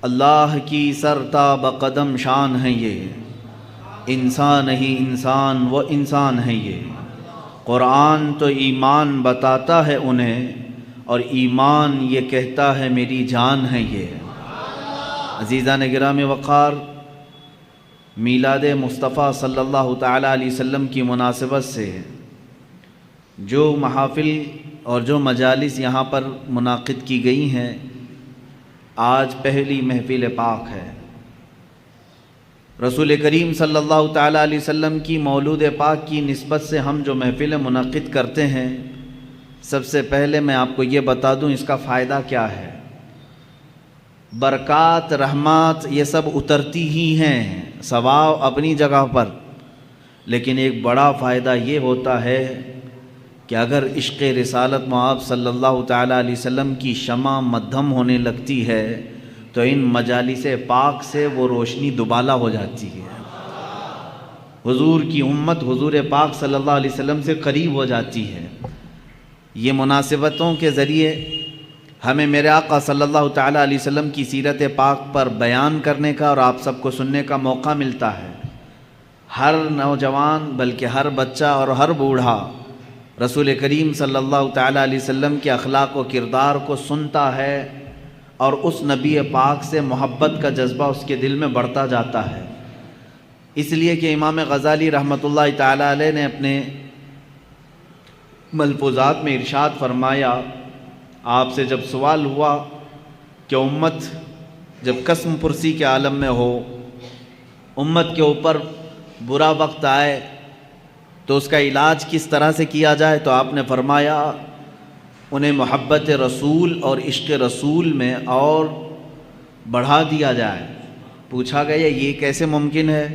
اللہ کی سرتاب قدم شان ہے یہ، انسان ہی انسان وہ انسان ہے یہ۔ قرآن تو ایمان بتاتا ہے انہیں، اور ایمان یہ کہتا ہے میری جان ہے یہ۔ عزیزان گرامی وقار، میلاد مصطفیٰ صلی اللہ تعالیٰ علیہ وسلم کی مناسبت سے جو محافل اور جو مجالس یہاں پر منعقد کی گئی ہیں، آج پہلی محفل پاک ہے۔ رسول کریم صلی اللہ تعالیٰ علیہ وسلم کی مولود پاک کی نسبت سے ہم جو محفل منعقد کرتے ہیں، سب سے پہلے میں آپ کو یہ بتا دوں اس کا فائدہ کیا ہے۔ برکات، رحمات یہ سب اترتی ہی ہیں، ثواب اپنی جگہ پر، لیکن ایک بڑا فائدہ یہ ہوتا ہے کہ اگر عشق رسالت مآب صلی اللہ تعالیٰ علیہ وسلم کی شمع مدھم ہونے لگتی ہے تو ان مجالس پاک سے وہ روشنی دوبالا ہو جاتی ہے، حضور کی امت حضور پاک صلی اللہ علیہ وسلم سے قریب ہو جاتی ہے۔ یہ مناسبتوں کے ذریعے ہمیں میرے آقا صلی اللہ تعالیٰ علیہ وسلم کی سیرت پاک پر بیان کرنے کا اور آپ سب کو سننے کا موقع ملتا ہے۔ ہر نوجوان بلکہ ہر بچہ اور ہر بوڑھا رسول کریم صلی اللہ تعالیٰ علیہ وسلم کے اخلاق و کردار کو سنتا ہے اور اس نبی پاک سے محبت کا جذبہ اس کے دل میں بڑھتا جاتا ہے۔ اس لیے کہ امام غزالی رحمۃ اللہ تعالیٰ علیہ نے اپنے ملفوظات میں ارشاد فرمایا، آپ سے جب سوال ہوا کہ امت جب قسم پرسی کے عالم میں ہو، امت کے اوپر برا وقت آئے تو اس کا علاج کس طرح سے کیا جائے، تو آپ نے فرمایا انہیں محبت رسول اور عشق رسول میں اور بڑھا دیا جائے۔ پوچھا گیا یہ کیسے ممکن ہے؟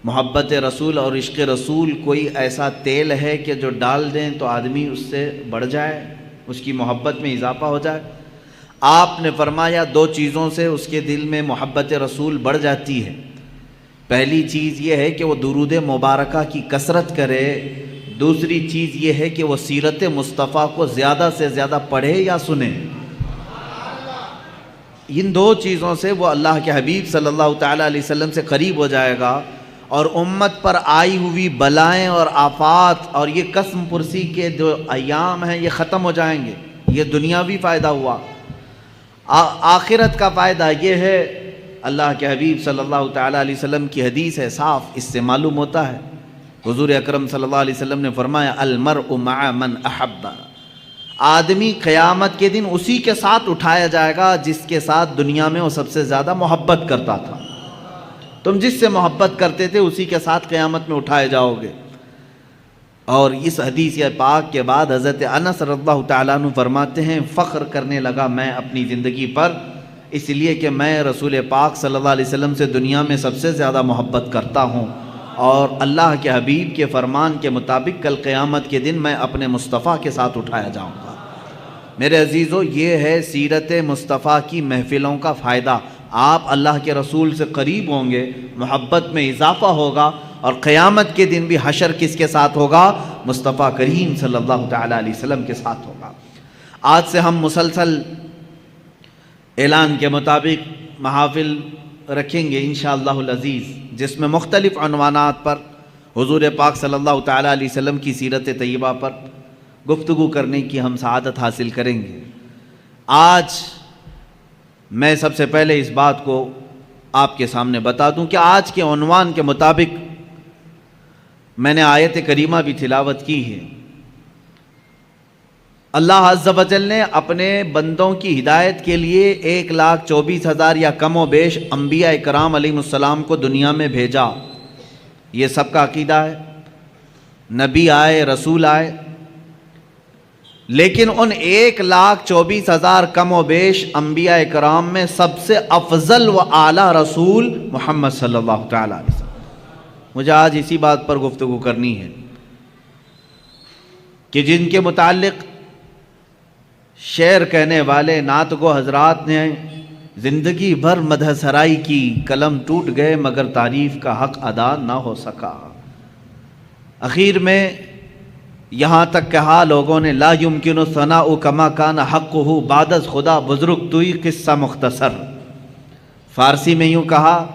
محبت رسول اور عشق رسول کوئی ایسا تیل ہے کہ جو ڈال دیں تو آدمی اس سے بڑھ جائے، اس کی محبت میں اضافہ ہو جائے؟ آپ نے فرمایا دو چیزوں سے اس کے دل میں محبت رسول بڑھ جاتی ہے۔ پہلی چیز یہ ہے کہ وہ درود مبارکہ کی کثرت کرے، دوسری چیز یہ ہے کہ وہ سیرت مصطفیٰ کو زیادہ سے زیادہ پڑھے یا سنے۔ ان دو چیزوں سے وہ اللہ کے حبیب صلی اللہ تعالیٰ علیہ وسلم سے قریب ہو جائے گا، اور امت پر آئی ہوئی بلائیں اور آفات اور یہ قسم پرسی کے جو ایام ہیں یہ ختم ہو جائیں گے۔ یہ دنیاوی فائدہ ہوا۔ آخرت کا فائدہ یہ ہے، اللہ کے حبیب صلی اللہ تعالیٰ علیہ وسلم کی حدیث ہے صاف، اس سے معلوم ہوتا ہے۔ حضور اکرم صلی اللہ علیہ وسلم نے فرمایا المرء مع من احب، آدمی قیامت کے دن اسی کے ساتھ اٹھایا جائے گا جس کے ساتھ دنیا میں وہ سب سے زیادہ محبت کرتا تھا۔ تم جس سے محبت کرتے تھے اسی کے ساتھ قیامت میں اٹھائے جاؤ گے۔ اور اس حدیث پاک کے بعد حضرت انس رضی اللہ تعالیٰ عنہ فرماتے ہیں فخر کرنے لگا میں اپنی زندگی پر، اس لیے کہ میں رسول پاک صلی اللہ علیہ وسلم سے دنیا میں سب سے زیادہ محبت کرتا ہوں، اور اللہ کے حبیب کے فرمان کے مطابق کل قیامت کے دن میں اپنے مصطفیٰ کے ساتھ اٹھایا جاؤں گا۔ میرے عزیزو، یہ ہے سیرت مصطفیٰ کی محفلوں کا فائدہ۔ آپ اللہ کے رسول سے قریب ہوں گے، محبت میں اضافہ ہوگا، اور قیامت کے دن بھی حشر کس کے ساتھ ہوگا؟ مصطفیٰ کریم صلی اللہ تعالیٰ علیہ وسلم کے ساتھ ہوگا۔ آج سے ہم مسلسل اعلان کے مطابق محافل رکھیں گے انشاءاللہ العزیز، جس میں مختلف عنوانات پر حضور پاک صلی اللہ تعالیٰ علیہ وسلم کی سیرت طیبہ پر گفتگو کرنے کی ہم سعادت حاصل کریں گے۔ آج میں سب سے پہلے اس بات کو آپ کے سامنے بتا دوں کہ آج کے عنوان کے مطابق میں نے آیت کریمہ بھی تلاوت کی ہے۔ اللہ عز و جل نے اپنے بندوں کی ہدایت کے لیے 1,24,000 یا کم و بیش انبیاء کرام علیہ السلام کو دنیا میں بھیجا۔ یہ سب کا عقیدہ ہے، نبی آئے، رسول آئے، لیکن ان 1,24,000 کم و بیش انبیاء کرام میں سب سے افضل و اعلیٰ رسول محمد صلی اللہ تعالیٰ علیہ وسلم۔ مجھے آج اسی بات پر گفتگو کرنی ہے کہ جن کے متعلق شعر کہنے والے نعت گو حضرات نے زندگی بھر مدح سرائی کی، قلم ٹوٹ گئے مگر تعریف کا حق ادا نہ ہو سکا۔ اخیر میں یہاں تک کہا لوگوں نے لا یمکن ثناء کما کان حقہ بعد از خدا بزرگ توئی قصہ مختصر۔ فارسی میں یوں کہا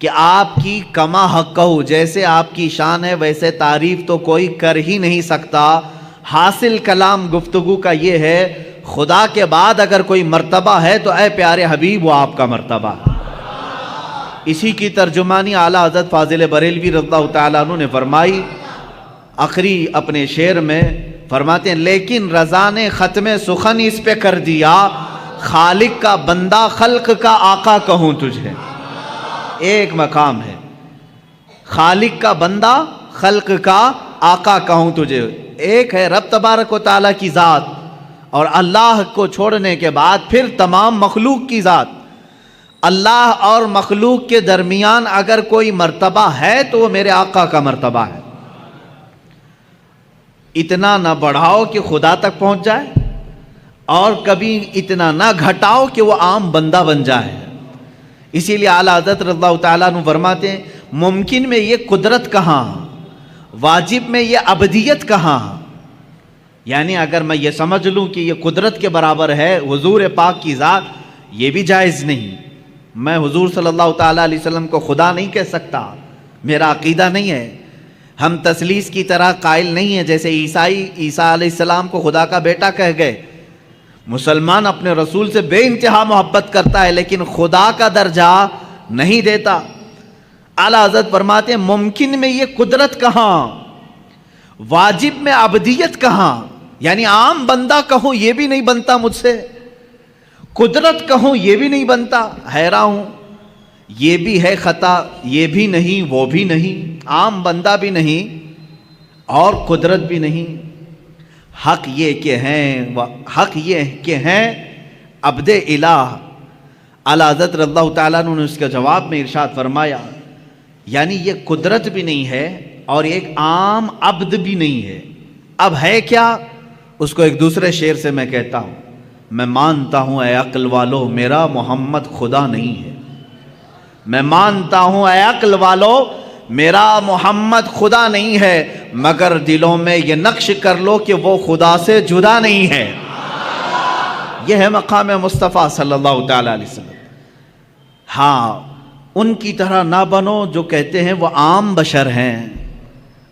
کہ آپ کی کما حق ہو، جیسے آپ کی شان ہے ویسے تعریف تو کوئی کر ہی نہیں سکتا۔ حاصل کلام گفتگو کا یہ ہے، خدا کے بعد اگر کوئی مرتبہ ہے تو اے پیارے حبیب وہ آپ کا مرتبہ ہے۔ اسی کی ترجمانی اعلیٰ حضرت فاضل بریلوی رضی اللہ تعالیٰ عنہ نے فرمائی آخری اپنے شعر میں، فرماتے ہیں لیکن رضا نے ختم سخن اس پہ کر دیا، خالق کا بندہ خلق کا آقا کہوں تجھے۔ ایک مقام ہے، خالق کا بندہ خلق کا آقا کہوں تجھے۔ ایک ہے رب تبارک و تعالیٰ کی ذات، اور اللہ کو چھوڑنے کے بعد پھر تمام مخلوق کی ذات۔ اللہ اور مخلوق کے درمیان اگر کوئی مرتبہ ہے تو وہ میرے آقا کا مرتبہ ہے۔ اتنا نہ بڑھاؤ کہ خدا تک پہنچ جائے، اور کبھی اتنا نہ گھٹاؤ کہ وہ عام بندہ بن جائے۔ اسی لیے اعلیٰ حضرت رضی اللہ تعالیٰ عنہ فرماتے ہیں ممکن میں یہ قدرت کہاں، واجب میں یہ عبدیت کہاں۔ یعنی اگر میں یہ سمجھ لوں کہ یہ قدرت کے برابر ہے حضور پاک کی ذات، یہ بھی جائز نہیں۔ میں حضور صلی اللہ تعالیٰ علیہ وسلم کو خدا نہیں کہہ سکتا، میرا عقیدہ نہیں ہے۔ ہم تثلیث کی طرح قائل نہیں ہیں، جیسے عیسیٰ علیہ السلام کو خدا کا بیٹا کہہ گئے۔ مسلمان اپنے رسول سے بے انتہا محبت کرتا ہے لیکن خدا کا درجہ نہیں دیتا۔ اعلیٰ حضرت فرماتے ہیں ممکن میں یہ قدرت کہاں، واجب میں عبدیت کہاں۔ یعنی عام بندہ کہوں یہ بھی نہیں بنتا مجھ سے، قدرت کہوں یہ بھی نہیں بنتا۔ حیران ہوں، یہ بھی ہے خطا، یہ بھی نہیں وہ بھی نہیں، عام بندہ بھی نہیں اور قدرت بھی نہیں۔ حق یہ کہ ہیں عبد الہ۔ اعلیٰ حضرت رضی اللہ تعالیٰ عنہ نے اس کے جواب میں ارشاد فرمایا یعنی یہ قدرت بھی نہیں ہے اور ایک عام عبد بھی نہیں ہے، اب ہے کیا؟ اس کو ایک دوسرے شعر سے میں کہتا ہوں، میں مانتا ہوں اے عقل والو میرا محمد خدا نہیں ہے، میں مانتا ہوں اے عقل والو میرا محمد خدا نہیں ہے، مگر دلوں میں یہ نقش کر لو کہ وہ خدا سے جدا نہیں ہے۔ یہ ہے مقام مصطفیٰ صلی اللہ تعالیٰ علیہ وسلم۔ ہاں ان کی طرح نہ بنو جو کہتے ہیں وہ عام بشر ہیں،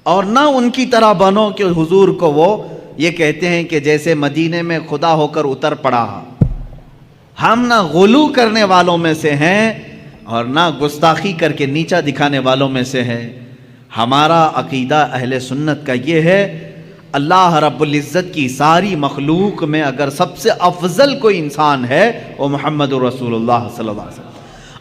اور نہ ان کی طرح بنو کہ حضور کو وہ یہ کہتے ہیں کہ جیسے مدینے میں خدا ہو کر اتر پڑا۔ ہم نہ غلو کرنے والوں میں سے ہیں اور نہ گستاخی کر کے نیچا دکھانے والوں میں سے ہے۔ ہمارا عقیدہ اہل سنت کا یہ ہے، اللہ رب العزت کی ساری مخلوق میں اگر سب سے افضل کوئی انسان ہے وہ محمد رسول اللہ صلی اللہ علیہ وسلم۔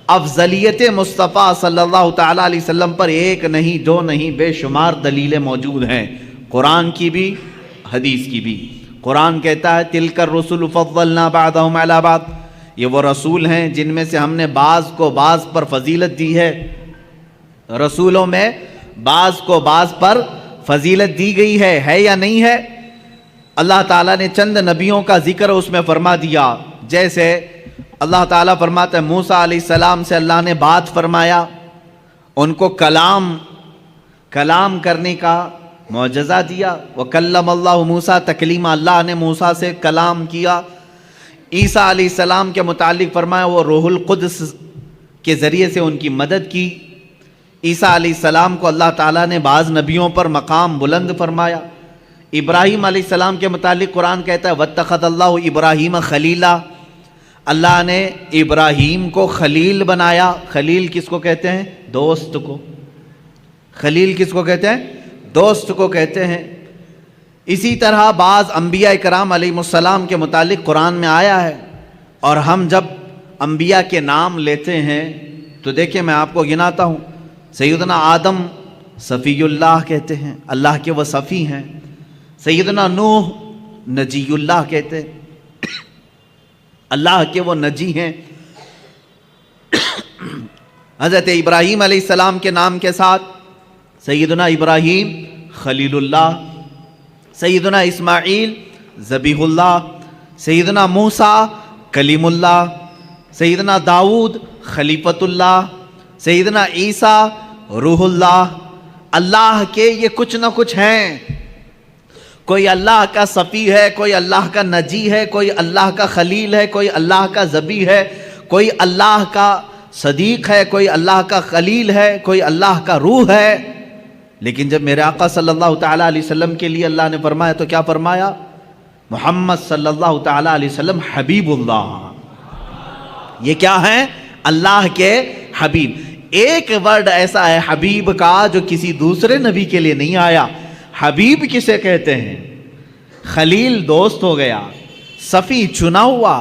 افضلیت مصطفیٰ صلی اللہ تعالیٰ علیہ وسلم پر ایک نہیں دو نہیں بے شمار دلیلیں موجود ہیں، قرآن کی بھی حدیث کی بھی۔ قرآن کہتا ہے تلک الرسل فضلنا بعضهم علی بعض، یہ وہ رسول ہیں جن میں سے ہم نے بعض کو بعض پر فضیلت دی ہے۔ رسولوں میں بعض کو بعض پر فضیلت دی گئی ہے یا نہیں ہے؟ اللہ تعالیٰ نے چند نبیوں کا ذکر اس میں فرما دیا، جیسے اللہ تعالیٰ فرماتا ہے موسیٰ علیہ السلام سے اللہ نے بات فرمایا، ان کو کلام کرنے کا معجزہ دیا۔ وَكَلَّمَ اللَّهُ مُوسَىٰ تَكْلِيمًا، اللہ نے موسیٰ سے کلام کیا۔ عیسیٰ علیہ السلام کے متعلق فرمایا وہ روح القدس کے ذریعے سے ان کی مدد کی۔ عیسیٰ علیہ السلام کو اللہ تعالیٰ نے بعض نبیوں پر مقام بلند فرمایا۔ ابراہیم علیہ السلام کے متعلق قرآن کہتا ہے وَاتَّخَذَ اللَّهُ إِبْرَاهِيمَ خَلِيلًا، اللہ نے ابراہیم کو خلیل بنایا۔ خلیل کس کو کہتے ہیں؟ دوست کو۔ خلیل کس کو کہتے ہیں؟ دوست کو کہتے ہیں۔ اسی طرح بعض انبیاء کرام علیہ السلام کے متعلق قرآن میں آیا ہے، اور ہم جب انبیاء کے نام لیتے ہیں تو دیکھیں میں آپ کو گناتا ہوں، سیدنا آدم صفی اللہ کہتے ہیں، اللہ کے وہ صفی ہیں۔ سیدنا نوح نجی اللہ کہتے ہیں، اللہ کے وہ نجی ہیں۔ حضرت ابراہیم علیہ السلام کے نام کے ساتھ سیدنا ابراہیم خلیل اللہ، سیدنا اسماعیل ذبیح اللہ، سیدنا موسیٰ کلیم اللہ، سیدنا داؤد خلیفۃ اللہ، سیدنا عیسیٰ روح اللہ۔ اللہ کے یہ کچھ نہ کچھ ہیں، کوئی اللہ کا صفی ہے، کوئی اللہ کا نجی ہے، کوئی اللہ کا خلیل ہے، کوئی اللہ کا ذبیح ہے، کوئی اللہ کا صدیق ہے، کوئی اللہ کا خلیل ہے، کوئی اللہ کا روح ہے. لیکن جب میرے آقا صلی اللہ تعالیٰ علیہ وسلم کے لیے اللہ نے فرمایا تو کیا فرمایا؟ محمد صلی اللہ تعالیٰ علیہ وسلم حبیب اللہ. یہ کیا ہے؟ اللہ کے حبیب. ایک ورڈ ایسا ہے حبیب کا جو کسی دوسرے نبی کے لیے نہیں آیا. حبیب کسے کہتے ہیں؟ خلیل دوست ہو گیا، صفی چنا ہوا،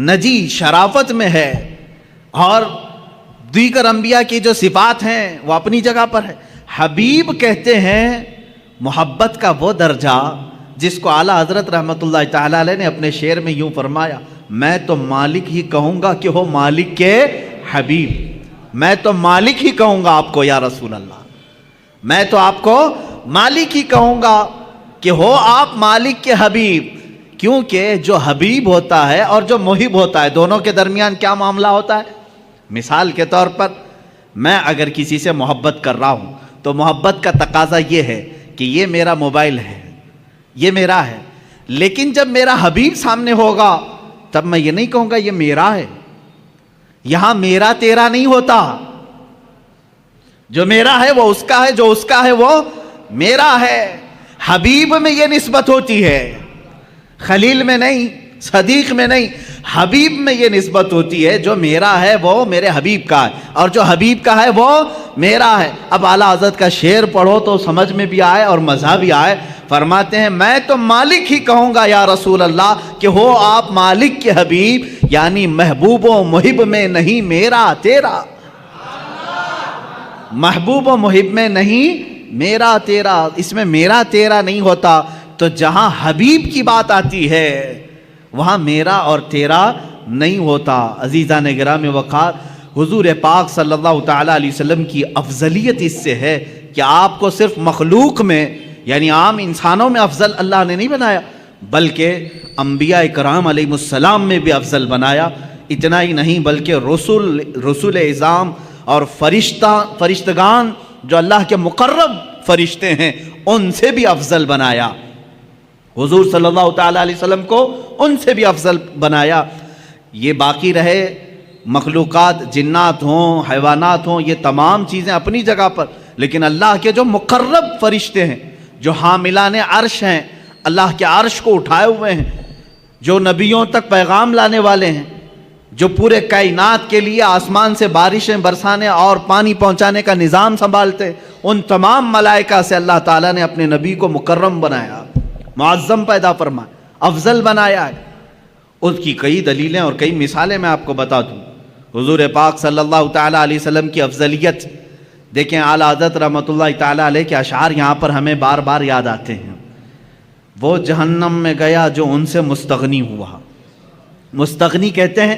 نجی شرافت میں ہے، اور دیگر انبیاء کی جو صفات ہیں وہ اپنی جگہ پر ہے. حبیب کہتے ہیں محبت کا وہ درجہ جس کو اعلیٰ حضرت رحمۃ اللہ تعالیٰ علیہ نے اپنے شعر میں یوں فرمایا: میں تو مالک ہی کہوں گا کہ ہو مالک کے حبیب. میں تو مالک ہی کہوں گا آپ کو یا رسول اللہ، میں تو آپ کو مالک ہی کہوں گا کہ ہو آپ مالک کے حبیب. کیونکہ جو حبیب ہوتا ہے اور جو محب ہوتا ہے دونوں کے درمیان کیا معاملہ ہوتا ہے؟ مثال کے طور پر میں اگر کسی سے محبت کر رہا ہوں تو محبت کا تقاضا یہ ہے کہ یہ میرا موبائل ہے، یہ میرا ہے. لیکن جب میرا حبیب سامنے ہوگا تب میں یہ نہیں کہوں گا یہ میرا ہے. یہاں میرا تیرا نہیں ہوتا. جو میرا ہے وہ اس کا ہے، جو اس کا ہے وہ میرا ہے. حبیب میں یہ نسبت ہوتی ہے، خلیل میں نہیں، صدیق میں نہیں. حبیب میں یہ نسبت ہوتی ہے جو میرا ہے وہ میرے حبیب کا ہے، اور جو حبیب کا ہے وہ میرا ہے. اب اعلیٰ حضرت کا شعر پڑھو تو سمجھ میں بھی آئے اور مزہ بھی آئے. فرماتے ہیں میں تو مالک ہی کہوں گا یا رسول اللہ کہ ہو آپ مالک کے حبیب، یعنی محبوب و محب میں نہیں میرا تیرا. محبوب و محب میں نہیں میرا تیرا، اس میں میرا تیرا نہیں ہوتا. تو جہاں حبیب کی بات آتی ہے وہاں میرا اور تیرا نہیں ہوتا. عزیزان گرامی وقار، حضور پاک صلی اللہ تعالیٰ علیہ وسلم کی افضلیت اس سے ہے کہ آپ کو صرف مخلوق میں یعنی عام انسانوں میں افضل اللہ نے نہیں بنایا، بلکہ انبیاء کرام علیہ السلام میں بھی افضل بنایا. اتنا ہی نہیں بلکہ رسول اعظام اور فرشتگان جو اللہ کے مقرب فرشتے ہیں ان سے بھی افضل بنایا. حضور صلی اللہ تعالیٰ علیہ وسلم کو ان سے بھی افضل بنایا. یہ باقی رہے مخلوقات، جنات ہوں، حیوانات ہوں، یہ تمام چیزیں اپنی جگہ پر، لیکن اللہ کے جو مقرب فرشتے ہیں، جو حاملان عرش ہیں، اللہ کے عرش کو اٹھائے ہوئے ہیں، جو نبیوں تک پیغام لانے والے ہیں، جو پورے کائنات کے لیے آسمان سے بارشیں برسانے اور پانی پہنچانے کا نظام سنبھالتے، ان تمام ملائکہ سے اللہ تعالیٰ نے اپنے نبی کو مکرم بنایا، معظم پیدا فرمایا، افضل بنایا ہے. اس کی کئی دلیلیں اور کئی مثالیں میں آپ کو بتا دوں. حضور پاک صلی اللہ تعالیٰ علیہ وسلم کی افضلیت دیکھیں. اعلیٰ حضرت رحمۃ اللہ تعالیٰ علیہ کے اشعار یہاں پر ہمیں بار بار یاد آتے ہیں. وہ جہنم میں گیا جو ان سے مستغنی ہوا. مستغنی کہتے ہیں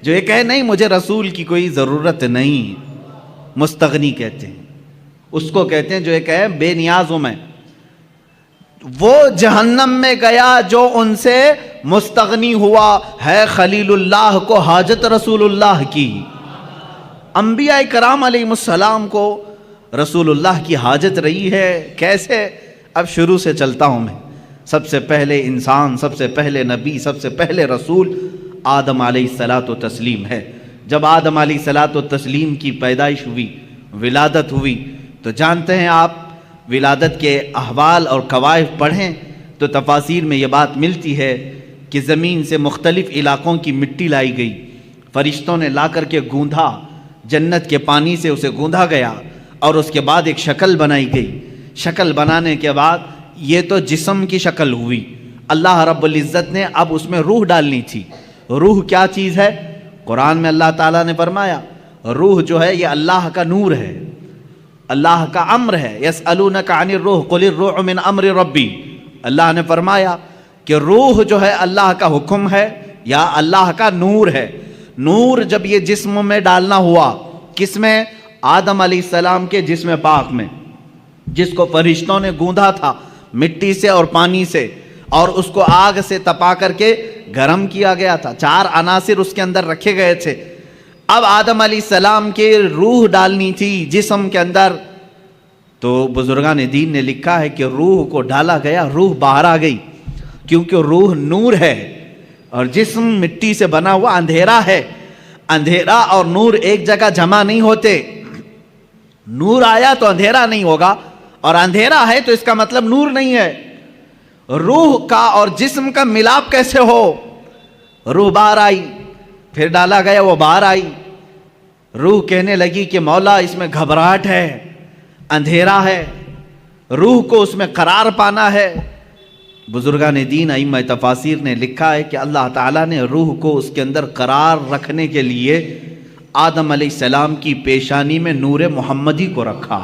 جو یہ کہے نہیں مجھے رسول کی کوئی ضرورت نہیں، مستغنی کہتے ہیں. اس کو کہتے ہیں جو یہ کہے بے نیاز ہوں میں. وہ جہنم میں گیا جو ان سے مستغنی ہوا. ہے خلیل اللہ کو حاجت رسول اللہ کی. انبیاء کرام علیہ السلام کو رسول اللہ کی حاجت رہی ہے. کیسے؟ اب شروع سے چلتا ہوں میں. سب سے پہلے انسان، سب سے پہلے نبی، سب سے پہلے رسول آدم علیہ الصلاۃ والتسلیم ہے. جب آدم علیہ الصلاۃ والتسلیم کی پیدائش ہوئی، ولادت ہوئی، تو جانتے ہیں آپ ولادت کے احوال اور قوائف پڑھیں تو تفاسیر میں یہ بات ملتی ہے کہ زمین سے مختلف علاقوں کی مٹی لائی گئی، فرشتوں نے لا کر کے گوندھا، جنت کے پانی سے اسے گوندھا گیا، اور اس کے بعد ایک شکل بنائی گئی. شکل بنانے کے بعد یہ تو جسم کی شکل ہوئی. اللہ رب العزت نے اب اس میں روح ڈالنی تھی. روح کیا چیز ہے؟ قرآن میں اللہ تعالیٰ نے فرمایا روح جو ہے یہ اللہ کا نور ہے، اللہ کا امر ہے. یسألونک عن الروح قل الروح من امر ربی. اللہ نے فرمایا کہ روح جو ہے اللہ کا حکم ہے یا اللہ کا نور ہے. نور جب یہ جسم میں ڈالنا ہوا، کس میں؟ آدم علیہ السلام کے جسم پاک میں، جس کو فرشتوں نے گوندھا تھا مٹی سے اور پانی سے، اور اس کو آگ سے تپا کر کے گرم کیا گیا تھا. 4 عناصر اس کے اندر رکھے گئے تھے. اب آدم علیہ السلام کے روح ڈالنی تھی جسم کے اندر، تو بزرگان دین نے لکھا ہے کہ روح کو ڈالا گیا، روح باہر آ گئی، کیونکہ روح نور ہے اور جسم مٹی سے بنا ہوا اندھیرا ہے. اندھیرا اور نور ایک جگہ جمع نہیں ہوتے. نور آیا تو اندھیرا نہیں ہوگا, اور اندھیرا ہے تو اس کا مطلب نور نہیں ہے. روح کا اور جسم کا ملاپ کیسے ہو؟ روح باہر آئی, پھر ڈالا گیا, وہ باہر آئی. روح کہنے لگی کہ مولا اس میں گھبراہٹ ہے, اندھیرا ہے, روح کو اس میں قرار پانا ہے. بزرگان دین ائمہ تفاسیر نے لکھا ہے کہ اللہ تعالیٰ نے روح کو اس کے اندر قرار رکھنے کے لیے آدم علیہ السلام کی پیشانی میں نور محمدی کو رکھا,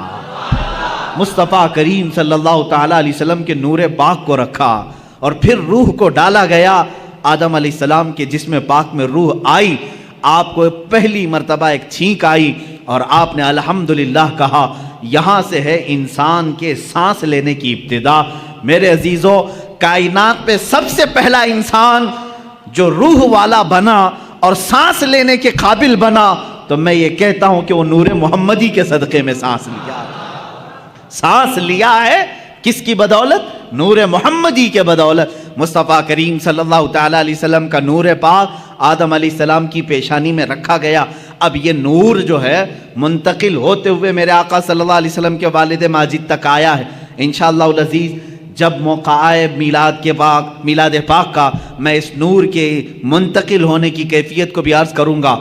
مصطفیٰ کریم صلی اللہ تعالیٰ علیہ وسلم کے نور پاک کو رکھا, اور پھر روح کو ڈالا گیا. آدم علیہ السلام کے جسم پاک میں روح آئی, آپ کو پہلی مرتبہ ایک چھینک آئی, اور آپ نے الحمدللہ کہا. یہاں سے ہے انسان کے سانس لینے کی ابتدا. میرے عزیزو, کائنات پہ سب سے پہلا انسان جو روح والا بنا اور سانس لینے کے قابل بنا, تو میں یہ کہتا ہوں کہ وہ نور محمدی کے صدقے میں سانس لیا. سانس لیا ہے کس کی بدولت؟ نور محمدی کے بدولت. مصطفیٰ کریم صلی اللہ تعالیٰ علیہ وسلم کا نور پاک آدم علیہ السلام کی پیشانی میں رکھا گیا. اب یہ نور جو ہے منتقل ہوتے ہوئے میرے آقا صلی اللہ علیہ وسلم کے والد ماجد تک آیا ہے. انشاءاللہ العزیز جب موقع آئے میلاد پاک کا, میں اس نور کے منتقل ہونے کی کیفیت کو بھی عرض کروں گا.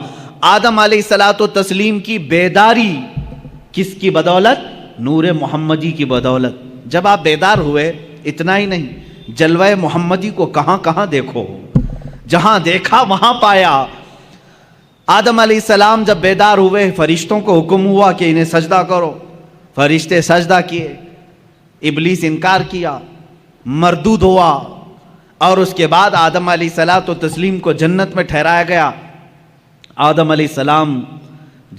آدم علیہ الصلوۃ والتسلیم کی بیداری کس کی بدولت؟ نور محمدی کی بدولت. جب آپ بیدار ہوئے, اتنا ہی نہیں, جلوہ محمدی کو کہاں کہاں دیکھو, جہاں دیکھا وہاں پایا. آدم علیہ السلام جب بیدار ہوئے, فرشتوں کو حکم ہوا کہ انہیں سجدہ کرو. فرشتے سجدہ کیے, ابلیس انکار کیا, مردود ہوا, اور اس کے بعد آدم علیہ الصلوۃ والتسلیم کو جنت میں ٹھہرایا گیا. آدم علیہ السلام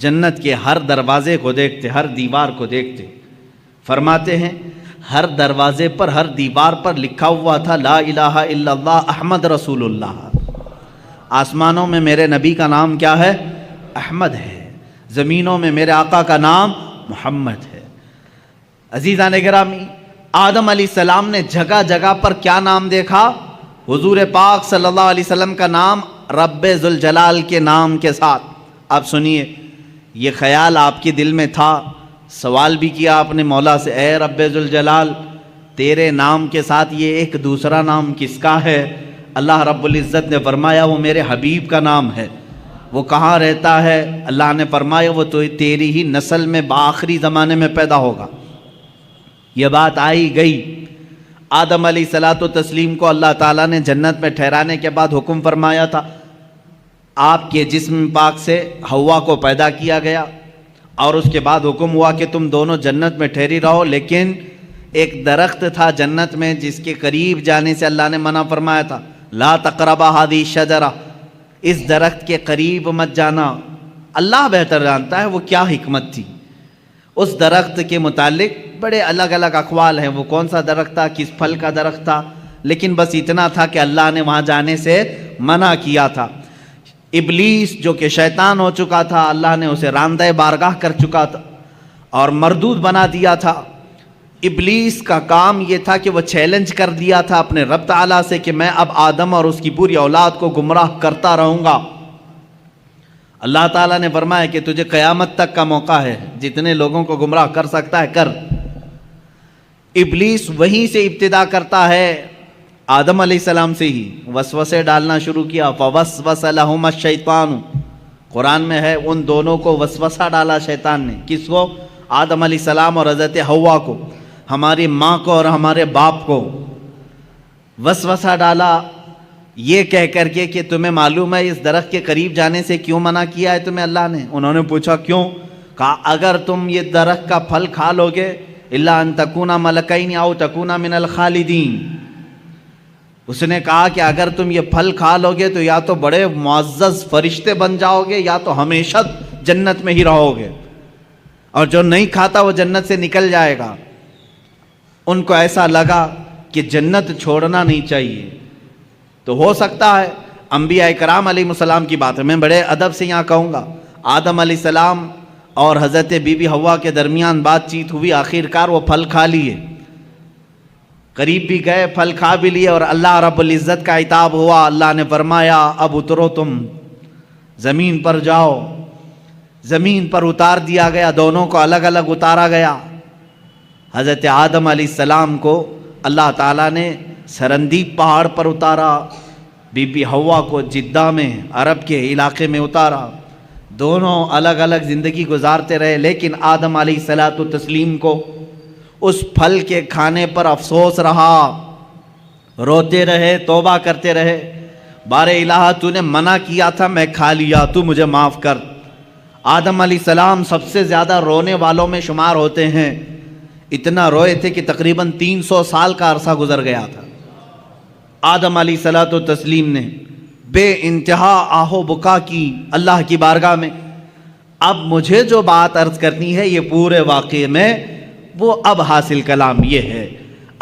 جنت کے ہر دروازے کو دیکھتے, ہر دیوار کو دیکھتے. فرماتے ہیں ہر دروازے پر, ہر دیوار پر لکھا ہوا تھا لا الہ الا اللہ احمد رسول اللہ. آسمانوں میں میرے نبی کا نام کیا ہے؟ احمد ہے. زمینوں میں میرے آقا کا نام محمد ہے. عزیزان گرامی, آدم علیہ السلام نے جگہ جگہ پر کیا نام دیکھا؟ حضور پاک صلی اللہ علیہ وسلم کا نام رب ذوالجلال کے نام کے ساتھ. آپ سنیے, یہ خیال آپ کے دل میں تھا, سوال بھی کیا آپ نے مولا سے, اے رب ذوالجلال تیرے نام کے ساتھ یہ ایک دوسرا نام کس کا ہے؟ اللہ رب العزت نے فرمایا وہ میرے حبیب کا نام ہے. وہ کہاں رہتا ہے؟ اللہ نے فرمایا وہ تو تیری ہی نسل میں بآخری زمانے میں پیدا ہوگا. یہ بات آئی گئی. آدم علیہ الصلوۃ والتسلیم کو اللہ تعالیٰ نے جنت میں ٹھہرانے کے بعد حکم فرمایا تھا, آپ کے جسم پاک سے حوا کو پیدا کیا گیا, اور اس کے بعد حکم ہوا کہ تم دونوں جنت میں ٹھہری رہو. لیکن ایک درخت تھا جنت میں جس کے قریب جانے سے اللہ نے منع فرمایا تھا, لا تقربا هذه الشجرہ, اس درخت کے قریب مت جانا. اللہ بہتر جانتا ہے وہ کیا حکمت تھی. اس درخت کے متعلق بڑے الگ الگ اقوال ہیں, وہ کون سا درخت تھا, کس پھل کا درخت تھا, لیکن بس اتنا تھا کہ اللہ نے وہاں جانے سے منع کیا تھا. ابلیس جو کہ شیطان ہو چکا تھا, اللہ نے اسے راندہ بارگاہ کر چکا تھا اور مردود بنا دیا تھا. ابلیس کا کام یہ تھا کہ وہ چیلنج کر دیا تھا اپنے رب تعالیٰ سے کہ میں اب آدم اور اس کی پوری اولاد کو گمراہ کرتا رہوں گا. اللہ تعالیٰ نے فرمایا کہ تجھے قیامت تک کا موقع ہے, جتنے لوگوں کو گمراہ کر سکتا ہے کر. ابلیس وہیں سے ابتدا کرتا ہے, آدم علیہ السلام سے ہی وسوسے ڈالنا شروع کیا. فوسوس لہما الشیطان, قرآن میں ہے ان دونوں کو وسوسہ ڈالا شیطان نے. کس کو؟ آدم علیہ السلام اور حضرت حوا کو, ہماری ماں کو اور ہمارے باپ کو وسوسہ ڈالا یہ کہہ کر کے کہ تمہیں معلوم ہے اس درخت کے قریب جانے سے کیوں منع کیا ہے تمہیں اللہ نے؟ انہوں نے پوچھا کیوں؟ کہا اگر تم یہ درخت کا پھل کھا لو گے الا ان تکونا ملکین او تکونا من الخالدین. اس نے کہا کہ اگر تم یہ پھل کھا لو گے تو یا تو بڑے معزز فرشتے بن جاؤ گے یا تو ہمیشہ جنت میں ہی رہو گے, اور جو نہیں کھاتا وہ جنت سے نکل جائے گا. ان کو ایسا لگا کہ جنت چھوڑنا نہیں چاہیے. تو ہو سکتا ہے انبیاء کرام علیہ السلام کی بات ہے, میں بڑے ادب سے یہاں کہوں گا, آدم علیہ السلام اور حضرت بی بی حوا کے درمیان بات چیت ہوئی, آخر کار وہ پھل کھا لیے, قریب بھی گئے, پھل کھا بھی لیے, اور اللہ رب العزت کا عتاب ہوا. اللہ نے فرمایا اب اترو تم زمین پر جاؤ، زمین پر اتار دیا گیا، دونوں کو الگ الگ اتارا گیا۔ حضرت آدم علیہ السلام کو اللہ تعالیٰ نے سرندیب پہاڑ پر اتارا، بی بی حوا کو جدہ میں عرب کے علاقے میں اتارا، دونوں الگ الگ زندگی گزارتے رہے۔ لیکن آدم علیہ السلام کو اس پھل کے کھانے پر افسوس رہا، روتے رہے، توبہ کرتے رہے، بار الہ تو نے منع کیا تھا، میں کھا لیا، تو مجھے معاف کر۔ آدم علیہ السلام سب سے زیادہ رونے والوں میں شمار ہوتے ہیں، اتنا روئے تھے کہ تقریباً 300 سال کا عرصہ گزر گیا تھا۔ آدم علیہ السلام نے بے انتہا آہو بکا کی اللہ کی بارگاہ میں۔ اب مجھے جو بات عرض کرنی ہے یہ پورے واقعے میں وہ اب حاصل کلام یہ ہے،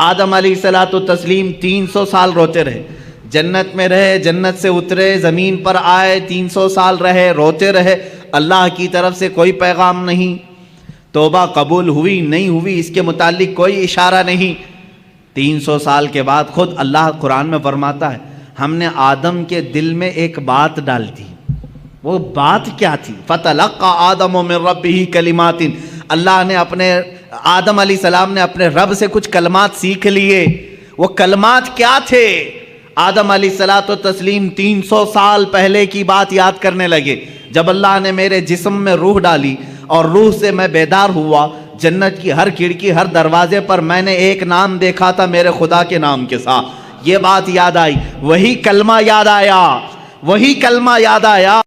آدم علیہ السلام 300 سال روتے رہے، جنت میں رہے، جنت سے اترے، زمین پر آئے، 300 سال رہے، روتے رہے، اللہ کی طرف سے کوئی پیغام نہیں، توبہ قبول ہوئی نہیں ہوئی اس کے متعلق کوئی اشارہ نہیں۔ 300 سال کے بعد خود اللہ قرآن میں فرماتا ہے ہم نے آدم کے دل میں ایک بات ڈال دی۔ وہ بات کیا تھی؟ فَتَلَقَّى آدَمُ مِن رَبِّهِ كَلِمَاتٍ، اللہ نے اپنے آدم علیہ السلام نے اپنے رب سے کچھ کلمات سیکھ لیے۔ وہ کلمات کیا تھے؟ آدم علیہ السلام 300 سال پہلے کی بات یاد کرنے لگے، جب اللہ نے میرے جسم میں روح ڈالی اور روح سے میں بیدار ہوا، جنت کی ہر کھڑکی ہر دروازے پر میں نے ایک نام دیکھا تھا میرے خدا کے نام کے ساتھ، یہ بات یاد آئی، وہی کلمہ یاد آیا، وہی کلمہ یاد آیا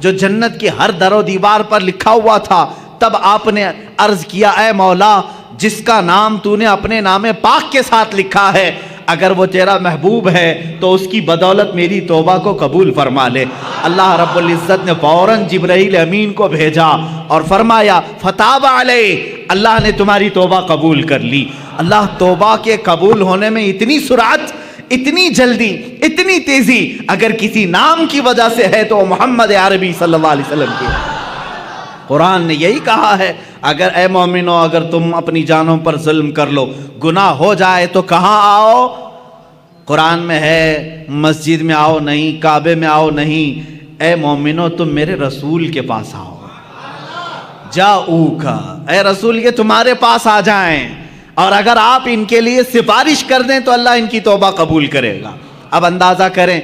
جو جنت کی ہر در و دیوار پر لکھا ہوا تھا۔ تب آپ نے عرض کیا اے مولا، جس کا نام تو نے اپنے نام پاک کے ساتھ لکھا ہے، اگر وہ تیرا محبوب ہے تو اس کی بدولت میری توبہ کو قبول فرما لے۔ اللہ رب العزت نے فوراً جبرائیل امین کو بھیجا اور فرمایا فتاب علیہ، اللہ نے تمہاری توبہ قبول کر لی۔ اللہ توبہ کے قبول ہونے میں اتنی سرعت، اتنی جلدی، اتنی تیزی اگر کسی نام کی وجہ سے ہے تو محمد عربی صلی اللہ علیہ وسلم کی۔ قرآن نے یہی کہا ہے اگر اے مومنو اگر تم اپنی جانوں پر ظلم کر لو، گناہ ہو جائے تو کہاں آؤ؟ قرآن میں ہے مسجد میں آؤ نہیں، کعبے میں آؤ نہیں، اے مومنو تم میرے رسول کے پاس آؤ، جاؤکا، اے رسول یہ تمہارے پاس آ جائیں، اور اگر آپ ان کے لیے سفارش کر دیں تو اللہ ان کی توبہ قبول کرے گا۔ اب اندازہ کریں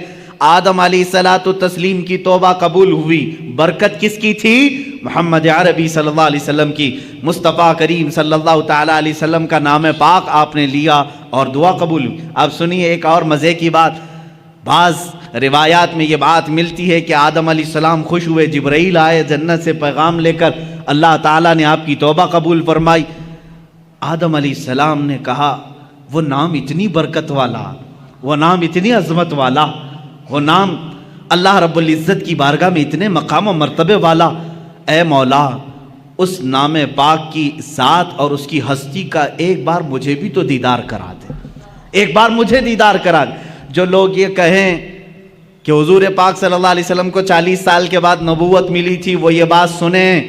آدم علیہ السلام کی توبہ قبول ہوئی، برکت کس کی تھی؟ محمد عربی صلی اللہ علیہ وسلم کی۔ مصطفیٰ کریم صلی اللہ تعالیٰ علیہ وسلم کا نام پاک آپ نے لیا اور دعا قبول ہوئی۔ اب سنیے ایک اور مزے کی بات، بعض روایات میں یہ بات ملتی ہے کہ آدم علیہ السلام خوش ہوئے، جبرائیل آئے جنت سے پیغام لے کر، اللہ تعالیٰ نے آپ کی توبہ قبول فرمائی۔ آدم علیہ السلام نے کہا وہ نام اتنی برکت والا، وہ نام اتنی عظمت والا، وہ نام اللہ رب العزت کی بارگاہ میں اتنے مقام و مرتبے والا، اے مولا اس نام پاک کی ذات اور اس کی ہستی کا ایک بار مجھے بھی تو دیدار کرا دے، ایک بار مجھے دیدار کرا دے۔ جو لوگ یہ کہیں کہ حضور پاک صلی اللہ علیہ وسلم کو 40 سال کے بعد نبوت ملی تھی، وہ یہ بات سنیں،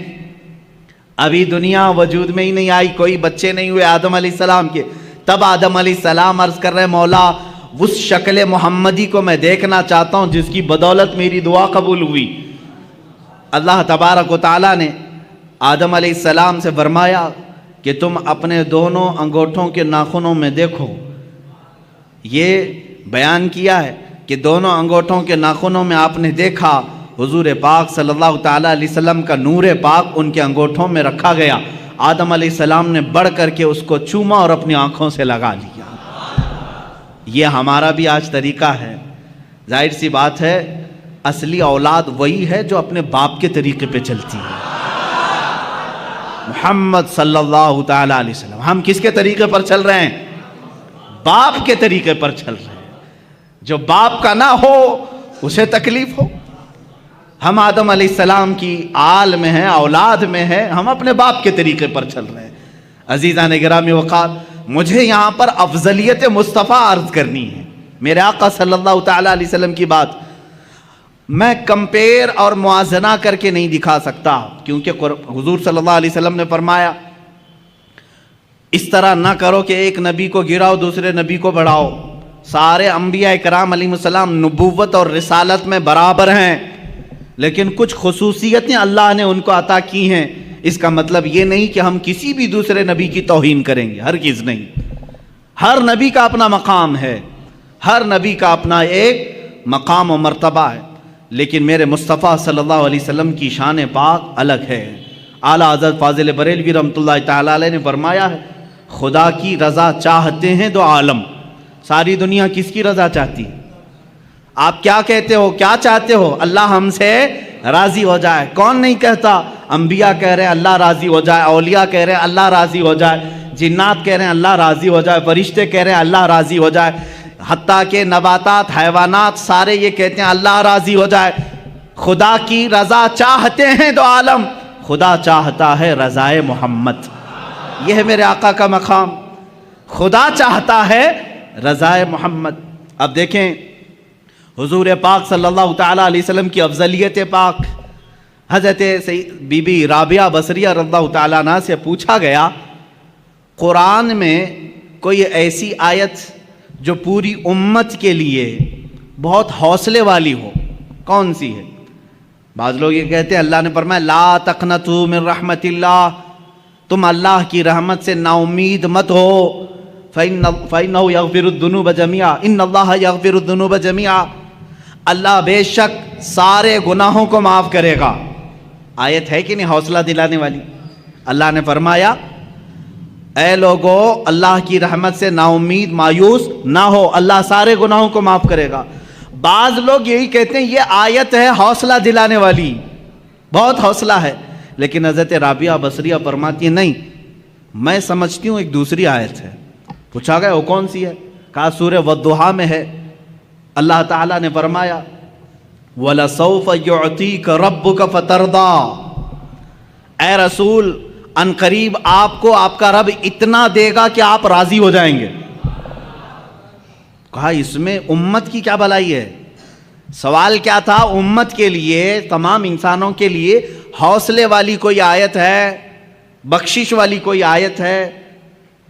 ابھی دنیا وجود میں ہی نہیں آئی، کوئی بچے نہیں ہوئے آدم علیہ السلام کے، تب آدم علیہ السلام عرض کر رہے مولا اس شکل محمدی کو میں دیکھنا چاہتا ہوں جس کی بدولت میری دعا قبول ہوئی۔ اللہ تبارک و تعالیٰ نے آدم علیہ السلام سے فرمایا کہ تم اپنے دونوں انگوٹھوں کے ناخنوں میں دیکھو، یہ بیان کیا ہے کہ دونوں انگوٹھوں کے ناخنوں میں آپ نے دیکھا حضور پاک صلی اللہ تعالیٰ علیہ وسلم کا نور پاک ان کے انگوٹھوں میں رکھا گیا۔ آدم علیہ السلام نے بڑھ کر کے اس کو چوما اور اپنی آنکھوں سے لگا لیا۔ یہ ہمارا بھی آج طریقہ ہے، ظاہر سی بات ہے اصلی اولاد وہی ہے جو اپنے باپ کے طریقے پہ چلتی ہے۔ محمد صلی اللہ تعالیٰ علیہ وسلم، ہم کس کے طریقے پر چل رہے ہیں؟ باپ کے طریقے پر چل رہے ہیں۔ جو باپ کا نہ ہو اسے تکلیف ہو۔ ہم آدم علیہ السلام کی آل میں ہیں، اولاد میں ہیں، ہم اپنے باپ کے طریقے پر چل رہے ہیں۔ عزیزان گرامی وقار، مجھے یہاں پر افضلیت مصطفیٰ عرض کرنی ہے، میرے آقا صلی اللہ تعالیٰ علیہ وسلم کی بات میں کمپیر اور موازنہ کر کے نہیں دکھا سکتا، کیونکہ حضور صلی اللہ علیہ وسلم نے فرمایا اس طرح نہ کرو کہ ایک نبی کو گراؤ دوسرے نبی کو بڑھاؤ۔ سارے انبیاء کرام علیہ السلام نبوت اور رسالت میں برابر ہیں، لیکن کچھ خصوصیتیں اللہ نے ان کو عطا کی ہیں. اس کا مطلب یہ نہیں کہ ہم کسی بھی دوسرے نبی کی توہین کریں گے، ہرگز نہیں. ہر نبی کا اپنا مقام ہے، ہر نبی کا اپنا ایک مقام و مرتبہ ہے، لیکن میرے مصطفیٰ صلی اللہ علیہ وسلم کی شان پاک الگ ہے. اعلیٰ حضرت فاضل بریلوی رحمۃ اللہ تعالیٰ علیہ نے فرمایا ہے، خدا کی رضا چاہتے ہیں دو عالم. ساری دنیا کس کی رضا چاہتی ہے؟ آپ کیا کہتے ہو، کیا چاہتے ہو؟ اللہ ہم سے راضی ہو جائے. کون نہیں کہتا؟ انبیاء کہہ رہے ہیں اللہ راضی ہو جائے، اولیاء کہہ رہے ہیں اللہ راضی ہو جائے، جنات کہہ رہے ہیں اللہ راضی ہو جائے، فرشتے کہہ رہے ہیں اللہ راضی ہو جائے، حتیٰ کہ نباتات، حیوانات سارے یہ کہتے ہیں اللہ راضی ہو جائے. خدا کی رضا چاہتے ہیں دو عالم، خدا چاہتا ہے رضائے محمد. یہ ہے میرے آقا کا مقام، خدا چاہتا ہے رضائے محمد. اب دیکھیں حضور پاک صلی اللہ تعالیٰ علیہ وسلم کی افضلیت پاک. حضرت بی بی رابعہ بصریہ رضی اللہ تعالیٰ عنہ سے پوچھا گیا، قرآن میں کوئی ایسی آیت جو پوری امت کے لیے بہت حوصلے والی ہو، کون سی ہے؟ بعض لوگ یہ کہتے ہیں اللہ نے فرمایا لا تقنطوا من رحمت اللہ، تم اللہ کی رحمت سے نا امید مت ہو، فَإِنَّهُ يَغْفِرُ الذُّنُوبَ جَمِيعًا إِنَّ اللَّهَ يَغْفِرُ الذُّنُوبَ جَمِيعًا، اللہ بے شک سارے گناہوں کو معاف کرے گا. آیت ہے کہ نہیں حوصلہ دلانے والی؟ اللہ نے فرمایا اے لوگو اللہ کی رحمت سے نا امید مایوس نہ ہو، اللہ سارے گناہوں کو معاف کرے گا. بعض لوگ یہی کہتے ہیں یہ آیت ہے حوصلہ دلانے والی، بہت حوصلہ ہے. لیکن حضرت رابعہ بصریہ فرماتی ہیں نہیں، میں سمجھتی ہوں ایک دوسری آیت ہے. پوچھا گیا وہ کون سی ہے؟ کہا سورہ والضحیٰ میں ہے. اللہ تعالیٰ نے فرمایا وَلَسَوْفَ يُعْطِيكَ رَبُّكَ فَتَرْضَىٰ، اے رسول ان قریب آپ کو آپ کا رب اتنا دے گا کہ آپ راضی ہو جائیں گے. کہا اس میں امت کی کیا بھلائی ہے؟ سوال کیا تھا؟ امت کے لیے، تمام انسانوں کے لیے حوصلے والی کوئی آیت ہے، بخشش والی کوئی آیت ہے؟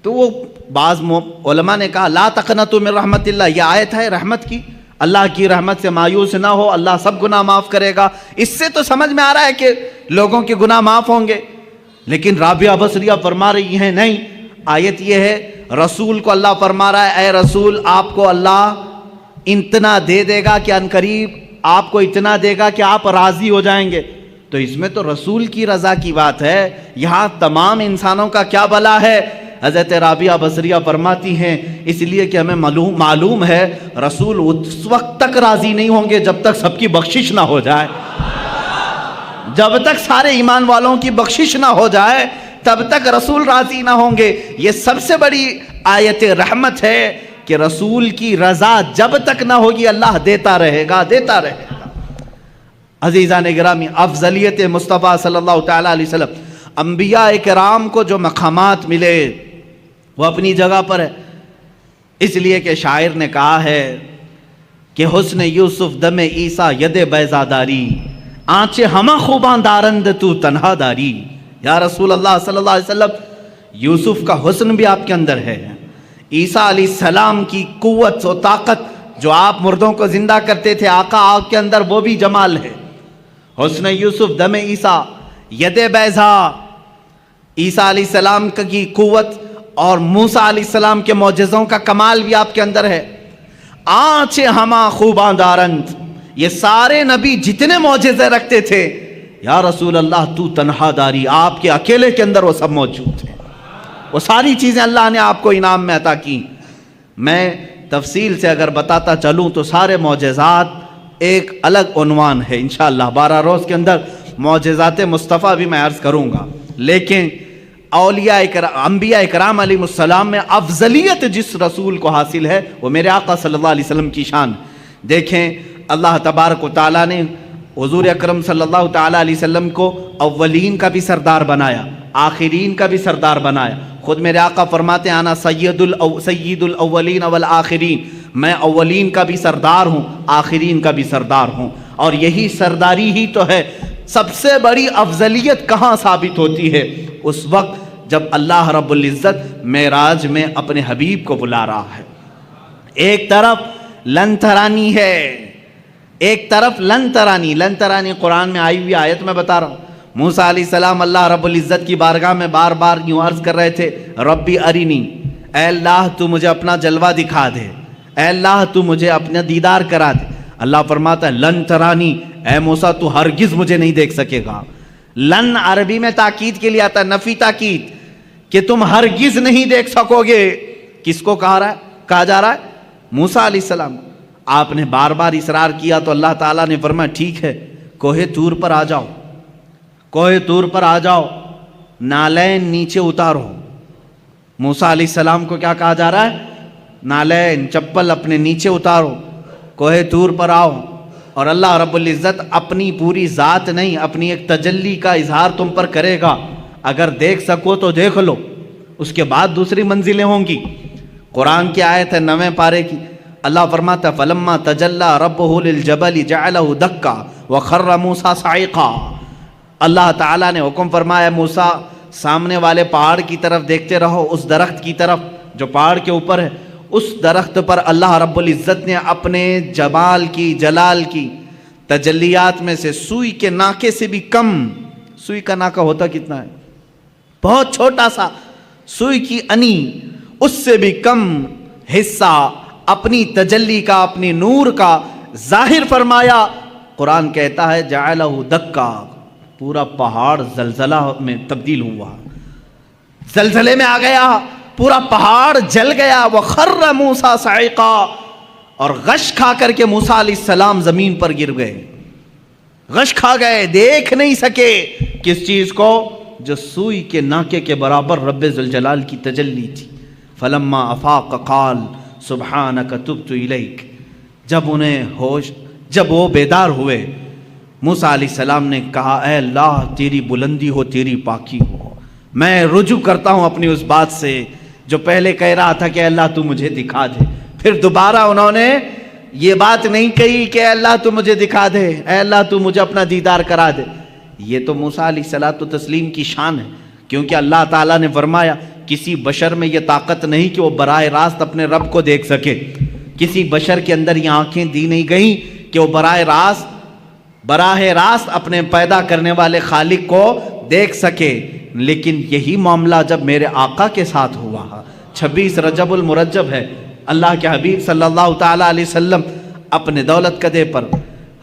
تو وہ بعض علماء نے کہا لا تقنطوا من رحمت اللہ، یہ آیت ہے رحمت کی، اللہ کی رحمت سے مایوس نہ ہو، اللہ سب گناہ معاف کرے گا. اس سے تو سمجھ میں آ رہا ہے کہ لوگوں کے گناہ معاف ہوں گے. لیکن رابعہ بصریہ فرما رہی ہیں نہیں، آیت یہ ہے رسول کو اللہ فرما رہا ہے اے رسول آپ کو اللہ اتنا دے دے گا کہ عنقریب آپ کو اتنا دے گا کہ آپ راضی ہو جائیں گے. تو اس میں تو رسول کی رضا کی بات ہے، یہاں تمام انسانوں کا کیا بھلا ہے؟ حضرت رابعہ بصریہ فرماتی ہیں اس لیے کہ ہمیں معلوم ہے رسول اس وقت تک راضی نہیں ہوں گے جب تک سب کی بخشش نہ ہو جائے. جب تک سارے ایمان والوں کی بخشش نہ ہو جائے تب تک رسول راضی نہ ہوں گے. یہ سب سے بڑی آیت رحمت ہے کہ رسول کی رضا جب تک نہ ہوگی اللہ دیتا رہے گا، دیتا رہے گا. عزیزان گرامی، افضلیت مصطفیٰ صلی اللہ تعالیٰ علیہ وسلم، انبیاء کرام کو جو مقامات ملے وہ اپنی جگہ پر ہے. اس لیے کہ شاعر نے کہا ہے کہ حسن یوسف دم عیسیٰ ید بیضاداری، آنچے ہمہ خوباں دارند تو تنہا داری. یا رسول اللہ صلی اللہ علیہ وسلم، یوسف کا حسن بھی آپ کے اندر ہے، عیسیٰ علیہ السلام کی قوت و طاقت جو آپ مردوں کو زندہ کرتے تھے آقا آپ کے اندر وہ بھی جمال ہے. حسن یوسف دم عیسیٰ ید بیضا، عیسیٰ علیہ السلام کی قوت اور موسیٰ علیہ السلام کے معجزوں کا کمال بھی آپ کے اندر ہے. آنچے ہما خوباں دارند، یہ سارے نبی جتنے معجزے رکھتے تھے یا رسول اللہ تو تنہا داری، آپ کے اکیلے کے اندر وہ سب موجود ہیں. وہ ساری چیزیں اللہ نے آپ کو انعام میں عطا کی. میں تفصیل سے اگر بتاتا چلوں تو سارے معجزات ایک الگ عنوان ہے، انشاءاللہ 12 روز کے اندر معجزات مصطفیٰ بھی میں عرض کروں گا. لیکن اولیاء انبیاء کرام علیہ السلام میں افضلیت جس رسول کو حاصل ہے وہ میرے آقا صلی اللہ علیہ وسلم کی شان. دیکھیں اللہ تبارک و تعالیٰ نے حضور اکرم صلی اللہ تعالیٰ علیہ وسلم کو اولین کا بھی سردار بنایا، آخرین کا بھی سردار بنایا. خود میرے آقا فرماتے ہیں انا سید الاولین والآخرین، میں اولین کا بھی سردار ہوں، آخرین کا بھی سردار ہوں. اور یہی سرداری ہی تو ہے. سب سے بڑی افضلیت کہاں ثابت ہوتی ہے؟ اس وقت جب اللہ رب العزت معراج میں اپنے حبیب کو بلا رہا ہے. ایک طرف لن ترانی ہے، ایک طرف لن ترانی قرآن میں آئی ہوئی آیت میں بتا رہا ہوں، موسیٰ علیہ السلام اللہ رب العزت کی بارگاہ میں بار بار یوں عرض کر رہے تھے، ربی ارینی، اے اللہ تو مجھے اپنا جلوہ دکھا دے، اے اللہ تو مجھے اپنا دیدار کرا دے۔ اللہ فرماتا ہے لن ترانی، اے موسیٰ تو ہرگز مجھے نہیں دیکھ سکے گا۔ لن عربی میں تاکید کے لیے آتا ہے، نفی تاکید، کہ تم ہرگز نہیں دیکھ سکو گے۔ کس کو کہا جا رہا ہے؟ موسیٰ علیہ السلام۔ آپ نے بار بار اصرار کیا تو اللہ تعالیٰ نے فرمایا ٹھیک ہے، کوہ طور پر آ جاؤ، کوہ طور پر آ جاؤ، نالین نیچے اتارو۔ موسیٰ علیہ السلام کو کیا کہا جا رہا ہے؟ نالین، چپل اپنے نیچے اتارو، کوہ طور پر آؤ، اور اللہ رب العزت اپنی پوری ذات نہیں، اپنی ایک تجلی کا اظہار تم پر کرے گا۔ اگر دیکھ سکو تو دیکھ لو، اس کے بعد دوسری منزلیں ہوں گی۔ قرآن کی آیت ہے 9ویں پارے کی، اللہ فرماتا ہے فَلَمَّا تَجَلَّى رَبُّهُ لِلْجَبَلِ جَعَلَهُ دَكَّا وَخَرَّ مُوسَىٰ صَعِقًا۔ اللہ تعالیٰ نے حکم فرمایا موسیٰ سامنے والے پہاڑ کی طرف دیکھتے رہو، اس درخت کی طرف جو پہاڑ کے اوپر ہے۔ اس درخت پر اللہ رب العزت نے اپنے جمال کی، جلال کی تجلیات میں سے سوئی کے ناکے سے بھی کم، سوئی کا ناکہ ہوتا کتنا ہے؟ بہت چھوٹا سا، سوئی کی انی، اس سے بھی کم حصہ اپنی تجلی کا، اپنی نور کا ظاہر فرمایا۔ قرآن کہتا ہے جعلہ دکا، پورا پہاڑ زلزلہ میں تبدیل ہوا، زلزلے میں آ گیا، پورا پہاڑ جل گیا۔ وَخَرَّ مُوسَىٰ صَعِقًا، اور غش کھا کر کے موسیٰ علیہ السلام زمین پر گر گئے، غش کھا گئے، دیکھ نہیں سکے کس چیز کو؟ جو سوئی کے ناکے کے برابر رب ذوالجلال کی تجلی تھی۔ فَلَمَّا أَفَاقَ قَالَ سُبْحَانَكَ تُبْتُ إِلَيْكَ، جب وہ بیدار ہوئے، موسیٰ علیہ السلام نے کہا اے اللہ تیری بلندی ہو، تیری پاکی ہو، میں رجوع کرتا ہوں اپنی اس بات سے جو پہلے کہہ رہا تھا کہ اے اللہ تو مجھے دکھا دے۔ پھر دوبارہ انہوں نے یہ بات نہیں کہی کہ اے اللہ تو مجھے دکھا دے، اے اللہ تو مجھے اپنا دیدار کرا دے۔ یہ تو موسیٰ علیہ الصلوۃ والتسلیم کی شان ہے، کیونکہ اللہ تعالیٰ نے فرمایا کسی بشر میں یہ طاقت نہیں کہ وہ براہ راست اپنے رب کو دیکھ سکے، کسی بشر کے اندر یہ آنکھیں دی نہیں گئیں کہ وہ براہ راست اپنے پیدا کرنے والے خالق کو دیکھ سکے۔ لیکن یہی معاملہ جب میرے آقا کے ساتھ ہوا، 26 رجب المرجب ہے، اللہ کے حبیب صلی اللہ تعالیٰ علیہ وسلم اپنے دولت قدے پر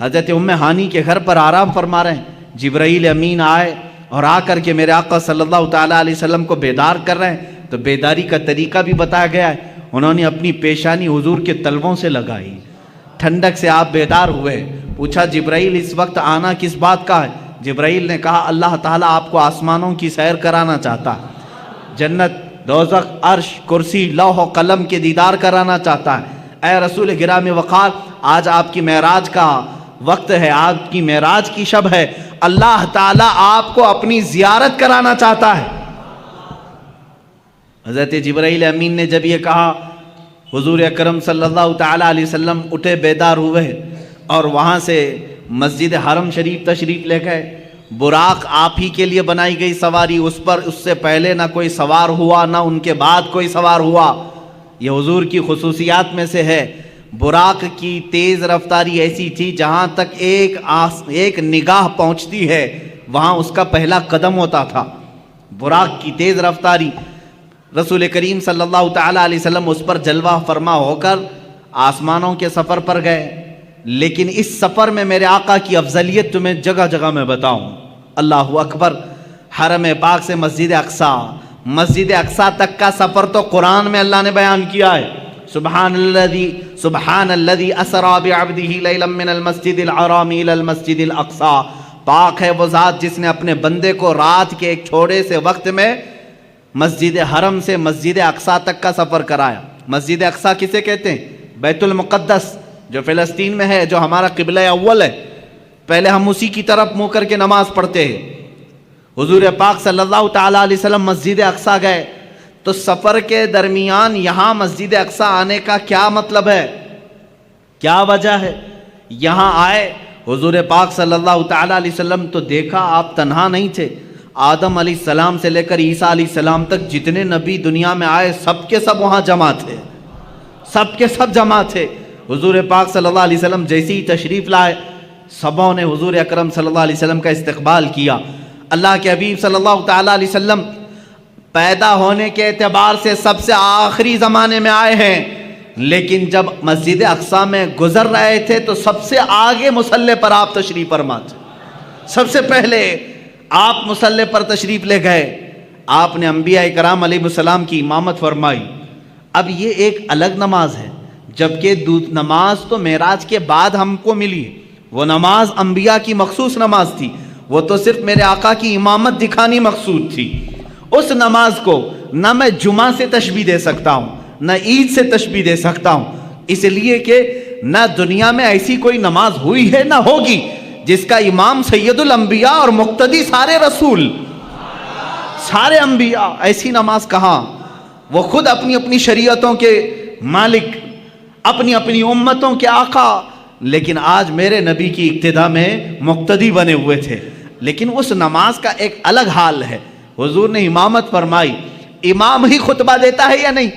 حضرت ام ہانی کے گھر پر آرام فرما رہے ہیں، جبرائیل امین آئے اور آ کر کے میرے آقا صلی اللہ تعالیٰ علیہ وسلم کو بیدار کر رہے ہیں۔ تو بیداری کا طریقہ بھی بتایا گیا ہے، انہوں نے اپنی پیشانی حضور کے تلووں سے لگائی، ٹھنڈک سے آپ بیدار ہوئے۔ پوچھا جبرائیل اس وقت آنا کس بات کا ہے؟ جبرائیل نے کہا اللہ تعالیٰ آپ کو آسمانوں کی سیر کرانا چاہتا ہے، جنت، دوزخ، عرش، کرسی، لوح و قلم کے دیدار کرانا چاہتا ہے۔ اے رسول گرامی وقار، آج آپ کی معراج کا وقت ہے، آپ کی معراج کی شب ہے، اللہ تعالیٰ آپ کو اپنی زیارت کرانا چاہتا ہے۔ حضرت جبرائیل امین نے جب یہ کہا، حضور اکرم صلی اللہ تعالیٰ علیہ وسلم اٹھے، بیدار ہوئے، اور وہاں سے مسجد حرم شریف تشریف لے گئے۔ براق آپ ہی کے لیے بنائی گئی سواری، اس پر اس سے پہلے نہ کوئی سوار ہوا، نہ ان کے بعد کوئی سوار ہوا۔ یہ حضور کی خصوصیات میں سے ہے۔ براق کی تیز رفتاری ایسی تھی جہاں تک ایک نگاہ پہنچتی ہے وہاں اس کا پہلا قدم ہوتا تھا۔ براق کی تیز رفتاری، رسول کریم صلی اللہ تعالیٰ علیہ وسلم اس پر جلوہ فرما ہو کر آسمانوں کے سفر پر گئے۔ لیکن اس سفر میں میرے آقا کی افضلیت تمہیں جگہ جگہ میں بتاؤں۔ اللہ اکبر، حرم پاک سے مسجد اقصیٰ تک کا سفر تو قرآن میں اللہ نے بیان کیا ہے۔ سبحان الذی اسری بعبدہ لیلا من المسجد الحرام الی المسجد الاقصیٰ، پاک ہے وہ ذات جس نے اپنے بندے کو رات کے ایک چھوٹے سے وقت میں مسجد حرم سے مسجد اقصیٰ تک کا سفر کرایا۔ مسجد اقصیٰ کسے کہتے ہیں؟ بیت المقدس جو فلسطین میں ہے، جو ہمارا قبلہ اول ہے، پہلے ہم اسی کی طرف منہ کر کے نماز پڑھتے ہیں۔ حضور پاک صلی اللہ تعالیٰ علیہ وسلم مسجد اقصیٰ گئے تو سفر کے درمیان یہاں مسجد اقصیٰ آنے کا کیا مطلب ہے، کیا وجہ ہے؟ یہاں آئے حضور پاک صلی اللہ تعالیٰ علیہ وسلم تو دیکھا آپ تنہا نہیں تھے، آدم علیہ السلام سے لے کر عیسیٰ علیہ السلام تک جتنے نبی دنیا میں آئے سب کے سب وہاں جمع تھے، سب کے سب جمع تھے۔ حضور پاک صلی اللہ علیہ وسلم جیسے ہی تشریف لائے سبوں نے حضور اکرم صلی اللہ علیہ وسلم کا استقبال کیا. اللہ کے حبیب صلی اللہ تعالیٰ علیہ وسلم پیدا ہونے کے اعتبار سے سب سے آخری زمانے میں آئے ہیں، لیکن جب مسجد اقصیٰ میں گزر رہے تھے تو سب سے آگے مصلی پر آپ تشریف فرما تھے. سب سے پہلے آپ مصلی پر تشریف لے گئے. آپ نے انبیاء کرام علیہ السلام کی امامت فرمائی. اب یہ ایک الگ نماز ہے، جبکہ نماز تو معراج کے بعد ہم کو ملی. وہ نماز انبیاء کی مخصوص نماز تھی، وہ تو صرف میرے آقا کی امامت دکھانی مقصود تھی. اس نماز کو نہ میں جمعہ سے تشبیہ دے سکتا ہوں نہ عید سے تشبیہ دے سکتا ہوں، اس لیے کہ نہ دنیا میں ایسی کوئی نماز ہوئی ہے نہ ہوگی جس کا امام سید الانبیاء اور مقتدی سارے رسول سارے انبیاء. ایسی نماز کہاں؟ وہ خود اپنی اپنی شریعتوں کے مالک، اپنی اپنی امتوں کے آقا، لیکن آج میرے نبی کی اقتداء میں مقتدی بنے ہوئے تھے. لیکن اس نماز کا ایک الگ حال ہے. حضور نے امامت فرمائی. امام ہی خطبہ دیتا ہے یا نہیں؟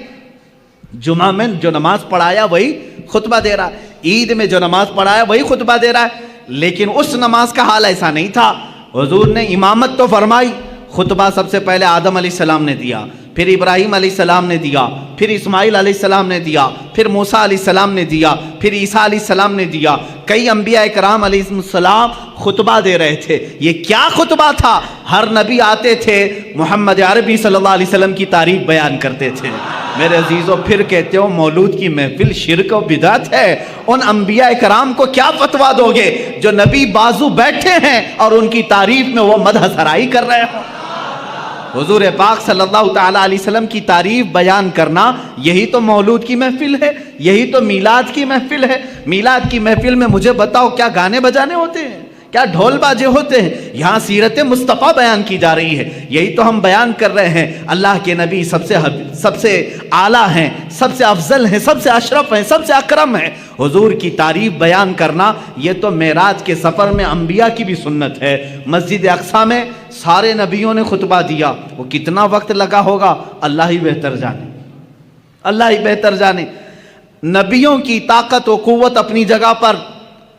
جمعہ میں جو نماز پڑھایا وہی خطبہ دے رہا ہے، عید میں جو نماز پڑھایا وہی خطبہ دے رہا ہے. لیکن اس نماز کا حال ایسا نہیں تھا. حضور نے امامت تو فرمائی، خطبہ سب سے پہلے آدم علیہ السلام نے دیا، پھر ابراہیم علیہ السلام نے دیا، پھر اسماعیل علیہ السلام نے دیا، پھر موسیٰ علیہ السلام نے دیا، پھر عیسیٰ علیہ السلام نے دیا. کئی انبیاء کرام علیہ السلام خطبہ دے رہے تھے. یہ کیا خطبہ تھا؟ ہر نبی آتے تھے محمد عربی صلی اللہ علیہ وسلم کی تعریف بیان کرتے تھے. میرے عزیزوں، پھر کہتے ہو مولود کی محفل شرک و بدعت ہے. ان انبیاء کرام کو کیا فتویٰ دو گے جو نبی بازو بیٹھے ہیں اور ان کی تعریف میں وہ مدح سرائی کر رہے ہوں؟ حضور پاک صلی اللہ تعالیٰ علیہ وسلم کی تعریف بیان کرنا یہی تو مولود کی محفل ہے، یہی تو میلاد کی محفل ہے. میلاد کی محفل میں مجھے بتاؤ کیا گانے بجانے ہوتے ہیں؟ کیا ڈھول باجے ہوتے ہیں؟ یہاں سیرت مصطفیٰ بیان کی جا رہی ہے. یہی تو ہم بیان کر رہے ہیں. اللہ کے نبی سب سے اعلیٰ ہیں، سب سے افضل ہیں، سب سے اشرف ہیں، سب سے اکرم ہیں. حضور کی تعریف بیان کرنا یہ تو معراج کے سفر میں انبیاء کی بھی سنت ہے. مسجد اقصیٰ میں سارے نبیوں نے خطبہ دیا. وہ کتنا وقت لگا ہوگا اللہ ہی بہتر جانے، اللہ ہی بہتر جانے. نبیوں کی طاقت و قوت اپنی جگہ پر،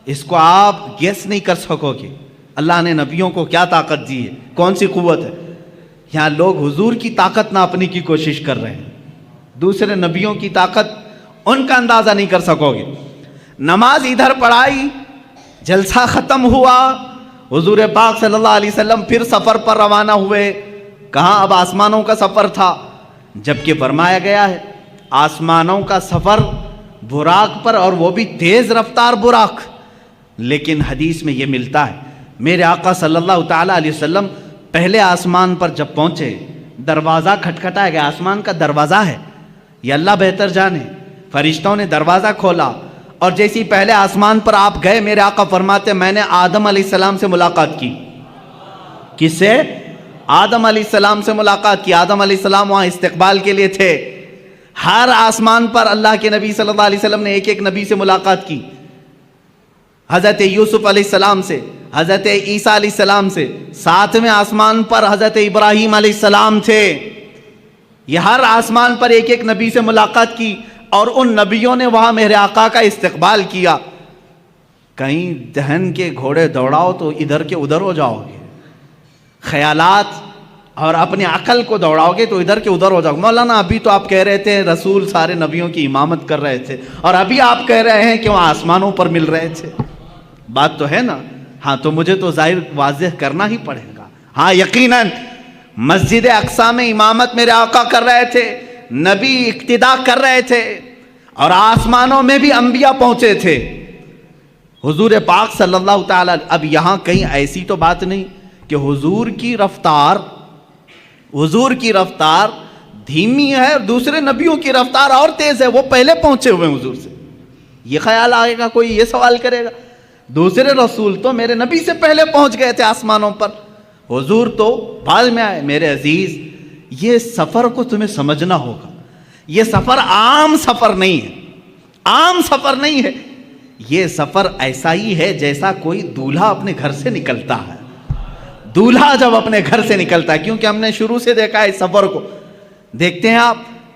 اس کو آپ گیس نہیں کر سکو گے. اللہ نے نبیوں کو کیا طاقت دی ہے، کون سی قوت ہے. یہاں لوگ حضور کی طاقت ناپنے کی کوشش کر رہے ہیں، دوسرے نبیوں کی طاقت ان کا اندازہ نہیں کر سکو گے. نماز ادھر پڑھائی، جلسہ ختم ہوا، حضور پاک صلی اللہ علیہ وسلم پھر سفر پر روانہ ہوئے. کہاں؟ اب آسمانوں کا سفر تھا. جبکہ فرمایا گیا ہے آسمانوں کا سفر براق پر، اور وہ بھی تیز رفتار براق. لیکن حدیث میں یہ ملتا ہے میرے آقا صلی اللہ تعالیٰ علیہ وسلم پہلے آسمان پر جب پہنچے، دروازہ کھٹکھٹایا گیا. آسمان کا دروازہ ہے، یہ اللہ بہتر جانے. فرشتوں نے دروازہ کھولا اور جیسی پہلے آسمان پر آپ گئے، میرے آقا فرماتے میں نے آدم علیہ السلام سے ملاقات کی. کس سے؟ آدم علیہ السلام سے ملاقات کی. آدم علیہ السلام وہاں استقبال کے لیے تھے. ہر آسمان پر اللہ کے نبی صلی اللہ علیہ وسلم نے ایک ایک نبی سے ملاقات کی. حضرت یوسف علیہ السلام سے، حضرت عیسیٰ علیہ السلام سے. ساتویں آسمان پر حضرت ابراہیم علیہ السلام تھے. یہ ہر آسمان پر ایک ایک نبی سے ملاقات کی اور ان نبیوں نے وہاں میرے آقا کا استقبال کیا. کہیں دہن کے گھوڑے دوڑاؤ تو ادھر کے ادھر ہو جاؤ گے، خیالات اور اپنی عقل کو دوڑاؤ گے تو ادھر کے ادھر ہو جاؤ گے. مولانا ابھی تو آپ کہہ رہے تھے رسول سارے نبیوں کی امامت کر رہے تھے، اور ابھی آپ کہہ رہے ہیں کہ وہ آسمانوں پر مل رہے تھے. بات تو ہے نا؟ ہاں، تو مجھے تو ظاہر واضح کرنا ہی پڑے گا. ہاں یقیناً مسجد اقصیٰ میں امامت میرے آقا کر رہے تھے، نبی اقتداء کر رہے تھے، اور آسمانوں میں بھی انبیاء پہنچے تھے. حضور پاک صلی اللہ تعالیٰ. اب یہاں کہیں ایسی تو بات نہیں کہ حضور کی رفتار دھیمی ہے اور دوسرے نبیوں کی رفتار اور تیز ہے، وہ پہلے پہنچے ہوئے حضور سے. یہ خیال آئے گا، کوئی یہ سوال کرے گا دوسرے رسول تو میرے نبی سے پہلے پہنچ گئے تھے آسمانوں پر، حضور تو بعد میں آئے. میرے عزیز، یہ سفر کو تمہیں سمجھنا ہوگا. یہ سفر عام سفر نہیں ہے، عام سفر نہیں ہے. یہ سفر ایسا ہی ہے جیسا کوئی دولہا اپنے گھر سے نکلتا ہے. دولہا جب اپنے گھر سے نکلتا ہے، کیونکہ ہم نے شروع سے دیکھا ہے اس سفر کو. دیکھتے ہیں آپ،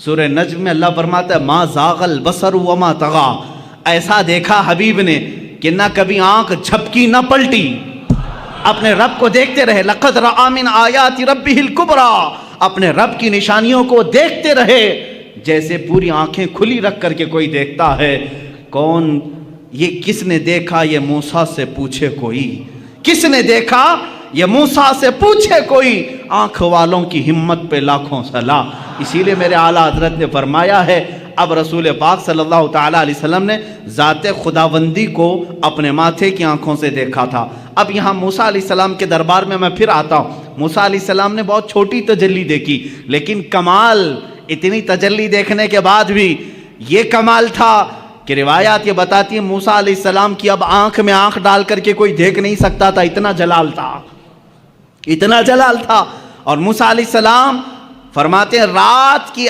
سورہ نجم میں اللہ فرماتا ہے ما زاغ البصر وما طغى، ایسا دیکھا حبیب نے کہ نہ کبھی آنکھ جھپکی نہ پلٹی، اپنے رب کو دیکھتے رہے. لقد رأى من آیات ربہ الکبریٰ، اپنے رب کی نشانیوں کو دیکھتے رہے جیسے پوری آنکھیں کھلی رکھ کر کے کوئی دیکھتا ہے. کون یہ کس نے دیکھا؟ یہ موسیٰ سے پوچھے کوئی. کس نے دیکھا؟ یہ موسیٰ سے پوچھے کوئی. آنکھ والوں کی ہمت پہ لاکھوں سلام. اسی لیے میرے اعلیٰ حضرت نے فرمایا ہے اب رسول پاک صلی اللہ تعالیٰ علیہ وسلم نے ذات خداوندی کو اپنے ماتھے کی آنکھوں سے دیکھا تھا. اب یہاں موسیٰ علیہ السلام کے دربار میں پھر آتا ہوں. موسیٰ علیہ السلام نے بہت چھوٹی تجلی دیکھی، لیکن کمال اتنی تجلی دیکھنے کے بعد بھی یہ کمال تھا کہ روایات یہ بتاتی ہیں موسیٰ علیہ السلام کی اب آنکھ میں آنکھ ڈال کر کے کوئی دیکھ نہیں سکتا تھا، اتنا جلال تھا، اتنا جلال تھا. اور موسیٰ علیہ السلام فرماتے ہیں رات کے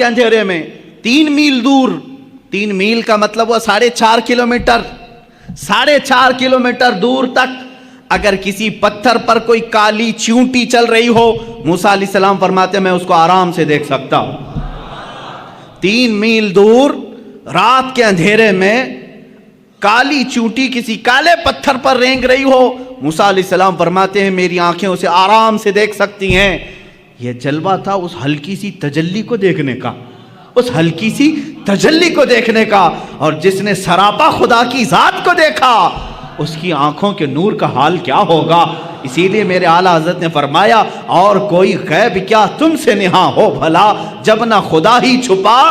اندھیرے میں 3 میل دور، 3 میل کا مطلب ہوا 4.5 کلومیٹر، 4.5 کلومیٹر دور تک اگر کسی پتھر پر کوئی کالی چیونٹی چل رہی ہو، موسیٰ علیہ السلام فرماتے ہیں میں اس کو آرام سے دیکھ سکتا ہوں. 3 میل دور رات کے اندھیرے میں کالی چونٹی کسی کالے پتھر پر رینگ رہی ہو، موسیٰ علیہ السلام فرماتے ہیں میری آنکھیں اسے آرام سے دیکھ سکتی ہیں. یہ جلوہ تھا اس ہلکی سی تجلی کو دیکھنے کا، اس ہلکی سی تجلی کو دیکھنے کا. اور جس نے سراپا خدا کی ذات کو دیکھا اس کی آنکھوں کے نور کا حال کیا ہوگا. اسی لیے میرے اعلیٰ حضرت نے فرمایا اور کوئی غیب کیا تم سے نہاں ہو بھلا، جب نہ خدا ہی چھپا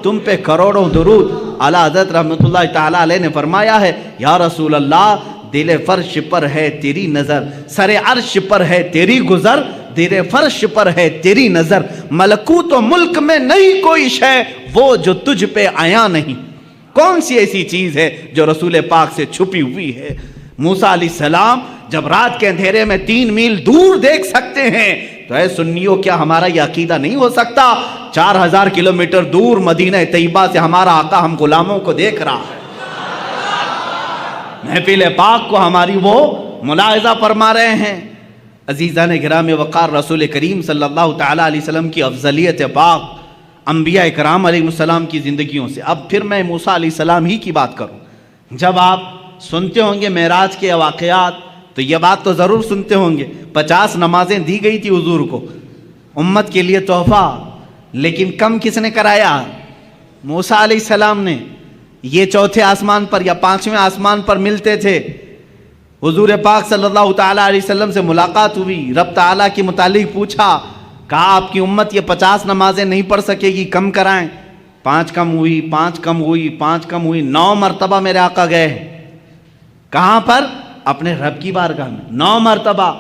تم پہ کروڑوں درود. اعلیٰ حضرت رحمۃ اللہ تعالیٰ علیہ نے فرمایا ہے یا رسول اللہ دل فرش پر ہے تیری نظر، سر عرش پر ہے تیری گزر، دل فرش پر ہے تیری نظر، ملکوت و ملک میں نہیں کوئی شے وہ جو تجھ پہ آیا نہیں. کون سی ایسی چیز ہے جو رسول پاک سے چھپی ہوئی ہے؟ موسیٰ علیہ السلام جب رات کے اندھیرے میں 3 میل دور دیکھ سکتے ہیں تو اے سنیوں کیا ہمارا یہ عقیدہ نہیں ہو سکتا 4000 کلومیٹر دور مدینہ طیبہ سے ہمارا آقا ہم غلاموں کو دیکھ رہا ہے، محفل پاک کو ہماری وہ ملاحظہ فرما رہے ہیں. عزیزان گرامی وقار رسول کریم صلی اللہ تعالیٰ علیہ وسلم کی افضلیت پاک انبیاء کرام علیہ السلام کی زندگیوں سے. اب پھر میں موسیٰ علیہ السلام ہی کی بات کروں. جب آپ سنتے ہوں گے معراج کے واقعات تو یہ بات تو ضرور سنتے ہوں گے 50 نمازیں دی گئی تھی حضور کو امت کے لیے تحفہ، لیکن کم کس نے کرایا؟ موسیٰ علیہ السلام نے. یہ 4تھے آسمان پر یا 5ویں آسمان پر ملتے تھے، حضور پاک صلی اللہ تعالیٰ علیہ وسلم سے ملاقات ہوئی، رب تعالیٰ کے متعلق پوچھا، کہا آپ کی امت یہ 50 نمازیں نہیں پڑھ سکے گی، کم کرائیں. 5 کم ہوئی، 5 کم ہوئی، 5 کم ہوئی، 9 مرتبہ میرے آقا گئے. کہاں پر؟ اپنے رب کی بارگاہ میں 9 مرتبہ.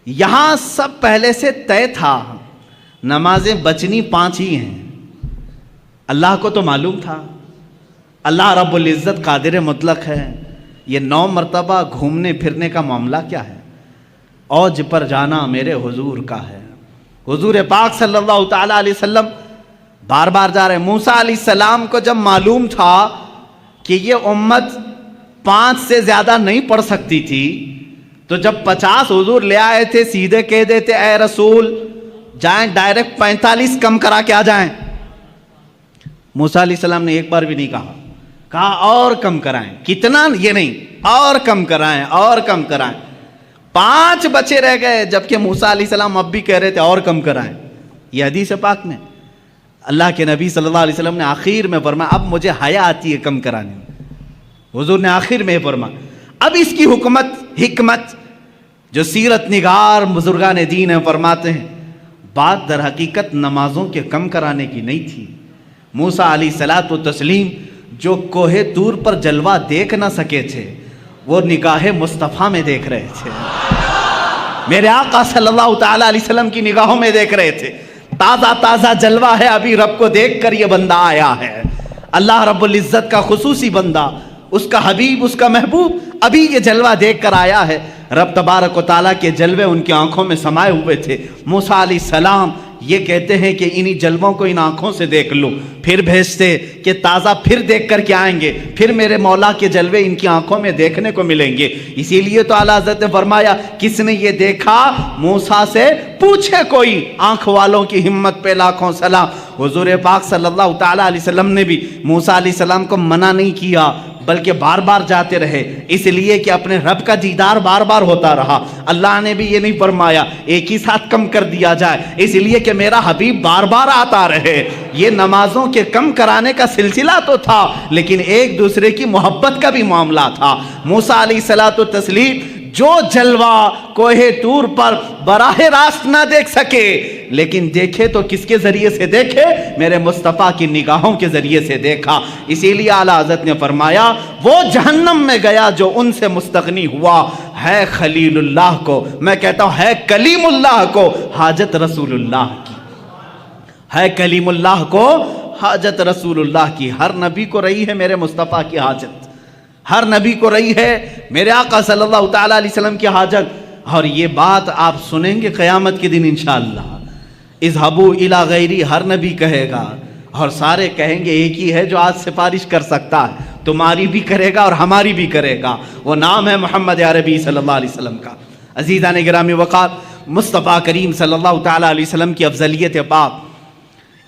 یہاں سب پہلے سے طے تھا نمازیں بچنی 5 ہی ہیں. اللہ کو تو معلوم تھا، اللہ رب العزت قادر مطلق ہے. یہ 9 مرتبہ گھومنے پھرنے کا معاملہ کیا ہے؟ اوج پر جانا میرے حضور کا ہے. حضور پاک صلی اللہ تعالیٰ علیہ وسلم بار بار جا رہے ہیں. موسیٰ علیہ السلام کو جب معلوم تھا کہ یہ امت 5 سے زیادہ نہیں پڑھ سکتی تھی تو جب 50 حضور لے آئے تھے سیدھے کہہ دیتے اے رسول جائیں ڈائریکٹ 45 کم کرا کے آ جائیں. موسیٰ علیہ السلام نے ایک بار بھی نہیں کہا اور کم کرائیں. کتنا؟ یہ نہیں، اور کم کرائیں، اور کم کرائیں. 5 بچے رہ گئے جبکہ موسیٰ علیہ السلام اب بھی کہہ رہے تھے اور کم کرائیں. یہ حدیث پاک میں اللہ کے نبی صلی اللہ علیہ وسلم نے آخر میں فرمایا اب مجھے حیا آتی ہے کم کرانے میں. حضور نے آخر میں فرمایا. اب اس کی حکمت جو سیرت نگار بزرگان دین ہیں فرماتے ہیں بات در حقیقت نمازوں کے کم کرانے کی نہیں تھی. موسیٰ علیہ الصلوۃ والتسلیم جو کوہ طور پر جلوہ دیکھ نہ سکے تھے وہ نگاہ مصطفیٰ میں دیکھ رہے تھے، میرے آقا صلی اللہ تعالیٰ علیہ وسلم کی نگاہوں میں دیکھ رہے تھے. تازہ تازہ جلوہ ہے، ابھی رب کو دیکھ کر یہ بندہ آیا ہے. اللہ رب العزت کا خصوصی بندہ، اس کا حبیب، اس کا محبوب ابھی یہ جلوہ دیکھ کر آیا ہے. رب تبارک و تعالیٰ کے جلوے ان کی آنکھوں میں سمائے ہوئے تھے. موسیٰ علیہ السلام یہ کہتے ہیں کہ انہی جلووں کو ان آنکھوں سے دیکھ لو، پھر بھیجتے کہ تازہ پھر دیکھ کر کے آئیں گے، پھر میرے مولا کے جلوے ان کی آنکھوں میں دیکھنے کو ملیں گے۔ اسی لیے تو اعلیٰ حضرت نے فرمایا کس نے یہ دیکھا؟ موسیٰ سے پوچھے کوئی، آنکھ والوں کی ہمت پہ لاکھوں سلام۔ حضور پاک صلی اللہ تعالیٰ علیہ وسلم نے بھی موسیٰ علیہ السلام کو منع نہیں کیا، بلکہ بار بار جاتے رہے، اس لیے کہ اپنے رب کا دیدار بار بار ہوتا رہا۔ اللہ نے بھی یہ نہیں فرمایا ایک ہی ساتھ کم کر دیا جائے، اس لیے کہ میرا حبیب بار بار آتا رہے۔ یہ نمازوں کے کم کرانے کا سلسلہ تو تھا، لیکن ایک دوسرے کی محبت کا بھی معاملہ تھا۔ موسیٰ علیہ السلام جو جلوہ کوہ طور پر براہ راست نہ دیکھ سکے، لیکن دیکھے تو کس کے ذریعے سے دیکھے؟ میرے مصطفیٰ کی نگاہوں کے ذریعے سے دیکھا۔ اسی لیے اعلیٰ حضرت نے فرمایا وہ جہنم میں گیا جو ان سے مستغنی ہوا، ہے خلیل اللہ کو، میں کہتا ہوں ہے کلیم اللہ کو حاجت رسول اللہ کی، ہے کلیم اللہ کو حاجت رسول اللہ کی۔ ہر نبی کو رہی ہے میرے مصطفیٰ کی حاجت، ہر نبی کو رہی ہے میرے آقا صلی اللہ تعالیٰ علیہ وسلم کی حاجت۔ اور یہ بات آپ سنیں گے قیامت کے دن انشاءاللہ، اذهبوا الی غیری ہر نبی کہے گا، اور سارے کہیں گے ایک ہی ہے جو آج سفارش کر سکتا ہے، تمہاری بھی کرے گا اور ہماری بھی کرے گا، وہ نام ہے محمد عربی صلی اللہ علیہ وسلم کا۔ عزیزان گرامی وقار، مصطفیٰ کریم صلی اللہ تعالیٰ علیہ وسلم کی افضلیت پاک،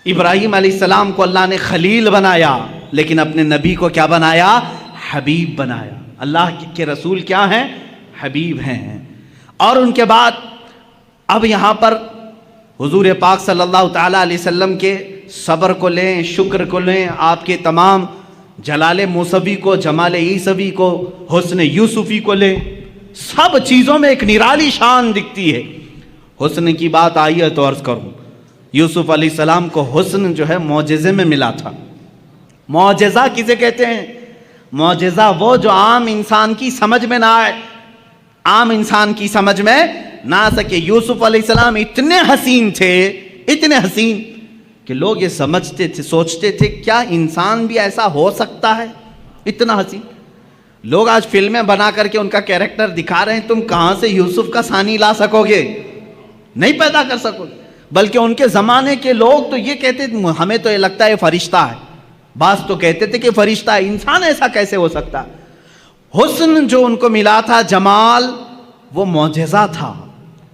ابراہیم علیہ السلام کو اللہ نے خلیل بنایا، لیکن اپنے نبی کو کیا بنایا؟ حبیب بنایا۔ اللہ کے رسول کیا ہیں؟ حبیب ہیں۔ اور ان کے بعد اب یہاں پر حضور پاک صلی اللہ تعالیٰ علیہ وسلم کے صبر کو لیں، شکر کو لیں، آپ کے تمام جلال موسوی کو، جمال عیسوی کو، حسن یوسفی کو لیں، سب چیزوں میں ایک نرالی شان دکھتی ہے۔ حسن کی بات آئی ہے تو عرض کروں، یوسف علیہ السلام کو حسن جو ہے معجزے میں ملا تھا۔ معجزہ کسے کہتے ہیں؟ معجزہ وہ جو عام انسان کی سمجھ میں نہ آئے، عام انسان کی سمجھ میں نہ آ سکے۔ یوسف علیہ السلام اتنے حسین تھے، اتنے حسین کہ لوگ یہ سمجھتے تھے، سوچتے تھے کیا انسان بھی ایسا ہو سکتا ہے؟ اتنا حسین۔ لوگ آج فلمیں بنا کر کے ان کا کیریکٹر دکھا رہے ہیں، تم کہاں سے یوسف کا ثانی لا سکو گے؟ نہیں پیدا کر سکو گے۔ بلکہ ان کے زمانے کے لوگ تو یہ کہتے تھے ہمیں تو یہ لگتا ہے فرشتہ ہے، بعض تو کہتے تھے کہ فرشتہ ہے، انسان ایسا کیسے ہو سکتا ہے؟ حسن جو ان کو ملا تھا، جمال، وہ معجزہ تھا،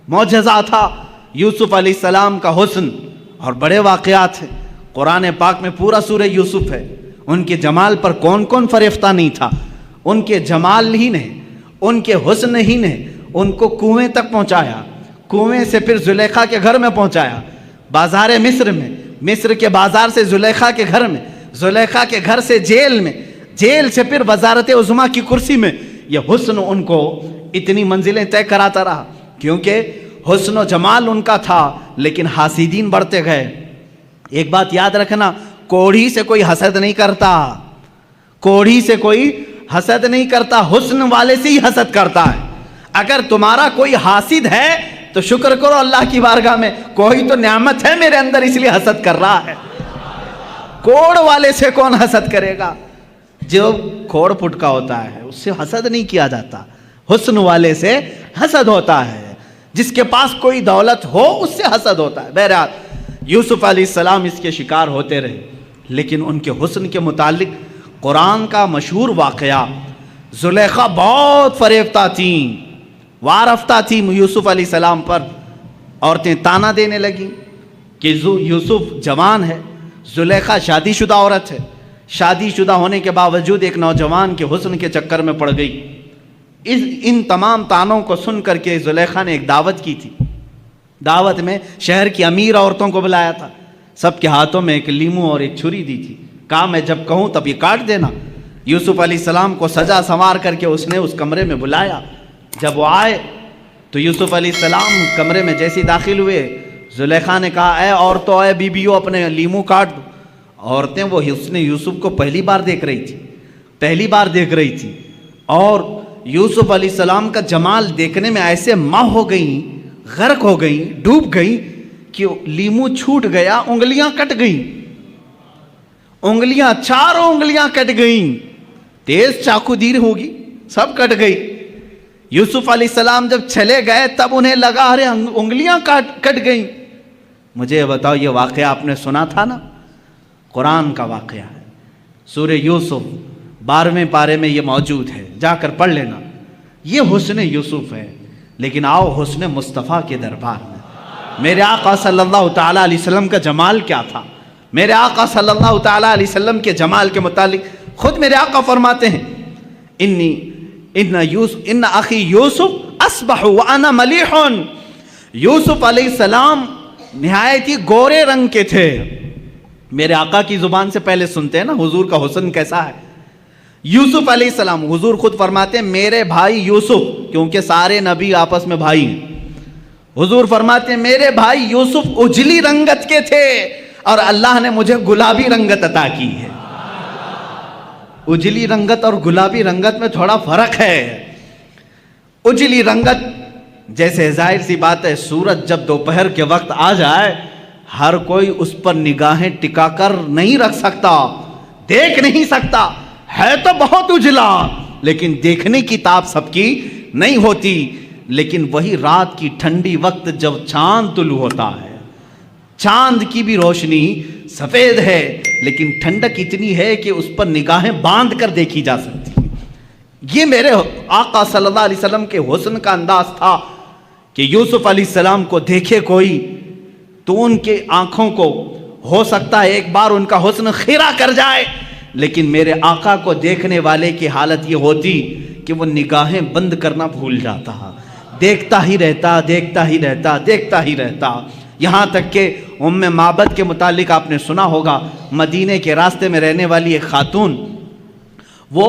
معجزہ تھا یوسف علیہ السلام کا حسن۔ اور بڑے واقعات ہیں قرآن پاک میں، پورا سورہ یوسف ہے۔ ان کے جمال پر کون کون فریفتہ نہیں تھا؟ ان کے جمال ہی نے، ان کے حسن ہی نے ان کو کنویں تک پہنچایا، کنویں سے پھر زلیخا کے گھر میں پہنچایا، بازار مصر میں، مصر کے بازار سے زلیخا کے گھر میں، زلیخا کے گھر سے جیل میں، جیل سے پھر وزارت عظمیٰ کی کرسی میں۔ یہ حسن ان کو اتنی منزلیں طے کراتا رہا، کیونکہ حسن و جمال ان کا تھا، لیکن حاسدین بڑھتے گئے۔ ایک بات یاد رکھنا، کوڑھی سے کوئی حسد نہیں کرتا، کوڑھی سے کوئی حسد نہیں کرتا، حسن والے سے ہی حسد کرتا ہے۔ اگر تمہارا کوئی حاسد ہے تو شکر کرو اللہ کی بارگاہ میں، کوئی تو نعمت ہے میرے اندر اس لیے حسد کر رہا ہے۔ کوڑ والے سے کون حسد کرے گا؟ جو کھوڑ پھٹکا ہوتا ہے اس سے حسد نہیں کیا جاتا، حسن والے سے حسد ہوتا ہے۔ جس کے پاس کوئی دولت ہو اس سے حسد ہوتا ہے۔ بہرحال یوسف علیہ السلام اس کے شکار ہوتے رہے، لیکن ان کے حسن کے متعلق قرآن کا مشہور واقعہ، زلیخا بہت فریفتہ تھیں، وارفتہ تھی یوسف علیہ السلام پر۔ عورتیں تانا دینے لگیں کہ یوسف جوان ہے، زلیخا شادی شدہ عورت ہے، شادی شدہ ہونے کے باوجود ایک نوجوان کے حسن کے چکر میں پڑ گئی۔ ان تمام تانوں کو سن کر کے زلیخا نے ایک دعوت کی تھی۔ دعوت میں شہر کی امیر عورتوں کو بلایا تھا، سب کے ہاتھوں میں ایک لیمو اور ایک چھری دی تھی، کہا میں جب کہوں تب یہ کاٹ دینا۔ یوسف علیہ السلام کو سجا سنوار کر کے اس نے اس کمرے میں بلایا۔ جب وہ آئے تو یوسف علیہ السلام کمرے میں جیسے داخل ہوئے، زلیخا نے کہا اے عورتوں، اے بیبیوں، اپنے لیمو کاٹ دو۔ عورتیں وہ حسن یوسف کو پہلی بار دیکھ رہی تھی، پہلی بار دیکھ رہی تھی، اور یوسف علیہ السلام کا جمال دیکھنے میں ایسے ماہ ہو گئیں، غرق ہو گئیں، ڈوب گئیں کہ لیمو چھوٹ گیا، انگلیاں کٹ گئیں، انگلیاں، چاروں انگلیاں کٹ گئیں، تیز چاقو دیر ہوگی، سب کٹ گئی۔ یوسف علیہ السلام جب چلے گئے تب انہیں لگا ارے انگلیاں کٹ گئیں۔ مجھے بتاؤ یہ واقعہ آپ نے سنا تھا نا؟ قرآن کا واقعہ ہے، سورہ یوسف 12ویں پارے میں یہ موجود ہے، جا کر پڑھ لینا۔ یہ حسن یوسف ہے، لیکن آؤ حسن مصطفیٰ کے دربار میں۔ میرے آقا صلی اللہ تعالیٰ علیہ وسلم کا جمال کیا تھا؟ میرے آقا صلی اللہ تعالیٰ علیہ وسلم کے جمال کے متعلق خود میرے آقا فرماتے ہیں، ان اخی یوسف اصبح وانا ملیح۔ یوسف علیہ السلام نہایت ہی گورے رنگ کے تھے۔ میرے آقا کی زبان سے پہلے سنتے ہیں نا حضور کا حسن کیسا ہے۔ یوسف علیہ السلام، حضور خود فرماتے ہیں میرے بھائی یوسف، کیونکہ سارے نبی آپس میں بھائی ہیں۔ حضور فرماتے ہیں میرے بھائی یوسف اجلی رنگت کے تھے اور اللہ نے مجھے گلابی رنگت عطا کی ہے۔ اجلی رنگت اور گلابی رنگت میں تھوڑا فرق ہے۔ اجلی رنگت جیسے ظاہر سی بات ہے، سورج جب دوپہر کے وقت آ جائے ہر کوئی اس پر نگاہیں ٹکا کر نہیں رکھ سکتا، دیکھ نہیں سکتا، ہے تو بہت اجلا لیکن دیکھنے کی تاب سب کی نہیں ہوتی۔ لیکن وہی رات کی ٹھنڈی وقت جب چاند طلوع ہوتا ہے، چاند کی بھی روشنی سفید ہے لیکن ٹھنڈک اتنی ہے کہ اس پر نگاہیں باندھ کر دیکھی جا سکتی۔ یہ میرے آقا صلی اللہ علیہ وسلم کے حسن کا انداز تھا کہ یوسف علیہ السلام کو دیکھے کوئی تو ان کے آنکھوں کو ہو سکتا ہے ایک بار ان کا حسن خیرہ کر جائے، لیکن میرے آقا کو دیکھنے والے کی حالت یہ ہوتی کہ وہ نگاہیں بند کرنا بھول جاتا، دیکھتا ہی رہتا، دیکھتا ہی رہتا، دیکھتا ہی رہتا۔ یہاں تک کہ ام معبد کے متعلق آپ نے سنا ہوگا، مدینے کے راستے میں رہنے والی ایک خاتون، وہ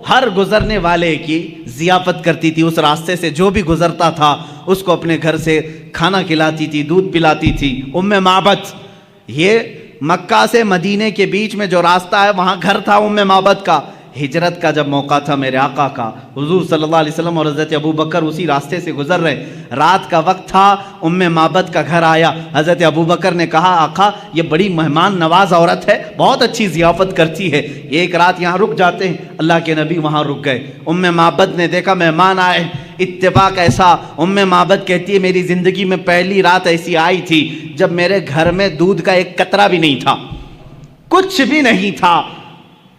ہر گزرنے والے کی ضیافت کرتی تھی، اس راستے سے جو بھی گزرتا تھا اس کو اپنے گھر سے کھانا کھلاتی تھی، دودھ پلاتی تھی۔ ام معبد، یہ مکہ سے مدینے کے بیچ میں جو راستہ ہے وہاں گھر تھا ام معبد کا۔ ہجرت کا جب موقع تھا میرے آقا کا، حضور صلی اللہ علیہ وسلم اور حضرت ابوبکر اسی راستے سے گزر رہے، رات کا وقت تھا، ام معبد کا گھر آیا۔ حضرت ابوبکر نے کہا آقا یہ بڑی مہمان نواز عورت ہے، بہت اچھی ضیافت کرتی ہے، ایک رات یہاں رک جاتے ہیں۔ اللہ کے نبی وہاں رک گئے۔ ام معبد نے دیکھا مہمان آئے، اتفاق ایسا، ام معبد کہتی ہے میری زندگی میں پہلی رات ایسی آئی تھی جب میرے گھر میں دودھ کا ایک قطرہ بھی نہیں تھا، کچھ بھی نہیں تھا،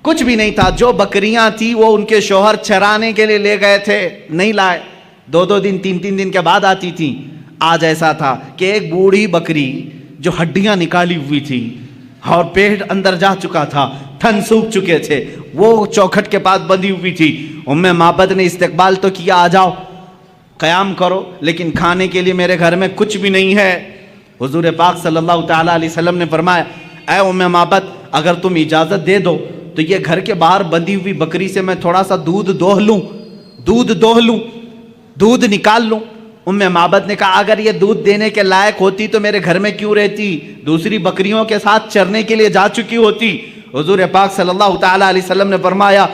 کچھ بھی نہیں تھا۔ جو بکریاں تھی وہ ان کے شوہر چرانے کے لیے لے گئے تھے، نہیں لائے، 2 دن 3 دن کے بعد آتی تھی۔ آج ایسا تھا کہ ایک بوڑھی بکری جو ہڈیاں نکالی ہوئی تھی اور پیٹ اندر جا چکا تھا، تھن سوکھ چکے تھے، وہ چوکھٹ کے پاس بندھی ہوئی تھی۔ ام معبد نے استقبال تو کیا، آ جاؤ قیام کرو، لیکن کھانے کے لیے میرے گھر میں کچھ بھی نہیں ہے۔ حضور پاک صلی اللہ تعالیٰ علیہ وسلم نے فرمایا اے ام معبد اگر تم اجازت دے دو تو یہ گھر کے باہر بندھی ہوئی بکری سے میں تھوڑا سا دودھ دوہ لوں، دودھ نکال لوں۔ ام معبد نے کہا اگر یہ دودھ دینے کے لائق ہوتی تو میرے گھر میں کیوں رہتی، دوسری بکریوں کے ساتھ چرنے کے لیے جا چکی ہوتی۔ حضور پاک صلی اللہ تعالیٰ علیہ وسلم نے فرمایا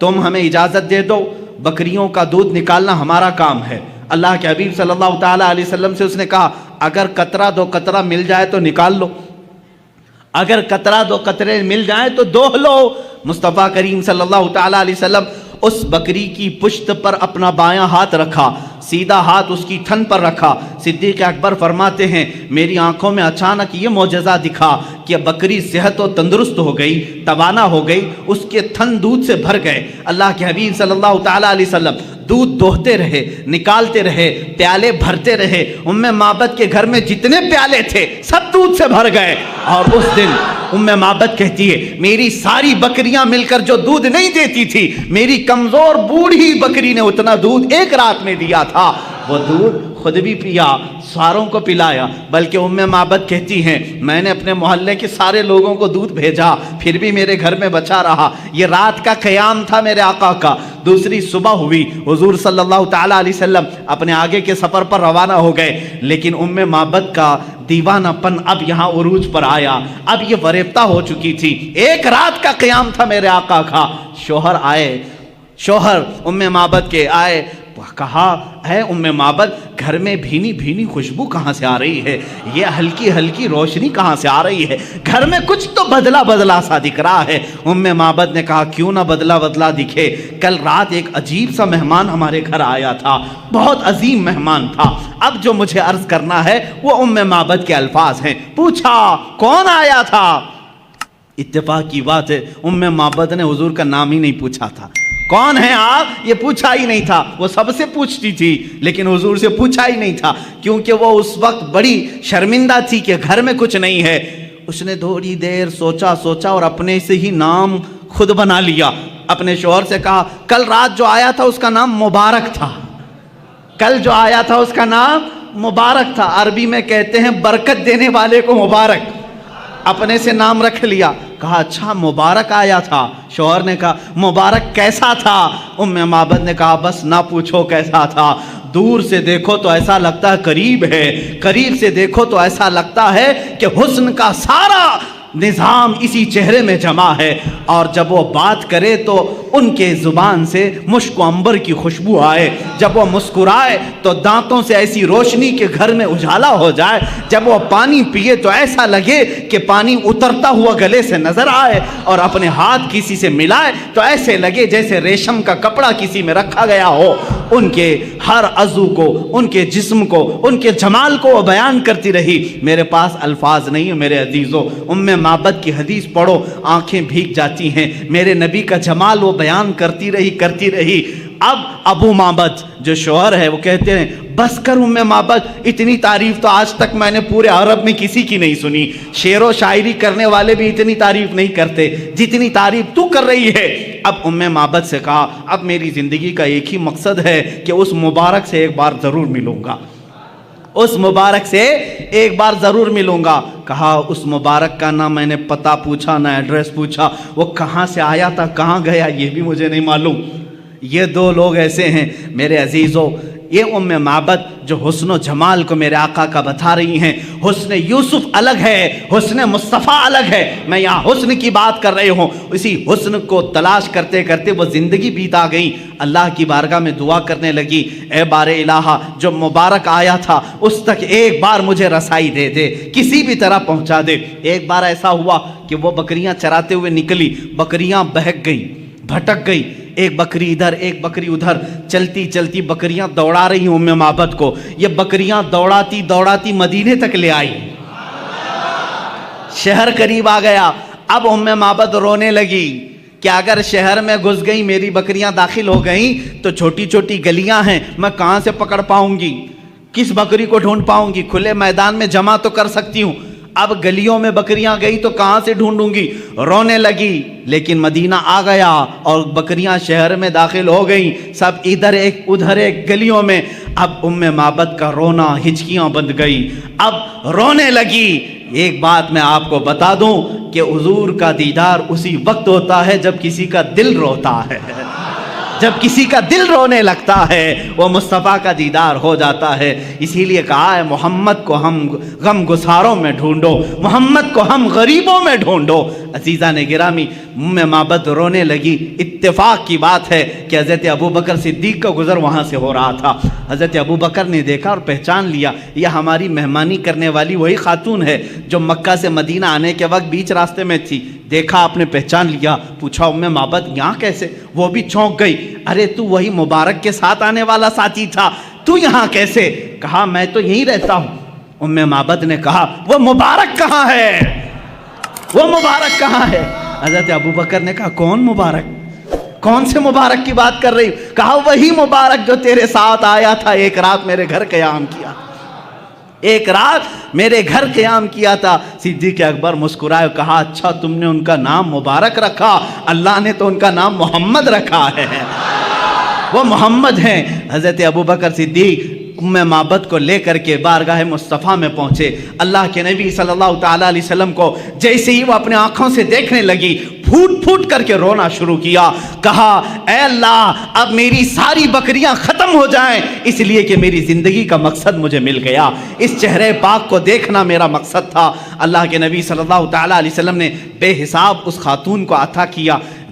تم ہمیں اجازت دے دو، بکریوں کا دودھ نکالنا ہمارا کام ہے۔ اللہ کے حبیب صلی اللہ تعالیٰ علیہ وسلم سے اس نے کہا اگر قطرہ 2 قطرہ مل جائے تو نکال لو، اگر قطرہ 2 قطرے مل جائیں تو دوہ لو۔ مصطفیٰ کریم صلی اللہ تعالیٰ علیہ وسلم اس بکری کی پشت پر اپنا بایاں ہاتھ رکھا، سیدھا ہاتھ اس کی تھن پر رکھا۔ صدیق اکبر فرماتے ہیں میری آنکھوں میں اچانک یہ معجزہ دکھا کہ بکری صحت و تندرست ہو گئی، توانا ہو گئی، اس کے تھن دودھ سے بھر گئے۔ اللہ کے حبیب صلی اللہ تعالیٰ علیہ وسلم دودھ دوہتے رہے، نکالتے رہے، پیالے بھرتے رہے۔ ام معبد کے گھر میں جتنے پیالے تھے سب دودھ سے بھر گئے۔ اور اس دن ام معبد کہتی ہے میری ساری بکریاں مل کر جو دودھ نہیں دیتی تھی، میری کمزور بوڑھی بکری نے اتنا دودھ ایک رات میں دیا تھا۔ وہ دودھ خود بھی پیا، ساروں کو پلایا، بلکہ ام معبد کہتی ہیں میں نے اپنے محلے کے سارے لوگوں کو دودھ بھیجا، پھر بھی میرے گھر میں بچا رہا۔ یہ رات کا قیام تھا میرے آقا کا۔ دوسری صبح ہوئی، حضور صلی اللہ تعالیٰ علیہ وسلم اپنے آگے کے سفر پر روانہ ہو گئے، لیکن ام معبد کا دیوانہ پن اب یہاں عروج پر آیا، اب یہ فریفتہ ہو چکی تھی۔ ایک رات کا قیام تھا میرے آقا کا۔ شوہر آئے، شوہر ام معبد کے آئے، کہا اے ام معبد گھر میں بھینی بھینی خوشبو کہاں سے آ رہی ہے، یہ ہلکی ہلکی روشنی کہاں سے آ رہی ہے، گھر میں کچھ تو بدلا بدلا سا دکھ رہا ہے۔ ام معبد نے کہا کیوں نہ بدلا بدلا دکھے، کل رات ایک عجیب سا مہمان ہمارے گھر آیا تھا، بہت عظیم مہمان تھا، اب جو مجھے عرض کرنا ہے وہ ام معبد کے الفاظ ہیں۔ پوچھا کون آیا تھا؟ اتفاق کی بات ہے ام معبد نے حضور کا نام ہی نہیں پوچھا تھا، کون ہیں آپ یہ پوچھا ہی نہیں تھا، وہ سب سے پوچھتی تھی لیکن حضور سے پوچھا ہی نہیں تھا، کیونکہ وہ اس وقت بڑی شرمندہ تھی کہ گھر میں کچھ نہیں ہے۔ اس نے تھوڑی دیر سوچا اور اپنے سے ہی نام خود بنا لیا، اپنے شوہر سے کہا کل رات جو آیا تھا اس کا نام مبارک تھا، کل جو آیا تھا اس کا نام مبارک تھا، عربی میں کہتے ہیں برکت دینے والے کو مبارک، اپنے سے نام رکھ لیا۔ کہا اچھا مبارک آیا تھا؟ شوہر نے کہا مبارک کیسا تھا؟ ام معبد نے کہا بس نہ پوچھو کیسا تھا، دور سے دیکھو تو ایسا لگتا ہے قریب ہے، قریب سے دیکھو تو ایسا لگتا ہے کہ حسن کا سارا نظام اسی چہرے میں جمع ہے، اور جب وہ بات کرے تو ان کے زبان سے مشک و عنبر کی خوشبو آئے، جب وہ مسکرائے تو دانتوں سے ایسی روشنی کہ گھر میں اجالا ہو جائے، جب وہ پانی پیے تو ایسا لگے کہ پانی اترتا ہوا گلے سے نظر آئے، اور اپنے ہاتھ کسی سے ملائے تو ایسے لگے جیسے ریشم کا کپڑا کسی میں رکھا گیا ہو۔ ان کے ہر عضو کو، ان کے جسم کو، ان کے جمال کو وہ بیان کرتی رہی۔ میرے پاس الفاظ نہیں ہیں میرے عزیزو، ام معبد کی حدیث پڑھو آنکھیں بھیگ جاتی ہیں، میرے نبی کا جمال وہ بیان کرتی رہی۔ اب ابو معبد جو شوہر ہے وہ کہتے ہیں بس کر ام معبد، اتنی تعریف تو آج تک میں نے پورے عرب میں کسی کی نہیں سنی، شعر و شاعری کرنے والے بھی اتنی تعریف نہیں کرتے جتنی تعریف تو کر رہی ہے۔ اب ام معبد سے کہا اب میری زندگی کا ایک ہی مقصد ہے کہ اس مبارک سے ایک بار ضرور ملوں گا، اس مبارک سے ایک بار ضرور ملوں گا۔ کہا اس مبارک کا نہ میں نے پتہ پوچھا نہ ایڈریس پوچھا، وہ کہاں سے آیا تھا کہاں گیا یہ بھی مجھے نہیں معلوم۔ یہ دو لوگ ایسے ہیں میرے عزیزو، یہ ام معبد جو حسن و جمال کو میرے آقا کا بتا رہی ہیں، حسن یوسف الگ ہے، حسن مصطفیٰ الگ ہے، میں یہاں حسن کی بات کر رہی ہوں۔ اسی حسن کو تلاش کرتے کرتے وہ زندگی بیتا گئی، اللہ کی بارگاہ میں دعا کرنے لگی اے بار الہ جو مبارک آیا تھا اس تک ایک بار مجھے رسائی دے دے، کسی بھی طرح پہنچا دے۔ ایک بار ایسا ہوا کہ وہ بکریاں چراتے ہوئے نکلی، بکریاں بہک گئی، بھٹک گئی، ایک بکری ادھر ایک بکری ادھر، چلتی چلتی بکریاں دوڑا رہی ام معبد کو، یہ بکریاں دوڑاتی دوڑاتی مدینے تک لے آئی، شہر قریب آ گیا۔ اب ام معبد رونے لگی کہ اگر شہر میں گھس گئی میری بکریاں داخل ہو گئیں تو چھوٹی چھوٹی گلیاں ہیں، میں کہاں سے پکڑ پاؤں گی، کس بکری کو ڈھونڈ پاؤں گی، کھلے میدان میں جمع تو کر سکتی ہوں، اب گلیوں میں بکریاں گئی تو کہاں سے ڈھونڈوں گی، رونے لگی۔ لیکن مدینہ آ گیا اور بکریاں شہر میں داخل ہو گئیں، سب ادھر ایک ادھر ایک گلیوں میں۔ اب ام معبد کا رونا ہچکیاں بند گئی، اب رونے لگی۔ ایک بات میں آپ کو بتا دوں کہ حضور کا دیدار اسی وقت ہوتا ہے جب کسی کا دل روتا ہے، جب کسی کا دل رونے لگتا ہے وہ مصطفیٰ کا دیدار ہو جاتا ہے۔ اسی لیے کہا ہے محمد کو ہم غم گساروں میں ڈھونڈو، محمد کو ہم غریبوں میں ڈھونڈو۔ عزیزان گرامی ام معبد رونے لگی۔ اتفاق کی بات ہے کہ حضرت ابوبکر صدیق کا گزر وہاں سے ہو رہا تھا، حضرت ابوبکر نے دیکھا اور پہچان لیا یہ ہماری مہمانی کرنے والی وہی خاتون ہے جو مکہ سے مدینہ آنے کے وقت بیچ راستے میں تھی۔ دیکھا آپ نے پہچان لیا، پوچھا ام معبد یہاں کیسے؟ وہ بھی چونک گئی، ارے تو وہی مبارک کے ساتھ آنے والا ساتھی تھا، تو یہاں کیسے؟ کہا میں تو یہیں رہتا ہوں۔ ام معبد نے کہا وہ مبارک کہاں ہے، وہ مبارک کہاں ہے؟ حضرت ابوبکر نے کہا کون مبارک، کون سے مبارک کی بات کر رہی؟ کہا وہی مبارک جو تیرے ساتھ آیا تھا، ایک رات میرے گھر قیام کیا، ایک رات میرے گھر قیام کیا تھا۔ صدیق اکبر مسکرائے، کہا اچھا تم نے ان کا نام مبارک رکھا، اللہ نے تو ان کا نام محمد رکھا ہے، وہ محمد ہیں۔ حضرت ابوبکر صدیق ام معبد کو لے کر کے بارگاہ مصطفیٰ میں پہنچے۔ اللہ کے نبی صلی اللہ تعالیٰ علیہ وسلم کو جیسے ہی وہ اپنے آنکھوں سے دیکھنے لگی پھوٹ پھوٹ کر کے رونا شروع کیا۔ کہا اے اللہ اب میری ساری بکریاں ختم ہو جائیں، اس لیے کہ میری زندگی کا مقصد مجھے مل گیا، اس چہرے پاک کو دیکھنا میرا مقصد تھا۔ اللہ کے نبی صلی اللہ تعالیٰ علیہ وسلم نے بے حساب اس خاتون کو عطا کیا۔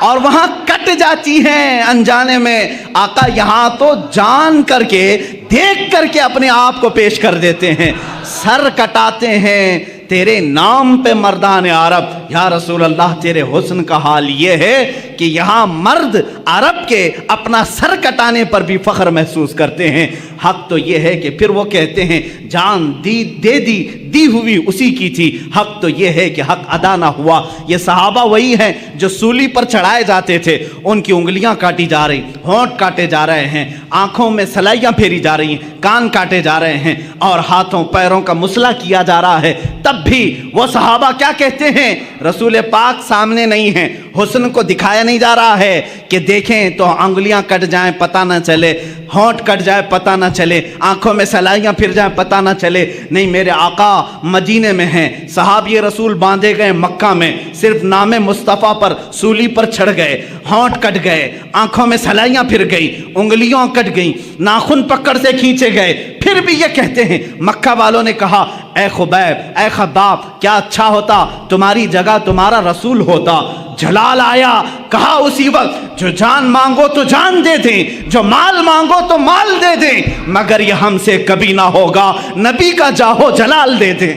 اور وہاں کٹ جاتی ہیں انجانے میں. آقا یہاں تو جان کر کے دیکھ کر کے اپنے آپ کو پیش کر دیتے ہیں, سر کٹاتے ہیں تیرے نام پہ مردان عرب. یا رسول اللہ تیرے حسن کا حال یہ ہے کہ یہاں مرد عرب کے اپنا سر کٹانے پر بھی فخر محسوس کرتے ہیں. حق تو یہ ہے کہ پھر وہ کہتے ہیں جان دی ہوئی اسی کی تھی. حق تو یہ ہے کہ حق ادا نہ ہوا. یہ صحابہ وہی ہیں جو سولی پر چڑھائے جاتے تھے, ان کی انگلیاں کاٹی جا رہی, ہونٹ کاٹے جا رہے ہیں, آنکھوں میں سلائیاں پھیری جا رہی ہیں, کان کاٹے جا رہے ہیں, اور ہاتھوں پیروں کا مسئلہ کیا جا رہا ہے. تب بھی وہ صحابہ کیا کہتے ہیں؟ رسول پاک سامنے نہیں ہیں, حسن کو دکھایا نہیں جا رہا ہے کہ دیکھیں تو انگلیاں کٹ جائیں پتہ نہ چلے, ہونٹ کٹ جائے پتہ نہ چلے, آنکھوں میں سلائیاں پھر جائیں پتہ نہ چلے. نہیں, میرے آقا مدینے میں ہیں, صحابی رسول باندھے گئے مکہ میں, صرف نام مصطفیٰ پر سولی پر چڑھ گئے, ہونٹ کٹ گئے, آنکھوں میں سلائیاں پھر گئی, انگلیوں کٹ گئیں, ناخن پکڑ سے کھینچے گئے, پھر بھی یہ کہتے ہیں. مکہ والوں نے کہا اے خبیب اے خباب, کیا اچھا ہوتا تمہاری جگہ تمہارا رسول ہوتا. جلال آیا, کہا اسی وقت جو جان مانگو تو جان دے دیں, جو مال مانگو تو مال دے دیں, مگر یہ ہم سے کبھی نہ ہوگا, نبی کا جاہو جلال دے دیں.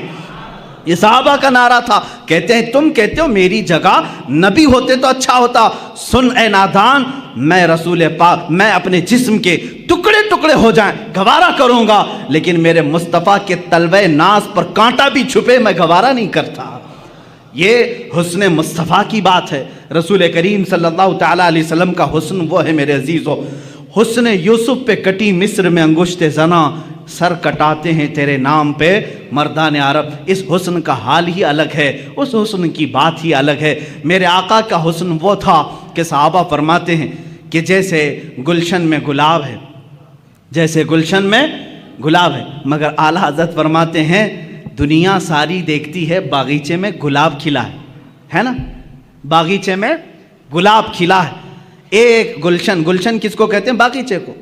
یہ صحابہ کا نعرہ تھا. کہتے ہیں تم کہتے ہو میری جگہ نبی ہوتے تو اچھا ہوتا. سن اے نادان, میں رسول پاک, میں اپنے جسم کے ٹکڑے ٹکڑے ہو جائیں گوارا کروں گا, لیکن میرے مصطفیٰ کے تلوے ناز پر کانٹا بھی چھپے میں گوارا نہیں کرتا. یہ حسن مصطفیٰ کی بات ہے. رسول کریم صلی اللہ تعالیٰ علیہ وسلم کا حسن وہ ہے میرے عزیزو. حسن یوسف پہ کٹی مصر میں انگشت زنا, سر کٹاتے ہیں تیرے نام پہ مردان عرب. اس حسن کا حال ہی الگ ہے, اس حسن کی بات ہی الگ ہے. میرے آقا کا حسن وہ تھا کہ صحابہ فرماتے ہیں کہ جیسے گلشن میں گلاب ہے, جیسے گلشن میں گلاب ہے, مگر اعلیٰ حضرت فرماتے ہیں دنیا ساری دیکھتی ہے باغیچے میں گلاب کھلا ہے نا, باغیچے میں گلاب کھلا ہے. ایک گلشن, گلشن کس کو کہتے ہیں؟ باغیچے کو.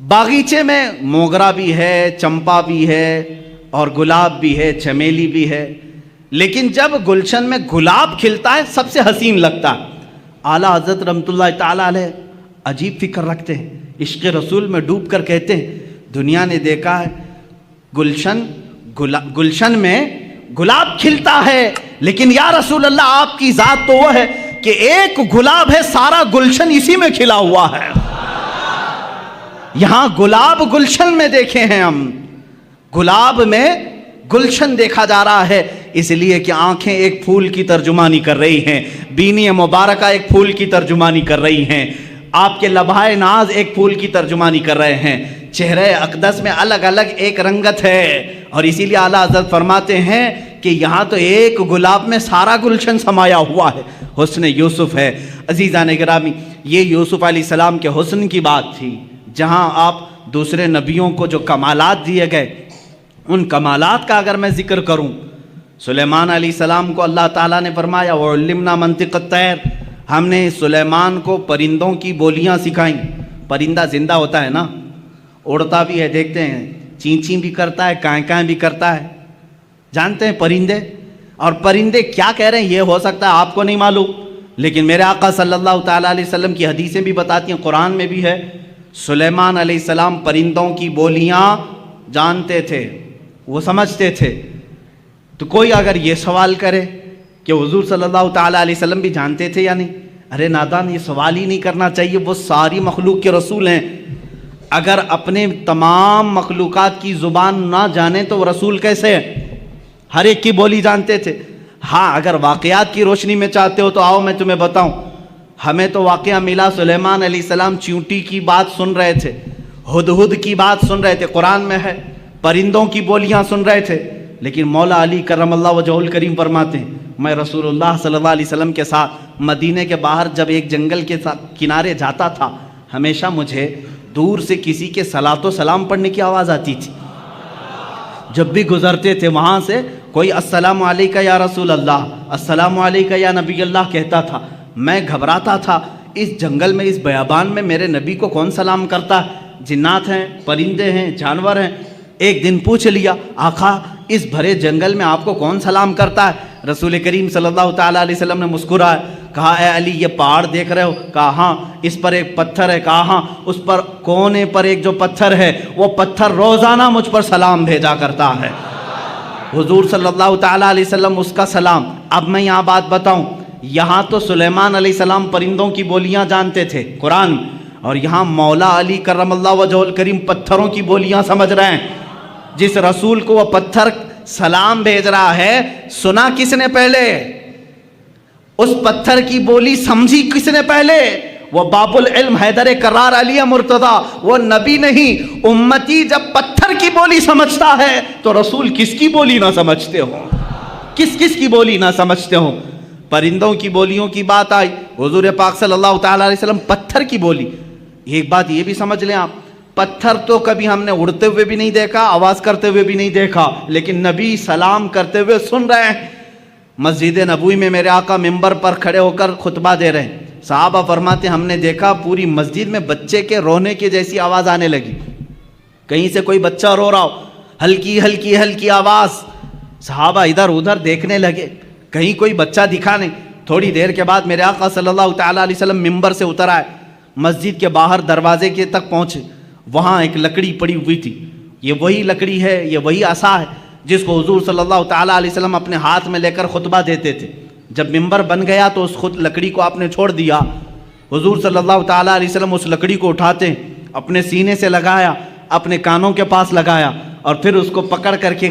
باغیچے میں موگرا بھی ہے, چمپا بھی ہے, اور گلاب بھی ہے, چمیلی بھی ہے, لیکن جب گلشن میں گلاب کھلتا ہے سب سے حسین لگتا ہے. اعلیٰ حضرت رحمۃ اللہ تعالیٰ علیہ عجیب فکر رکھتے ہیں, عشق رسول میں ڈوب کر کہتے ہیں دنیا نے دیکھا ہے گلشن میں گلاب کھلتا ہے, لیکن یا رسول اللہ آپ کی ذات تو وہ ہے کہ ایک گلاب ہے, سارا گلشن اسی میں کھلا ہوا ہے. یہاں گلاب گلشن میں دیکھے ہیں ہم, گلاب میں گلشن دیکھا جا رہا ہے, اس لیے کہ آنکھیں ایک پھول کی ترجمانی کر رہی ہیں, بینی مبارکہ ایک پھول کی ترجمانی کر رہی ہیں, آپ کے لبھائے ناز ایک پھول کی ترجمانی کر رہے ہیں, چہرے اقدس میں الگ الگ ایک رنگت ہے. اور اسی لیے اعلیٰ حضرت فرماتے ہیں کہ یہاں تو ایک گلاب میں سارا گلشن سمایا ہوا ہے, حسن یوسف ہے. عزیزان گرامی, یہ یوسف علیہ السلام کے حسن کی بات تھی. جہاں آپ دوسرے نبیوں کو جو کمالات دیے گئے, ان کمالات کا اگر میں ذکر کروں, سلیمان علیہ السلام کو اللہ تعالیٰ نے فرمایا وَعُلِّمْنَا مَنطِقَ الطَّيْرِ, ہم نے سلیمان کو پرندوں کی بولیاں سکھائیں. پرندہ زندہ ہوتا ہے نا, اڑتا بھی ہے, دیکھتے ہیں چین چین بھی کرتا ہے, کائیں کائیں بھی کرتا ہے, جانتے ہیں پرندے. اور پرندے کیا کہہ رہے ہیں یہ ہو سکتا ہے آپ کو نہیں معلوم, لیکن میرے آقا صلی اللہ تعالیٰ علیہ وسلم کی حدیثیں بھی بتاتی ہیں, قرآن میں بھی ہے. سلیمان علیہ السلام پرندوں کی بولیاں جانتے تھے, وہ سمجھتے تھے. تو کوئی اگر یہ سوال کرے کہ حضور صلی اللہ تعالیٰ علیہ وسلم بھی جانتے تھے یا نہیں, ارے نادان, یہ سوال ہی نہیں کرنا چاہیے, وہ ساری مخلوق کے رسول ہیں. اگر اپنے تمام مخلوقات کی زبان نہ جانے تو وہ رسول کیسے ہیں؟ ہر ایک کی بولی جانتے تھے. ہاں اگر واقعات کی روشنی میں چاہتے ہو تو آؤ میں تمہیں بتاؤں. ہمیں تو واقعہ ملا, سلیمان علیہ السلام چیونٹی کی بات سن رہے تھے, ہدہد کی بات سن رہے تھے, قرآن میں ہے, پرندوں کی بولیاں سن رہے تھے. لیکن مولا علی کرم اللہ وجہہ الکریم فرماتے ہیں میں رسول اللہ صلی اللہ علیہ وسلم کے ساتھ مدینے کے باہر جب ایک جنگل کے کنارے جاتا تھا, ہمیشہ مجھے دور سے کسی کے صلاۃ و سلام پڑھنے کی آواز آتی تھی. جب بھی گزرتے تھے وہاں سے کوئی السلام علیکہ یا رسول اللہ, السلام علیکہ یا نبی اللہ کہتا تھا. میں گھبراتا تھا, اس جنگل میں, اس بیابان میں میرے نبی کو کون سلام کرتا ہے؟ جنات ہیں, پرندے ہیں, جانور ہیں. ایک دن پوچھ لیا, آقا اس بھرے جنگل میں آپ کو کون سلام کرتا ہے؟ رسول کریم صلی اللہ تعالیٰ علیہ وسلم نے مسکرایا, کہا اے علی یہ پہاڑ دیکھ رہے ہو؟ کہا ہاں۔ اس پر ایک پتھر ہے؟ کہا ہاں۔ اس پر کونے پر ایک جو پتھر ہے وہ پتھر روزانہ مجھ پر سلام بھیجا کرتا ہے۔ حضور صلی اللہ تعالیٰ علیہ وسلم اس کا سلام۔ اب میں یہاں بات بتاؤں، یہاں تو سلیمان علیہ السلام پرندوں کی بولیاں جانتے تھے قرآن، اور یہاں مولا علی کرم اللہ وجہہ الکریم پتھروں کی بولیاں سمجھ رہے ہیں۔ جس رسول کو وہ پتھر سلام بھیج رہا ہے، سنا کس نے پہلے؟ اس پتھر کی بولی سمجھی کس نے پہلے؟ وہ باب العلم حیدر کرار علی مرتضیٰ، وہ نبی نہیں۔ امتی جب پتھر کی بولی سمجھتا ہے تو رسول کس کی بولی نہ سمجھتے ہوں؟ کس کی بولی نہ سمجھتے ہوں؟ پرندوں کی بولیوں کی بات آئی، حضور پاک صلی اللہ تعالیٰ علیہ وسلم پتھر کی بولی۔ ایک بات یہ بھی سمجھ لیں آپ، پتھر تو کبھی ہم نے اڑتے ہوئے بھی نہیں دیکھا، آواز کرتے ہوئے بھی نہیں دیکھا، لیکن نبی سلام کرتے ہوئے سن رہے ہیں۔ مسجد نبوی میں میرے آقا ممبر پر کھڑے ہو کر خطبہ دے رہے ہیں، صحابہ فرماتے ہیں ہم نے دیکھا پوری مسجد میں بچے کے رونے کی جیسی آواز آنے لگی، کہیں سے کوئی بچہ رو رہا ہو، ہلکی ہلکی ہلکی آواز۔ صحابہ ادھر ادھر دیکھنے لگے، کہیں کوئی بچہ دکھا نہیں۔ تھوڑی دیر کے بعد میرے آقا صلی اللہ تعالیٰ علیہ وسلم ممبر سے اتر آئے، مسجد کے باہر دروازے کے تک پہنچے، وہاں ایک لکڑی پڑی ہوئی تھی۔ یہ وہی لکڑی ہے، یہ وہی عصا ہے جس کو حضور صلی اللہ تعالیٰ علیہ وسلم اپنے ہاتھ میں لے کر خطبہ دیتے تھے۔ جب ممبر بن گیا تو اس خود لکڑی کو آپ نے چھوڑ دیا۔ حضور صلی اللہ تعالیٰ علیہ وسلم اس لکڑی کو اٹھاتے، اپنے سینے سے لگایا، اپنے کانوں کے پاس لگایا، اور پھر اس کو پکڑ کر کے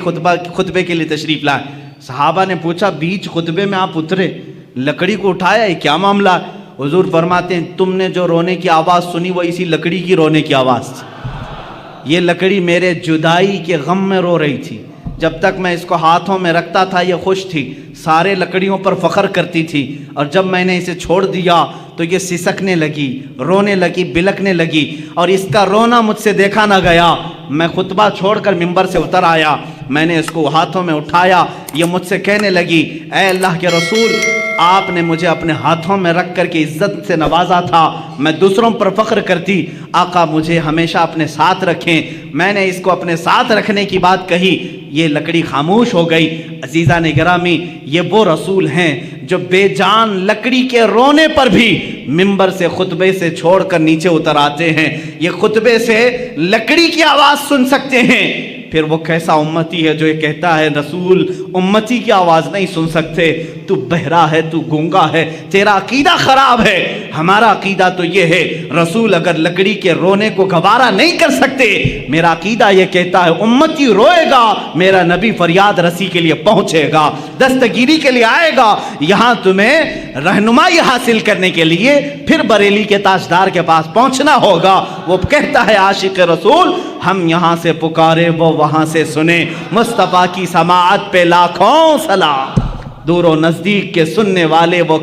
خطبے کے لیے تشریف لائے۔ صحابہ نے پوچھا بیچ خطبے میں آپ اترے، لکڑی کو اٹھایا، یہ کیا معاملہ ہے؟ حضور فرماتے ہیں تم نے جو رونے کی آواز سنی وہ اسی لکڑی کی رونے کی آواز تھی۔ یہ لکڑی میرے جدائی کے غم میں رو رہی تھی، جب تک میں اس کو ہاتھوں میں رکھتا تھا یہ خوش تھی، سارے لکڑیوں پر فخر کرتی تھی، اور جب میں نے اسے چھوڑ دیا تو یہ سسکنے لگی، رونے لگی، بلکنے لگی، اور اس کا رونا مجھ سے دیکھا نہ گیا۔ میں خطبہ چھوڑ کر ممبر سے اتر آیا، میں نے اس کو ہاتھوں میں اٹھایا، یہ مجھ سے کہنے لگی اے اللہ کے رسول، آپ نے مجھے اپنے ہاتھوں میں رکھ کر کے عزت سے نوازا تھا، میں دوسروں پر فخر کرتی، آقا مجھے ہمیشہ اپنے ساتھ رکھیں۔ میں نے اس کو اپنے ساتھ رکھنے کی بات کہی، یہ لکڑی خاموش ہو گئی۔ عزیزان گرامی، یہ وہ رسول ہیں جو بے جان لکڑی کے رونے پر بھی ممبر سے خطبے سے چھوڑ کر نیچے اتر آتے ہیں۔ یہ خطبے سے لکڑی کی آواز سن سکتے ہیں، پھر وہ کیسا امتی ہے جو یہ کہتا ہے رسول امتی کی آواز نہیں سن سکتے، تو بہرا ہے، تو گونگا ہے، تیرا عقیدہ خراب ہے۔ ہمارا عقیدہ تو یہ ہے رسول اگر لکڑی کے رونے کو گوارا نہیں کر سکتے، میرا عقیدہ یہ کہتا ہے امتی روئے گا، میرا نبی فریاد رسی کے لیے پہنچے گا، دستگیری کے لیے آئے گا۔ یہاں تمہیں رہنمائی حاصل کرنے کے لیے پھر بریلی کے تاجدار کے پاس پہنچنا ہوگا۔ وہ کہتا ہے عاشق رسول ہم یہاں سے پکارے وہ وہاں سے سنے، مصطفیٰ کی سماعت پہ لاکھوں سلام، دور و نزدیک کے سننے والے وہ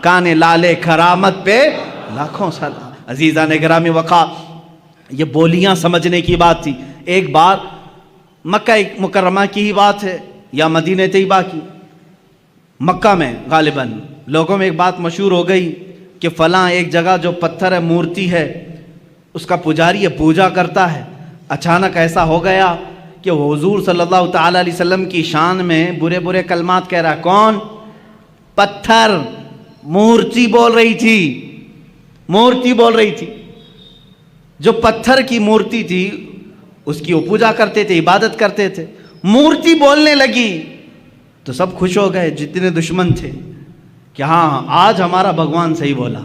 کان لالے کرامت پہ لاکھوں سلام۔ عزیزان گرامی وقار، یہ بولیاں سمجھنے کی بات تھی۔ ایک بار مکہ مکرمہ کی ہی بات ہے یا مدینہ طیبہ کی، مکہ میں غالباً لوگوں میں ایک بات مشہور ہو گئی کہ فلاں ایک جگہ جو پتھر ہے، مورتی ہے، اس کا پجاری یہ پوجا کرتا ہے۔ اچانک ایسا ہو گیا کہ حضور صلی اللہ تعالیٰ علیہ وسلم کی شان میں برے برے کلمات کہہ رہا ہے۔ کون؟ پتھر، مورتی بول رہی تھی، مورتی بول رہی تھی۔ جو پتھر کی مورتی تھی اس کی وہ پوجا کرتے تھے، عبادت کرتے تھے، مورتی بولنے لگی تو سب خوش ہو گئے جتنے دشمن تھے کہ ہاں آج ہمارا بھگوان صحیح بولا،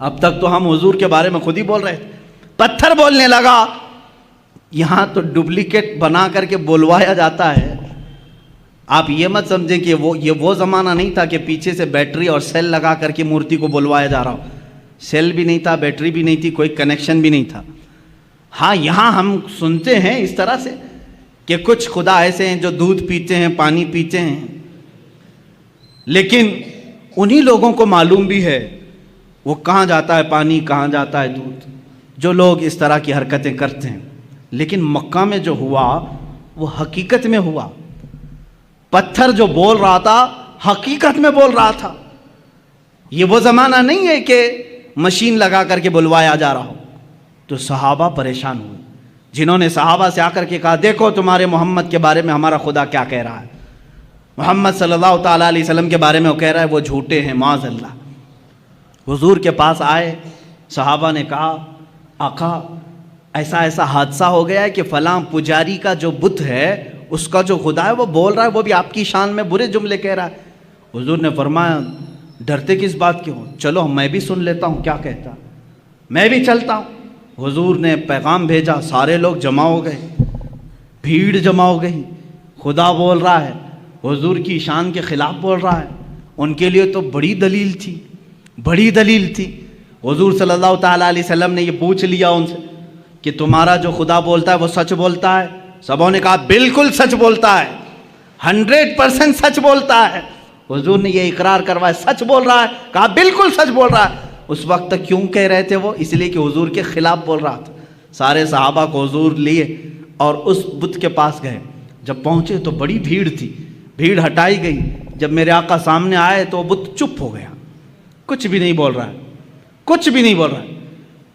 اب تک تو ہم حضور کے بارے میں خود ہی بول رہے تھے۔ پتھر بولنے لگا، یہاں تو ڈپلیکیٹ بنا کر کے بولوایا جاتا ہے۔ آپ یہ مت سمجھیں کہ یہ وہ زمانہ نہیں تھا کہ پیچھے سے بیٹری اور سیل لگا کر کے مورتی کو بلوایا جا رہا ہو۔ سیل بھی نہیں تھا، بیٹری بھی نہیں تھی، کوئی کنیکشن بھی نہیں تھا۔ ہاں یہاں ہم سنتے ہیں اس طرح سے کہ کچھ خدا ایسے ہیں جو دودھ پیتے ہیں، پانی پیتے ہیں، لیکن انہی لوگوں کو معلوم بھی ہے وہ کہاں جاتا ہے پانی، کہاں جاتا ہے دودھ، جو لوگ اس طرح کی حرکتیں کرتے ہیں۔ لیکن مکہ میں جو ہوا وہ حقیقت میں ہوا۔ پتھر جو بول رہا تھا حقیقت میں بول رہا تھا۔ یہ وہ زمانہ نہیں ہے کہ مشین لگا کر کے بلوایا جا رہا ہو۔ تو صحابہ پریشان ہوئے، جنہوں نے صحابہ سے آ کر کے کہا دیکھو تمہارے محمد کے بارے میں ہمارا خدا کیا کہہ رہا ہے۔ محمد صلی اللہ تعالیٰ علیہ وسلم کے بارے میں وہ کہہ رہا ہے وہ جھوٹے ہیں معاذ اللہ۔ حضور کے پاس آئے، صحابہ نے کہا آقا ایسا ایسا حادثہ ہو گیا ہے کہ فلاں پجاری کا جو بت ہے اس کا جو خدا ہے وہ بول رہا ہے، وہ بھی آپ کی شان میں برے جملے کہہ رہا ہے۔ حضور نے فرمایا ڈرتے کس بات کے ہو، چلو میں بھی سن لیتا ہوں کیا کہتا، میں بھی چلتا ہوں۔ حضور نے پیغام بھیجا، سارے لوگ جمع ہو گئے، بھیڑ جمع ہو گئی، خدا بول رہا ہے، حضور کی شان کے خلاف بول رہا ہے۔ ان کے لیے تو بڑی دلیل تھی، بڑی دلیل تھی۔ حضور صلی اللہ تعالیٰ علیہ وسلم نے یہ پوچھ لیا ان سے کہ تمہارا جو خدا بولتا ہے وہ سچ بولتا ہے؟ سبوں نے کہا بالکل سچ بولتا ہے، 100% سچ بولتا ہے۔ حضور نے یہ اقرار کروایا سچ بول رہا ہے، کہا بالکل سچ بول رہا ہے۔ اس وقت تک کیوں کہہ رہے تھے وہ؟ اس لیے کہ حضور کے خلاف بول رہا تھا۔ سارے صحابہ کو حضور لیے اور اس بت کے پاس گئے۔ جب پہنچے تو بڑی بھیڑ تھی، بھیڑ ہٹائی گئی۔ جب میرے آقا سامنے آئے تو وہ بت چپ ہو گیا، کچھ بھی نہیں بول رہا ہے، کچھ بھی نہیں بول رہا ہے،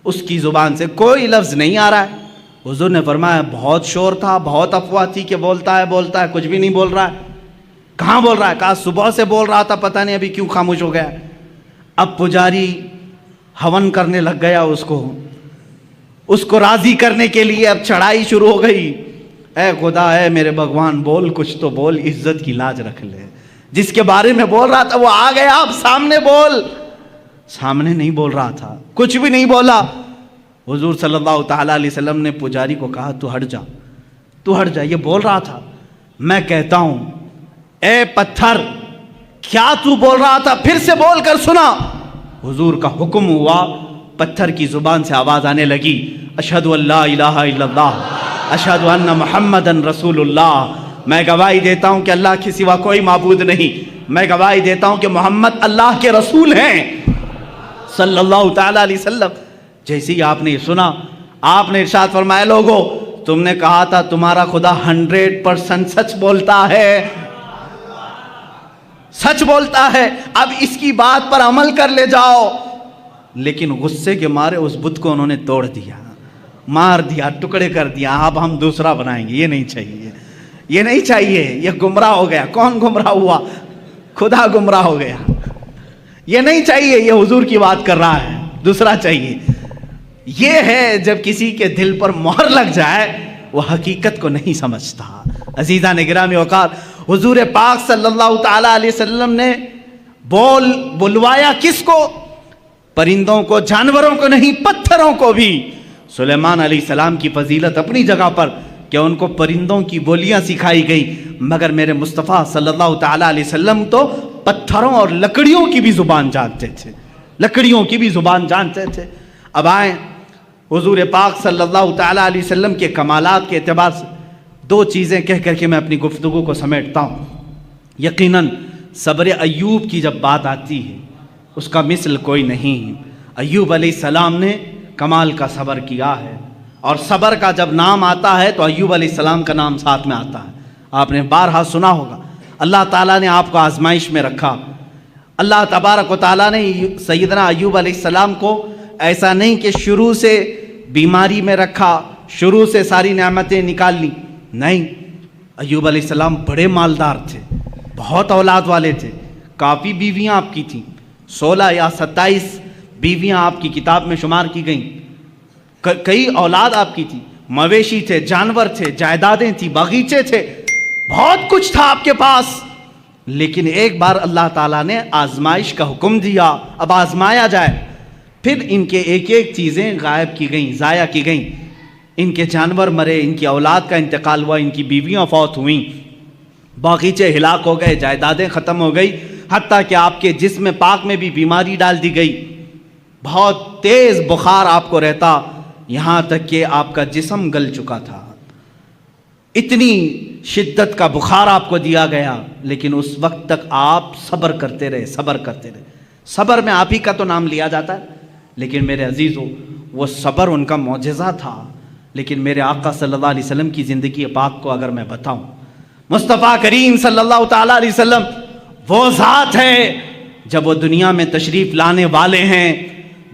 اس کی زبان سے کوئی لفظ نہیں آ رہا ہے۔ حضور نے فرمایا بہت شور تھا، بہت افواہ تھی کہ بولتا ہے، کچھ بھی نہیں بول رہا ہے۔ کہاں بول رہا ہے؟ کہا صبح سے بول رہا تھا، پتہ نہیں ابھی کیوں خاموش ہو گیا۔ اب پجاری ہون کرنے لگ گیا، اس کو راضی کرنے کے لیے اب چڑھائی شروع ہو گئی۔ اے خدا، اے میرے بھگوان، بول کچھ تو بول، عزت کی لاج رکھ لے۔ جس کے بارے میں بول رہا تھا وہ آ گیا، اب سامنے بول۔ سامنے نہیں بول رہا تھا، کچھ بھی نہیں بولا۔ حضور صلی اللہ تعالیٰ علیہ وسلم نے پجاری کو کہا تو ہٹ جا، تو ہٹ جا، یہ بول رہا تھا۔ میں کہتا ہوں اے پتھر، کیا تو بول رہا تھا؟ پھر سے بول کر سنا۔ حضور کا حکم ہوا، پتھر کی زبان سے آواز آنے لگی، اشہد ان لا الہ الا اللہ، اشہد ان محمدن رسول اللہ۔ میں گواہی دیتا ہوں کہ اللہ کے سوا کوئی معبود نہیں، میں گواہی دیتا ہوں کہ محمد اللہ کے رسول ہیں صلی اللہ تعالیٰ علیہ وسلم۔ جیسے ہی آپ نے یہ سنا، آپ نے ارشاد فرمایا لوگو تم نے کہا تھا تمہارا خدا 100% سچ بولتا ہے، سچ بولتا ہے، اب اس کی بات پر عمل کر لے جاؤ۔ لیکن غصے کے مارے اس بت کو انہوں نے توڑ دیا، مار دیا، ٹکڑے کر دیا۔ اب ہم دوسرا بنائیں گے، یہ نہیں چاہیے، یہ نہیں چاہیے، یہ گمراہ ہو گیا۔ کون گمراہ ہوا؟ خدا گمراہ ہو گیا۔ یہ نہیں چاہیے، یہ حضور کی بات کر رہا ہے، دوسرا چاہیے۔ یہ ہے جب کسی کے دل پر مہر لگ جائے وہ حقیقت کو نہیں سمجھتا۔ عزیزان گرامی اوقات، حضور پاک صلی اللہ تعالیٰ علیہ وسلم نے بلوایا کس کو؟ پرندوں کو، جانوروں کو نہیں، پتھروں کو بھی۔ سلیمان علیہ السلام کی فضیلت اپنی جگہ پر کہ ان کو پرندوں کی بولیاں سکھائی گئی، مگر میرے مصطفیٰ صلی اللہ تعالیٰ علیہ وسلم تو پتھروں اور لکڑیوں کی بھی زبان جانتے تھے، لکڑیوں کی بھی زبان جانتے تھے۔ اب آئیں حضور پاک صلی اللہ تعالیٰ علیہ وسلم کے کمالات کے اعتبار سے دو چیزیں کہہ کر کے میں اپنی گفتگو کو سمیٹتا ہوں۔ یقیناً صبر ایوب کی جب بات آتی ہے اس کا مثل کوئی نہیں۔ ایوب علیہ السلام نے کمال کا صبر کیا ہے، اور صبر کا جب نام آتا ہے تو ایوب علیہ السلام کا نام ساتھ میں آتا ہے۔ آپ نے بارہا سنا ہوگا، اللہ تعالیٰ نے آپ کو آزمائش میں رکھا۔ اللہ تبارک و تعالیٰ نے سیدنا ایوب علیہ السلام کو ایسا نہیں کہ شروع سے بیماری میں رکھا، شروع سے ساری نعمتیں نکال لی، نہیں۔ ایوب علیہ السلام بڑے مالدار تھے، بہت اولاد والے تھے، کافی بیویاں آپ کی تھیں، 16 یا 27 بیویاں آپ کی کتاب میں شمار کی گئیں، کئی اولاد آپ کی تھی، مویشی تھے، جانور تھے، جائیدادیں تھیں، باغیچے تھے، بہت کچھ تھا آپ کے پاس۔ لیکن ایک بار اللہ تعالیٰ نے آزمائش کا حکم دیا، اب آزمایا جائے۔ پھر ان کے ایک ایک چیزیں غائب کی گئیں، ضائع کی گئیں، ان کے جانور مرے، ان کی اولاد کا انتقال ہوا، ان کی بیویاں فوت ہوئیں، باغیچے ہلاک ہو گئے، جائیدادیں ختم ہو گئی، حتیٰ کہ آپ کے جسم پاک میں بھی بیماری ڈال دی گئی، بہت تیز بخار آپ کو رہتا، یہاں تک کہ آپ کا جسم گل چکا تھا، اتنی شدت کا بخار آپ کو دیا گیا۔ لیکن اس وقت تک آپ صبر کرتے رہے، صبر کرتے رہے۔ صبر میں آپ ہی کا تو نام لیا جاتا ہے، لیکن میرے عزیزو وہ صبر ان کا معجزہ تھا۔ لیکن میرے آقا صلی اللہ علیہ وسلم کی زندگی پاک کو اگر میں بتاؤں، مصطفیٰ کریم صلی اللہ تعالیٰ علیہ وسلم وہ ذات ہے جب وہ دنیا میں تشریف لانے والے ہیں،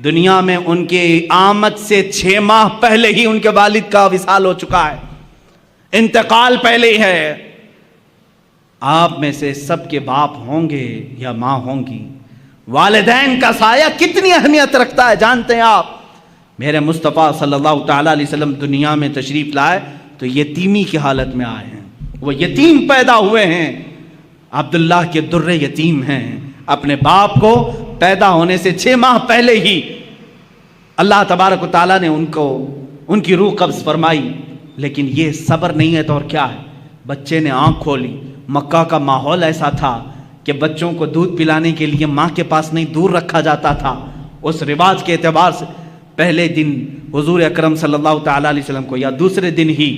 دنیا میں ان کے آمد سے 6 ماہ پہلے ہی ان کے والد کا وصال ہو چکا ہے، انتقال پہلے ہی ہے۔ آپ میں سے سب کے باپ ہوں گے یا ماں ہوں گی، والدین کا سایہ کتنی اہمیت رکھتا ہے جانتے ہیں آپ؟ میرے مصطفیٰ صلی اللہ تعالیٰ علیہ وسلم دنیا میں تشریف لائے تو یتیمی کی حالت میں آئے ہیں، وہ یتیم پیدا ہوئے ہیں، عبداللہ کے در یتیم ہیں، اپنے باپ کو پیدا ہونے سے 6 ماہ پہلے ہی اللہ تبارک و تعالیٰ نے ان کی روح قبض فرمائی، لیکن یہ صبر نہیں ہے تو اور کیا ہے؟ بچے نے آنکھ کھولی۔ مکہ کا ماحول ایسا تھا کہ بچوں کو دودھ پلانے کے لیے ماں کے پاس نہیں، دور رکھا جاتا تھا۔ اس رواج کے اعتبار سے پہلے دن حضور اکرم صلی اللہ تعالیٰ علیہ وسلم کو یا دوسرے دن ہی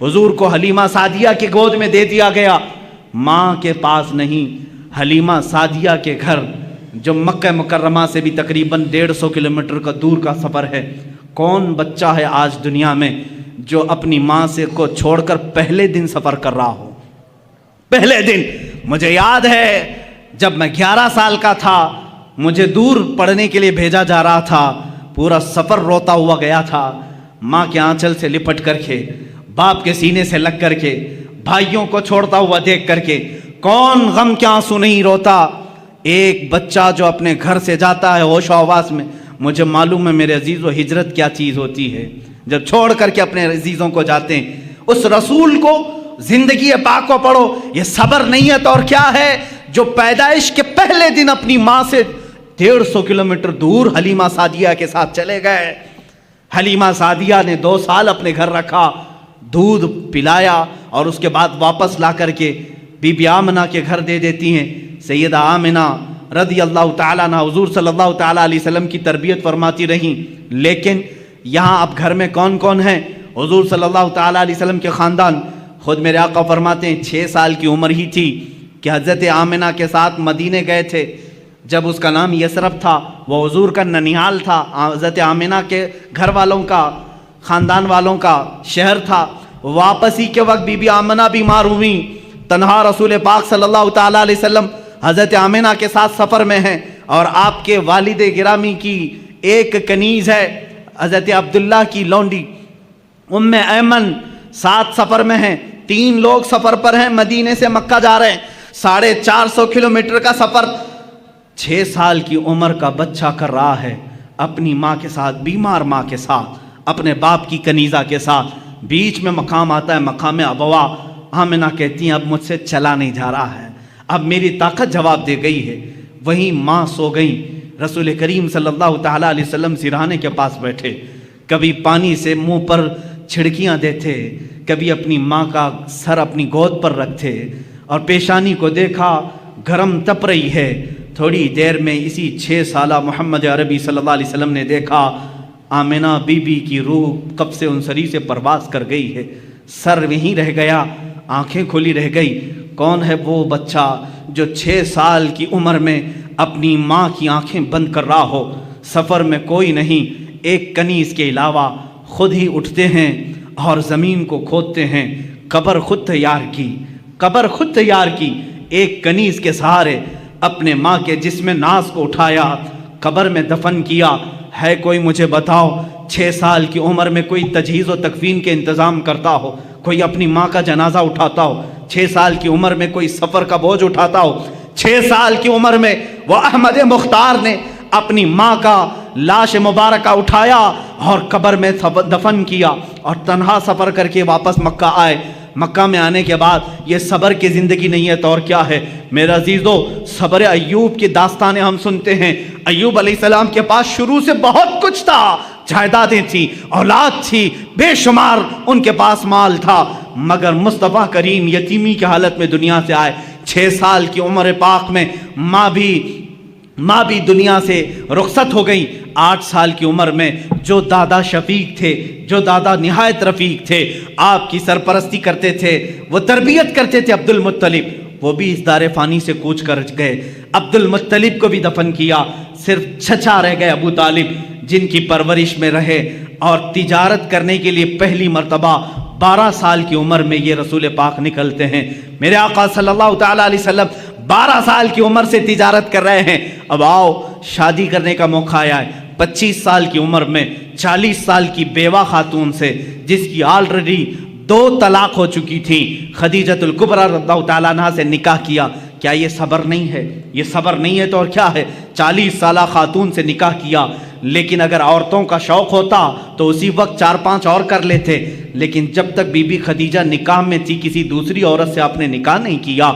حضور کو حلیمہ سعدیہ کی گود میں دے دیا گیا، ماں کے پاس نہیں۔ حلیمہ سعدیہ کے گھر جو مکہ مکرمہ سے بھی تقریباً 150 کلومیٹر کا دور کا سفر ہے، کون بچہ ہے آج دنیا میں جو اپنی ماں سے کو چھوڑ کر پہلے دن سفر کر رہا ہو؟ پہلے دن مجھے یاد ہے جب میں 11 سال کا تھا، مجھے دور پڑھنے کے لیے بھیجا جا رہا تھا، پورا سفر روتا ہوا گیا تھا، ماں کے آنچل سے لپٹ کر کے، باپ کے سینے سے لگ کر کے، بھائیوں کو چھوڑتا ہوا دیکھ کر کے، کون غم کے آنسو نہیں روتا؟ ایک بچہ جو اپنے گھر سے جاتا ہے ہوش و حواس میں، مجھے معلوم ہے میرے عزیز و ہجرت کیا چیز ہوتی ہے، جب چھوڑ کر کے اپنے عزیزوں کو جاتے ہیں۔ اس رسول کو، زندگی پاک کو پڑھو، یہ صبر نہیں ہے تو اور کیا ہے؟ جو پیدائش کے پہلے دن اپنی ماں سے 150 کلومیٹر دور حلیمہ سعدیہ کے ساتھ چلے گئے۔ حلیمہ سعدیہ نے 2 سال اپنے گھر رکھا، دودھ پلایا، اور اس کے بعد واپس لا کر کے بی بی آمنہ کے گھر دے دیتی ہیں۔ سیدہ آمنہ رضی اللہ تعالیٰ عنہ حضور صلی اللہ تعالیٰ علیہ وسلم کی تربیت فرماتی رہیں، لیکن یہاں اب گھر میں کون کون ہیں؟ حضور صلی اللہ تعالیٰ علیہ وسلم کے خاندان۔ خود میرے آقا فرماتے ہیں 6 سال کی عمر ہی تھی کہ حضرت آمنہ کے ساتھ مدینے گئے تھے، جب اس کا نام یثرب تھا، وہ حضور کا ننیال تھا، حضرت آمنہ کے گھر والوں کا، خاندان والوں کا شہر تھا۔ واپسی کے وقت بی بی آمنہ بیمار ہوئیں، تنہا رسول پاک صلی اللہ تعالیٰ علیہ وسلم حضرت آمنہ کے ساتھ سفر میں ہیں، اور آپ کے والد گرامی کی ایک کنیز ہے حضرت عبداللہ کی لونڈی ام ایمن، ساتھ سفر میں ہیں، 3 لوگ سفر پر ہیں، مدینے سے مکہ جا رہے ہیں، 450 کلومیٹر کا سفر 6 سال کی عمر کا بچہ کر رہا ہے اپنی ماں کے ساتھ، بیمار ماں کے ساتھ، اپنے باپ کی کنیزہ کے ساتھ۔ بیچ میں مقام آتا ہے، مقام ابوا۔ آمنہ کہتی ہیں اب مجھ سے چلا نہیں جا رہا ہے، اب میری طاقت جواب دے گئی ہے۔ وہیں ماں سو گئیں، رسول کریم صلی اللہ تعالیٰ علیہ وسلم سرہانے کے پاس بیٹھے، کبھی پانی سے منہ پر چھڑکیاں دیتے، کبھی اپنی ماں کا سر اپنی گود پر رکھتے، اور پیشانی کو دیکھا گرم تپ رہی ہے۔ تھوڑی دیر میں اسی 6 سالہ محمد عربی صلی اللہ علیہ وسلم نے دیکھا آمنہ بی بی کی روح قبض سے انصری سے پرواز کر گئی ہے، سر وہیں رہ گیا، آنکھیں کھلی رہ گئی۔ کون ہے وہ بچہ جو 6 سال کی عمر میں اپنی ماں کی آنکھیں بند کر رہا ہو؟ سفر میں کوئی نہیں، ایک کنیز کے علاوہ خود ہی اٹھتے ہیں اور زمین کو کھودتے ہیں، قبر خود تیار کی، قبر خود تیار کی، ایک کنیز کے سہارے اپنے ماں کے جسم ناز کو اٹھایا، قبر میں دفن کیا۔ ہے کوئی مجھے بتاؤ 6 سال کی عمر میں کوئی تجہیز و تکفین کے انتظام کرتا ہو، کوئی اپنی ماں کا جنازہ اٹھاتا ہو؟ 6 سال کی عمر میں کوئی سفر کا بوجھ اٹھاتا ہو؟ 6 سال کی عمر میں وہ احمد مختار نے اپنی ماں کا لاش مبارکہ اٹھایا اور قبر میں دفن کیا، اور تنہا سفر کر کے واپس مکہ آئے۔ مکہ میں آنے کے بعد یہ صبر کی زندگی نہیں ہے تو اور کیا ہے؟ میرا عزیزو، صبر ایوب کی داستانیں ہم سنتے ہیں۔ ایوب علیہ السلام کے پاس شروع سے بہت کچھ تھا، جائیدادیں تھی، اولاد تھی، بے شمار ان کے پاس مال تھا، مگر مصطفیٰ کریم یتیمی کی حالت میں دنیا سے آئے۔ 6 سال کی عمر پاک میں ماں بھی دنیا سے رخصت ہو گئی۔ 8 سال کی عمر میں جو دادا شفیق تھے، جو دادا نہایت رفیق تھے، آپ کی سرپرستی کرتے تھے، وہ تربیت کرتے تھے، عبد المطلب، وہ بھی اس دار فانی سے کوچ کر گئے۔ عبد المطلب کو بھی دفن کیا، صرف چچا رہ گئے ابو طالب، جن کی پرورش میں رہے، اور تجارت کرنے کے لیے پہلی مرتبہ 12 سال کی عمر میں یہ رسول پاک نکلتے ہیں۔ میرے آقا صلی اللہ تعالیٰ علیہ وسلم 12 سال کی عمر سے تجارت کر رہے ہیں۔ اب آؤ شادی کرنے کا موقع آیا ہے۔ 25 سال کی عمر میں 40 سال کی بیوہ خاتون سے، جس کی آلریڈی 2 طلاق ہو چکی تھی، خدیجۃ الکبریٰ رضی اللہ تعالیٰ عنہا سے نکاح کیا. کیا یہ صبر نہیں ہے؟ یہ صبر نہیں ہے تو اور کیا ہے؟ 40 سالہ خاتون سے نکاح کیا. لیکن اگر عورتوں کا شوق ہوتا تو اسی وقت 4-5 اور کر لیتے. لیکن جب تک بی بی خدیجہ نکاح میں تھی کسی دوسری عورت سے آپ نے نکاح نہیں کیا.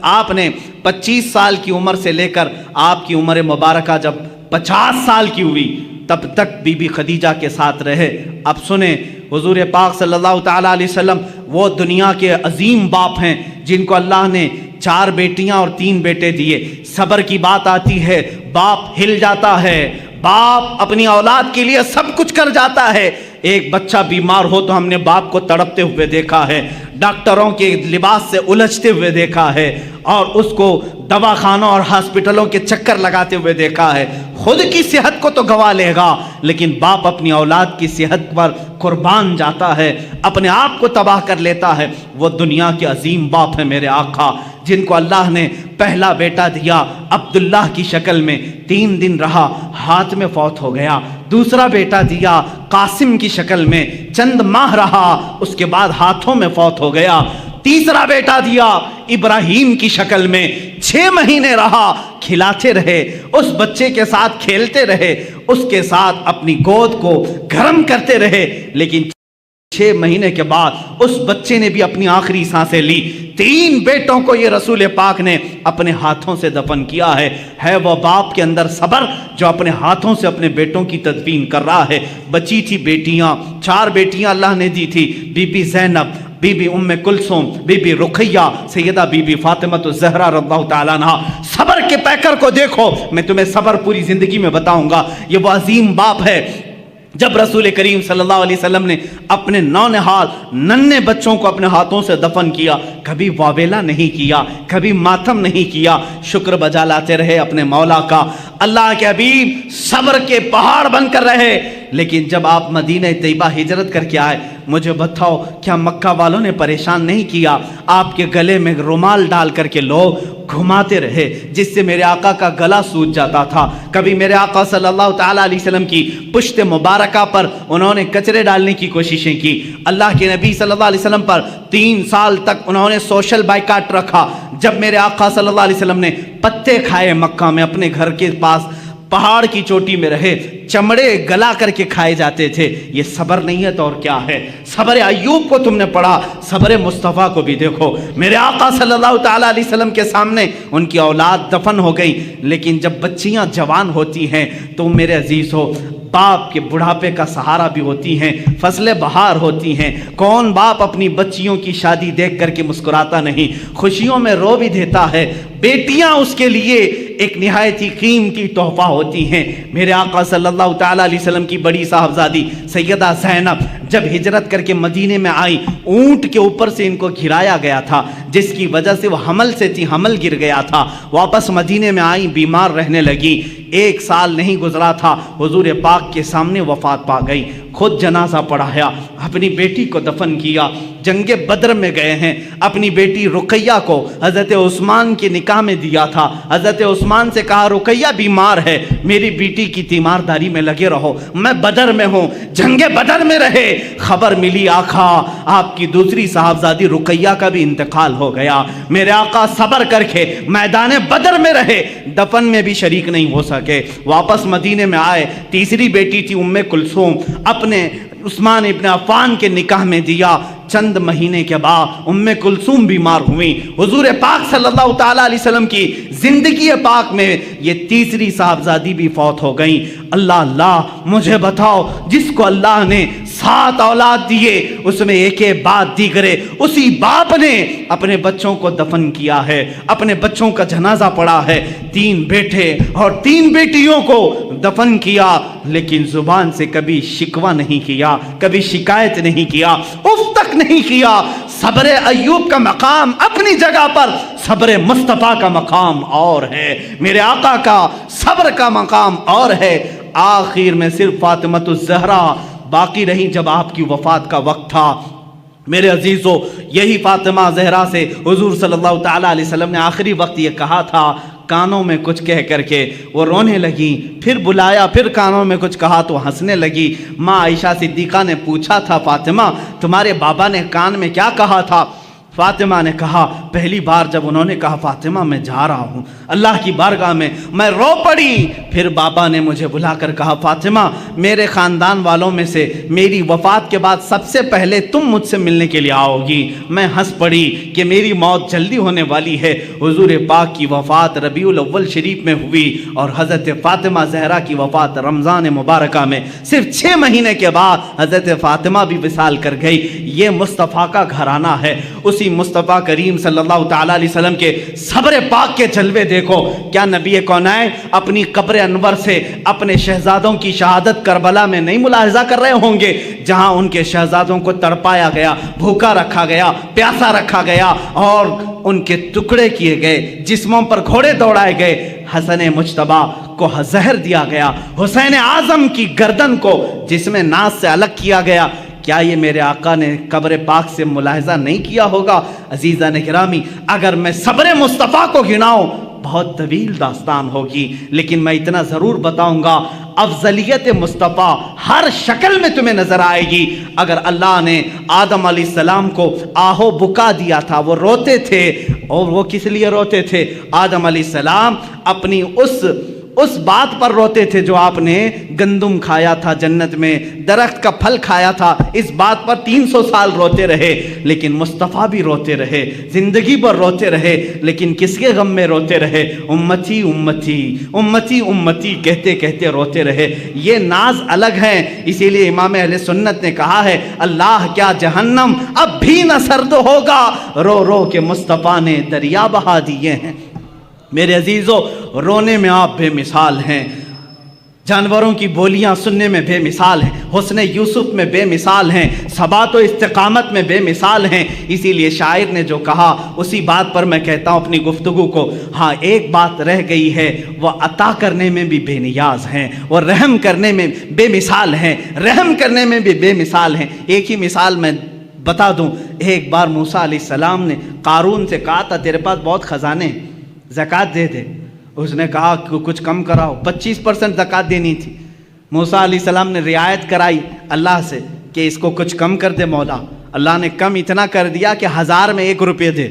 آپ نے 25 سال کی عمر سے لے کر آپ کی عمر مبارکہ جب 50 سال کی ہوئی تب تک بی بی خدیجہ کے ساتھ رہے. اب سنیں، حضور پاک صلی اللہ تعالیٰ علیہ وسلم وہ دنیا کے عظیم باپ ہیں جن کو اللہ نے 4 بیٹیاں اور 3 بیٹے دیے. صبر کی بات آتی ہے باپ ہل جاتا ہے، باپ اپنی اولاد کے لیے سب کچھ کر جاتا ہے. ایک بچہ بیمار ہو تو ہم نے باپ کو تڑپتے ہوئے دیکھا ہے، ڈاکٹروں کے لباس سے الجھتے ہوئے دیکھا ہے، اور اس کو دواخانوں اور ہاسپٹلوں کے چکر لگاتے ہوئے دیکھا ہے. خود کی صحت کو تو گوا لے گا لیکن باپ اپنی اولاد کی صحت پر قربان جاتا ہے، اپنے آپ کو تباہ کر لیتا ہے. وہ دنیا کے عظیم باپ ہیں میرے آقا، جن کو اللہ نے پہلا بیٹا دیا عبداللہ کی شکل میں، 3 دن رہا ہاتھ میں فوت ہو گیا. دوسرا بیٹا دیا قاسم کی شکل میں، چند ماہ رہا اس کے بعد ہاتھوں میں فوت ہو گیا. تیسرا بیٹا دیا ابراہیم کی شکل میں، 6 مہینے رہا، کھلاتے رہے، اس بچے کے ساتھ کھیلتے رہے، اس کے ساتھ اپنی گود کو گرم کرتے رہے. لیکن 6 مہینے کے بعد اس بچے نے بھی اپنی آخری سانسیں لی. 3 بیٹوں کو یہ رسول پاک نے اپنے ہاتھوں سے دفن کیا ہے وہ باپ کے اندر صبر جو اپنے ہاتھوں سے اپنے بیٹوں کی تدفین کر رہا ہے. بچی تھی بیٹیاں، 4 بیٹیاں اللہ نے دی تھی، بی بی زینب، بی بی ام کلثوم، بی بی رقیہ، سیدہ بی بی فاطمہ الزہرا رضی اللہ تعالیٰ عنہا. صبر کے پیکر کو دیکھو، میں تمہیں صبر پوری زندگی میں بتاؤں گا. یہ وہ عظیم باپ ہے. جب رسول کریم صلی اللہ علیہ وسلم نے اپنے نونہال ننھے بچوں کو اپنے ہاتھوں سے دفن کیا، کبھی واویلا نہیں کیا، کبھی ماتم نہیں کیا، شکر بجا لاتے رہے اپنے مولا کا. اللہ کے حبیب صبر کے پہاڑ بن کر رہے. لیکن جب آپ مدینہ طیبہ ہجرت کر کے آئے، مجھے بتاؤ کیا مکہ والوں نے پریشان نہیں کیا؟ آپ کے گلے میں رومال ڈال کر کے لوگ گھماتے رہے جس سے میرے آقا کا گلا سوج جاتا تھا. کبھی میرے آقا صلی اللہ تعالیٰ علیہ وسلم کی پشت مبارکہ پر انہوں نے کچرے ڈالنے کی کوششیں کی. اللہ کے نبی صلی اللہ علیہ وسلم پر 3 سال تک انہوں نے سوشل بائیکاٹ رکھا. جب میرے آقا صلی اللہ علیہ وسلم نے پتے کھائے مکہ میں، اپنے گھر کے پاس پہاڑ کی چوٹی میں رہے، چمڑے گلا کر کے کھائے جاتے تھے. یہ صبر نہیں ہے تو اور کیا ہے؟ صبر ایوب کو تم نے پڑھا، صبر مصطفیٰ کو بھی دیکھو. میرے آقا صلی اللہ تعالیٰ علیہ وسلم کے سامنے ان کی اولاد دفن ہو گئی، لیکن جب بچیاں جوان ہوتی ہیں تو میرے عزیز ہو باپ کے بڑھاپے کا سہارا بھی ہوتی ہیں، فصل بہار ہوتی ہیں. کون باپ اپنی بچیوں کی شادی دیکھ کر کے مسکراتا نہیں، خوشیوں میں رو بھی دیتا ہے. بیٹیاں اس کے لیے ایک نہایت ہی قیمتی تحفہ ہوتی ہیں. میرے آقا صلی اللہ تعالیٰ علیہ وسلم کی بڑی صاحبزادی سیدہ زینب جب ہجرت کر کے مدینے میں آئی، اونٹ کے اوپر سے ان کو گھرایا گیا تھا جس کی وجہ سے وہ حمل سے تھی، حمل گر گیا تھا. واپس مدینے میں آئی، بیمار رہنے لگی. 1 سال نہیں گزرا تھا حضور پاک کے سامنے وفات پا گئی. خود جنازہ پڑھایا، اپنی بیٹی کو دفن کیا. جنگ بدر میں گئے ہیں، اپنی بیٹی رقیہ کو حضرت عثمان کے نکاح میں دیا تھا. حضرت عثمان سے کہا رقیہ بیمار ہے، میری بیٹی کی تیمارداری میں لگے رہو، میں بدر میں ہوں. جنگ بدر میں رہے. خبر ملی آقا آپ کی دوسری صاحبزادی رقیہ کا بھی انتقال ہو گیا. میرے آقا صبر کر کے میدان بدر میں رہے، دفن میں بھی شریک نہیں ہو سکے. واپس مدینے میں آئے، تیسری بیٹی تھی ام کلثوم، اپنے عثمان ابن عفان کے نکاح میں دیا. چند مہینے کے بعد ام کلثوم بیمار ہوئی. حضور پاک صلی اللہ تعالیٰ علیہ وسلم کی زندگی پاک میں یہ تیسری صاحبزادی بھی فوت ہو گئی. اللہ مجھے بتاؤ، جس کو اللہ نے 7 اولاد دیے اس میں ایک بعد دیگرے، اسی باپ نے اپنے بچوں کو دفن کیا ہے، اپنے بچوں کا جنازہ پڑھا ہے. 3 بیٹے اور 3 بیٹیوں کو دفن کیا، لیکن زبان سے کبھی شکوہ نہیں کیا، کبھی شکایت نہیں کیا، اف تک نہیں کیا. صبر ایوب کا مقام اپنی جگہ پر، صبر مصطفیٰ کا مقام اور ہے. میرے آقا کا صبر کا مقام اور ہے. آخر میں صرف فاطمہ الزہرا باقی رہی جب آپ کی وفات کا وقت تھا. میرے عزیزو، یہی فاطمہ زہرا سے حضور صلی اللہ تعالیٰ علیہ وسلم نے آخری وقت یہ کہا تھا، کانوں میں کچھ کہہ کر کے وہ رونے لگی، پھر بلایا، پھر کانوں میں کچھ کہا تو ہنسنے لگی۔ ماں عائشہ صدیقہ نے پوچھا تھا فاطمہ تمہارے بابا نے کان میں کیا کہا تھا؟ فاطمہ نے کہا پہلی بار جب انہوں نے کہا فاطمہ میں جا رہا ہوں اللہ کی بارگاہ میں رو پڑی۔ پھر بابا نے مجھے بلا کر کہا فاطمہ میرے خاندان والوں میں سے میری وفات کے بعد سب سے پہلے تم مجھ سے ملنے کے لیے آؤ گی۔ میں ہنس پڑی کہ میری موت جلدی ہونے والی ہے۔ حضور پاک کی وفات ربیع الاول شریف میں ہوئی اور حضرت فاطمہ زہرا کی وفات رمضان مبارکہ میں، صرف 6 مہینے کے بعد حضرت فاطمہ بھی وصال کر گئی۔ یہ مصطفیٰ کا گھرانہ ہے۔ اسی مصطفیٰ کریم صلی اللہ تعالیٰ علیہ وسلم کے صبر پاک کے جلوے دیکھو۔ کیا نبی کونین اپنی قبر انور سے اپنے شہزادوں کی شہادت کربلا میں نہیں ملاحظہ کر رہے ہوں گے، جہاں ان کے شہزادوں کو تڑپایا گیا، بھوکا رکھا گیا، پیاسا رکھا گیا اور ان کے ٹکڑے کیے گئے، جسموں پر گھوڑے دوڑائے گئے، حسن مجتبیٰ کو زہر دیا گیا، حسین اعظم کی گردن کو جسم ناز سے الگ کیا گیا۔ کیا یہ میرے آقا نے قبر پاک سے ملاحظہ نہیں کیا ہوگا؟ عزیزان گرامی، اگر میں صبر مصطفیٰ کو گناؤں بہت طویل داستان ہوگی، لیکن میں اتنا ضرور بتاؤں گا افضلیت مصطفیٰ ہر شکل میں تمہیں نظر آئے گی۔ اگر اللہ نے آدم علیہ السلام کو آہو بکا دیا تھا، وہ روتے تھے، اور وہ کس لیے روتے تھے؟ آدم علیہ السلام اپنی اس بات پر روتے تھے جو آپ نے گندم کھایا تھا جنت میں، درخت کا پھل کھایا تھا، اس بات پر 300 سال روتے رہے، لیکن مصطفیٰ بھی روتے رہے، زندگی پر روتے رہے، لیکن کس کے غم میں روتے رہے؟ امتی امتی امتی امتی کہتے کہتے روتے رہے۔ یہ ناز الگ ہیں، اسی لیے امام اہل سنت نے کہا ہے اللہ کیا جہنم اب بھی نہ سرد ہوگا، رو رو کے مصطفیٰ نے دریا بہا دیے ہیں۔ میرے عزیزو، رونے میں آپ بے مثال ہیں، جانوروں کی بولیاں سننے میں بے مثال ہیں، حسن یوسف میں بے مثال ہیں، ثبات و استقامت میں بے مثال ہیں۔ اسی لیے شاعر نے جو کہا اسی بات پر میں کہتا ہوں اپنی گفتگو کو، ہاں ایک بات رہ گئی ہے، وہ عطا کرنے میں بھی بے نیاز ہیں، وہ رحم کرنے میں بے مثال ہیں، رحم کرنے میں بھی بے مثال ہیں۔ ایک ہی مثال میں بتا دوں، ایک بار موسیٰ علیہ السلام نے قارون سے کہا تھا تیرے پاس بہت خزانے، زکوٰۃ دے دے۔ اس نے کہا کہ کچھ کم کراؤ، 25% زکوٰۃ دینی تھی۔ موسیٰ علیہ السلام نے رعایت کرائی اللہ سے کہ اس کو کچھ کم کر دے مولا۔ اللہ نے کم اتنا کر دیا کہ 1000 میں 1 روپے دے۔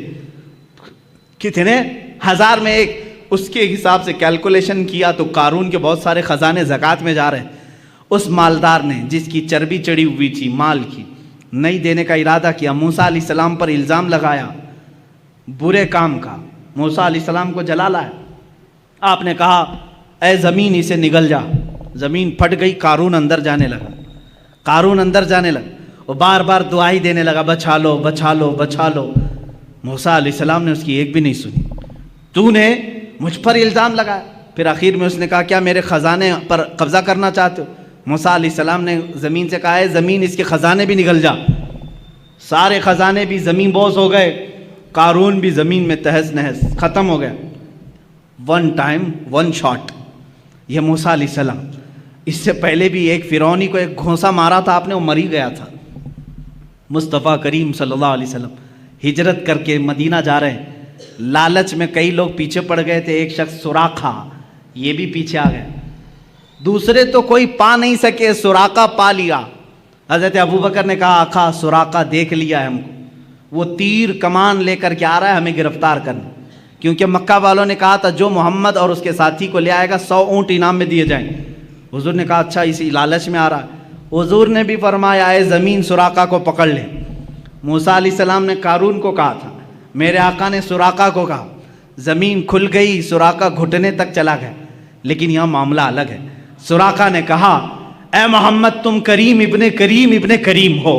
کتنے؟ 1000 میں 1۔ اس کے حساب سے کیلکولیشن کیا تو قارون کے بہت سارے خزانے زکوٰۃ میں جا رہے ہیں۔ اس مالدار نے جس کی چربی چڑھی ہوئی تھی مال کی، نہیں دینے کا ارادہ کیا، موسیٰ علیہ السلام پر الزام لگایا برے کام کا، موسیٰ علیہ السلام کو جلا لایا۔ آپ نے کہا اے زمین اسے نگل جا، زمین پھٹ گئی، قارون اندر جانے لگا، قارون اندر جانے لگا، وہ بار بار دعائی دینے لگا بچا لو بچا لو بچا لو۔ موسیٰ علیہ السلام نے اس کی ایک بھی نہیں سنی، تو نے مجھ پر الزام لگایا۔ پھر آخر میں اس نے کہا کیا میرے خزانے پر قبضہ کرنا چاہتے ہو؟ موسیٰ علیہ السلام نے زمین سے کہا ہے زمین اس کے خزانے بھی نگل جا۔ سارے خزانے بھی زمین بوس ہو گئے، قارون بھی زمین میں تہس نہس ختم ہو گیا۔ ون ٹائم ون شاٹ، یہ موسیٰ علیہ السلام۔ اس سے پہلے بھی ایک فرعونی کو ایک گھونسا مارا تھا آپ نے، وہ مر ہی گیا تھا۔ مصطفیٰ کریم صلی اللہ علیہ وسلم ہجرت کر کے مدینہ جا رہے ہیں، لالچ میں کئی لوگ پیچھے پڑ گئے تھے، ایک شخص سراقہ یہ بھی پیچھے آ گیا، دوسرے تو کوئی پا نہیں سکے، سراقہ پا لیا۔ حضرت ابوبکر نے کہا آقا سراقہ دیکھ لیا ہے ہم کو، وہ تیر کمان لے کر کے آ رہا ہے ہمیں گرفتار کرنا، کیونکہ مکہ والوں نے کہا تھا جو محمد اور اس کے ساتھی کو لے آئے گا 100 اونٹ انعام میں دیے جائیں۔ حضور نے کہا اچھا اسی لالچ میں آ رہا ہے۔ حضور نے بھی فرمایا اے زمین سراقہ کو پکڑ لے۔ موسیٰ علیہ السلام نے قارون کو کہا تھا، میرے آقا نے سراقہ کو کہا، زمین کھل گئی، سراقہ گھٹنے تک چلا گیا، لیکن یہاں معاملہ الگ ہے۔ سراقہ نے کہا اے محمد تم کریم ابن کریم ابن کریم ہو،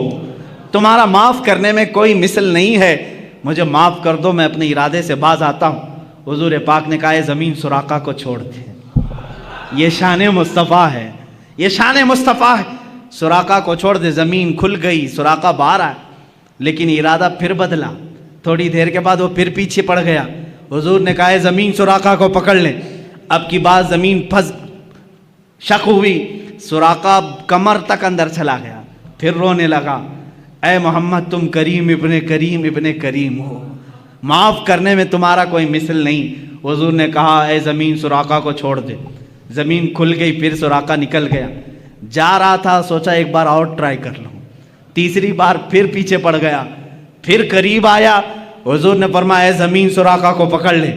تمہارا معاف کرنے میں کوئی مثل نہیں ہے، مجھے معاف کر دو، میں اپنے ارادے سے باز آتا ہوں۔ حضور پاک نے کہا اے زمین سراقہ کو چھوڑ دے، یہ شان مصطفیٰ ہے، یہ شان مصطفیٰ ہے، سراقہ کو چھوڑ دے۔ زمین کھل گئی، سراقہ باہر آیا، لیکن ارادہ پھر بدلا، تھوڑی دیر کے بعد وہ پھر پیچھے پڑ گیا۔ حضور نے کہا اے زمین سراقہ کو پکڑ لے۔ اب کی بات زمین پھنس شک ہوئی، سراقہ کمر تک اندر چلا گیا، پھر رونے لگا اے محمد تم کریم ابن کریم ابن کریم ہو، معاف کرنے میں تمہارا کوئی مثل نہیں۔ حضور نے کہا اے زمین سراقہ کو چھوڑ دے. زمین کھل گئی, پھر سراقہ نکل گیا. جا رہا تھا, سوچا ایک بار اور ٹرائی کر لوں. تیسری بار پھر پیچھے پڑ گیا, پھر قریب آیا. حضور نے فرمایا اے زمین سراقہ کو پکڑ لے.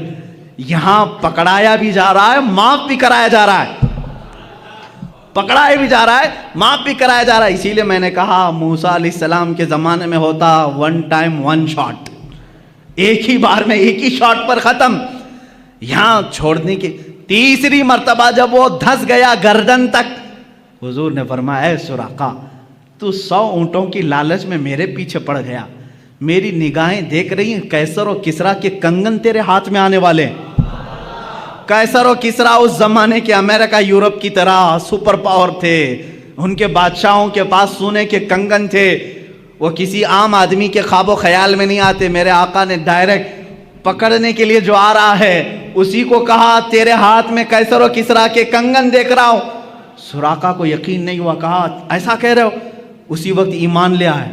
یہاں پکڑایا بھی جا رہا ہے, معاف بھی کرایا جا رہا ہے. پکڑایا بھی جا رہا ہے, معاف بھی کرایا جا رہا ہے. اسی لیے میں نے کہا موسیٰ علیہ السلام کے زمانے میں ہوتا ون ٹائم ون شاٹ, ایک ہی بار میں ایک ہی شاٹ پر ختم. یہاں چھوڑنے کی تیسری مرتبہ جب وہ دھس گیا گردن تک, حضور نے فرمایا اے سراقہ تو 100 اونٹوں کی لالچ میں میرے پیچھے پڑ گیا. میری نگاہیں دیکھ رہی ہیں قیصر و کسریٰ کے کنگن تیرے ہاتھ میں آنے والے ہیں. قیصر و کسریٰ اس زمانے کے امریکہ یورپ کی طرح سپر پاور تھے. ان کے بادشاہوں کے پاس سونے کے کنگن تھے. وہ کسی عام آدمی کے خواب و خیال میں نہیں آتے. میرے آقا نے ڈائریکٹ پکڑنے کے لیے جو آ رہا ہے اسی کو کہا تیرے ہاتھ میں قیصر و کسریٰ کے کنگن دیکھ رہا ہوں. سراقہ کو یقین نہیں ہوا, کہا ایسا کہہ رہے ہو؟ اسی وقت ایمان لے آئے.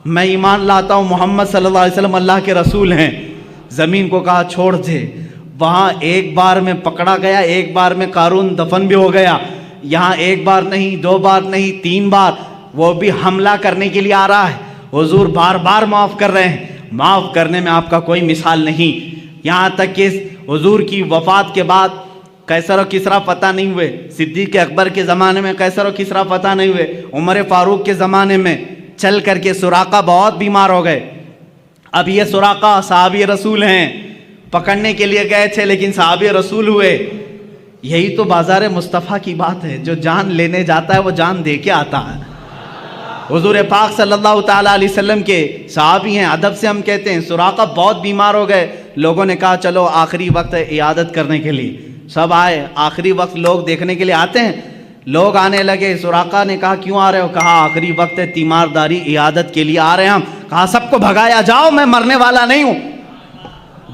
میں ایمان لاتا ہوں محمد صلی اللہ علیہ وسلم اللہ کے رسول ہیں. زمین کو کہا چھوڑ دے. وہاں ایک بار میں پکڑا گیا, ایک بار میں قارون دفن بھی ہو گیا. یہاں ایک بار نہیں, 2 بار نہیں, 3 بار. وہ بھی حملہ کرنے کے لیے آ رہا ہے. حضور بار بار معاف کر رہے ہیں. معاف کرنے میں آپ کا کوئی مثال نہیں. یہاں تک کہ حضور کی وفات کے بعد قیصر و کسریٰ پتہ نہیں ہوئے. صدیق اکبر کے زمانے میں قیصر و کسریٰ پتہ نہیں ہوئے. عمر فاروق کے زمانے میں چل کر کے سراقہ بہت بیمار ہو گئے. اب یہ سراقہ صحابی رسول ہیں, پکڑنے کے لیے گئے تھے لیکن صحابی رسول ہوئے. یہی تو بازار مصطفیٰ کی بات ہے, جو جان لینے جاتا ہے وہ جان دے کے آتا ہے. حضور پاک صلی اللہ تعالیٰ علیہ وسلم کے صحابی ہیں. ادب سے ہم کہتے ہیں سراقہ بہت بیمار ہو گئے. لوگوں نے کہا چلو آخری وقت عیادت کرنے کے لیے. سب آئے. آخری وقت لوگ دیکھنے کے لیے آتے ہیں. لوگ آنے لگے. سراقہ نے کہا کیوں آ رہے ہو؟ کہا آخری وقت تیمارداری عیادت کے لیے آ رہے ہیں ہم. کہا سب کو بھگایا, جاؤ میں مرنے والا نہیں ہوں,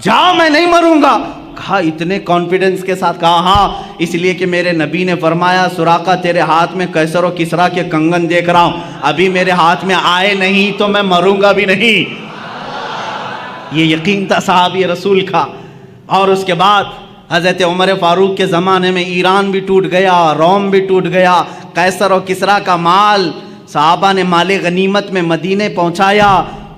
جاؤ میں نہیں مروں گا. کہا اتنے کانفیڈنس کے ساتھ, کہا ہاں اس لیے کہ میرے نبی نے فرمایا سراقہ تیرے ہاتھ میں قیصر و کسریٰ کے کنگن دیکھ رہا ہوں, ابھی میرے ہاتھ میں آئے نہیں تو میں مروں گا بھی نہیں. یہ یقین تھا صحابی رسول کا. اور اس کے بعد حضرت عمر فاروق کے زمانے میں ایران بھی ٹوٹ گیا, روم بھی ٹوٹ گیا. قیصر و کسریٰ کا مال صحابہ نے مال غنیمت میں مدینے پہنچایا.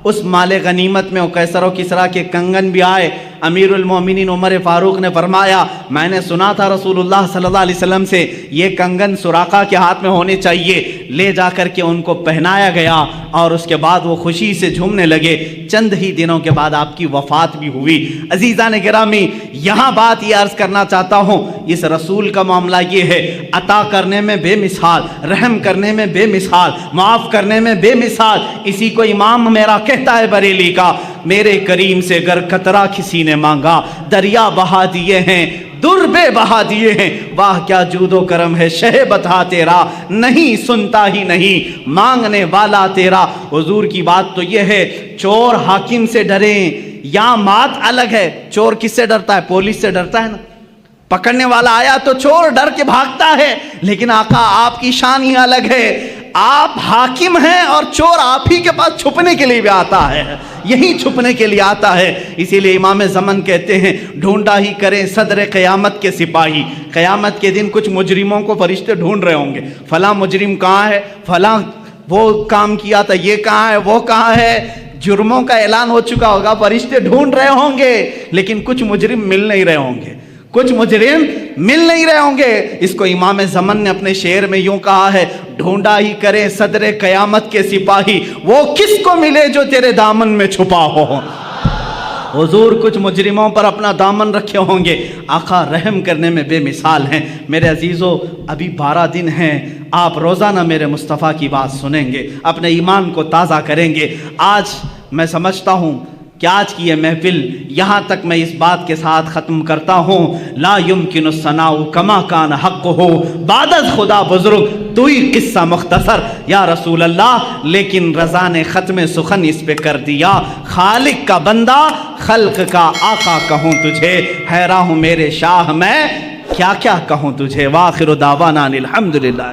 اس مال غنیمت میں قیصر و کسریٰ کے کنگن بھی آئے. امیر المومنین عمر فاروق نے فرمایا میں نے سنا تھا رسول اللہ صلی اللہ علیہ وسلم سے یہ کنگن سراقہ کے ہاتھ میں ہونے چاہیے. لے جا کر کے ان کو پہنایا گیا اور اس کے بعد وہ خوشی سے جھومنے لگے. چند ہی دنوں کے بعد آپ کی وفات بھی ہوئی. عزیزان گرامی, یہاں بات یہ عرض کرنا چاہتا ہوں, اس رسول کا معاملہ یہ ہے عطا کرنے میں بے مثال, رحم کرنے میں بے مثال, معاف کرنے میں بے مثال. اسی کو امام میرا کہتا ہے بریلی کا, میرے کریم سے گر قطرہ کسی نے مانگا دریا بہا دیے ہیں, در بے بہا دیے ہیں. واہ کیا جود و کرم ہے شہ بتا تیرا, نہیں سنتا ہی نہیں مانگنے والا تیرا. حضور کی بات تو یہ ہے چور حاکم سے ڈریں, یہاں بات الگ ہے. چور کس سے ڈرتا ہے؟ پولیس سے ڈرتا ہے نا. پکڑنے والا آیا تو چور ڈر کے بھاگتا ہے, لیکن آقا آپ کی شان ہی الگ ہے. آپ حاکم ہیں اور چور آپ ہی کے پاس چھپنے کے لیے بھی آتا ہے, یہی چھپنے کے لیے آتا ہے. اسی لیے امام زمن کہتے ہیں ڈھونڈا ہی کریں صدر قیامت کے سپاہی. قیامت کے دن کچھ مجرموں کو فرشتے ڈھونڈ رہے ہوں گے, فلاں مجرم کہاں ہے, فلاں وہ کام کیا تھا, یہ کہاں ہے, وہ کہاں ہے. جرموں کا اعلان ہو چکا ہوگا, فرشتے ڈھونڈ رہے ہوں گے, لیکن کچھ مجرم مل نہیں رہے ہوں گے, کچھ مجرم مل نہیں رہے ہوں گے. اس کو امام زمن نے اپنے شعر میں یوں کہا ہے ڈھونڈا ہی کرے صدر قیامت کے سپاہی, وہ کس کو ملے جو تیرے دامن میں چھپا ہو. حضور کچھ مجرموں پر اپنا دامن رکھے ہوں گے. آقا رحم کرنے میں بے مثال ہیں. میرے عزیزو ابھی 12 دن ہیں, آپ روزانہ میرے مصطفیٰ کی بات سنیں گے, اپنے ایمان کو تازہ کریں گے. آج میں سمجھتا ہوں کہ آج کی یہ محفل یہاں تک میں اس بات کے ساتھ ختم کرتا ہوں, لا یمکن الثناء کما کان حق ہو بعد از خدا بزرگ تو ہی قصہ مختصر یا رسول اللہ. لیکن رضا نے ختم سخن اس پہ کر دیا, خالق کا بندہ خلق کا آقا کہوں تجھے, حیران ہوں میرے شاہ میں کیا کیا کہوں تجھے. وآخر دعوانا الحمدللہ.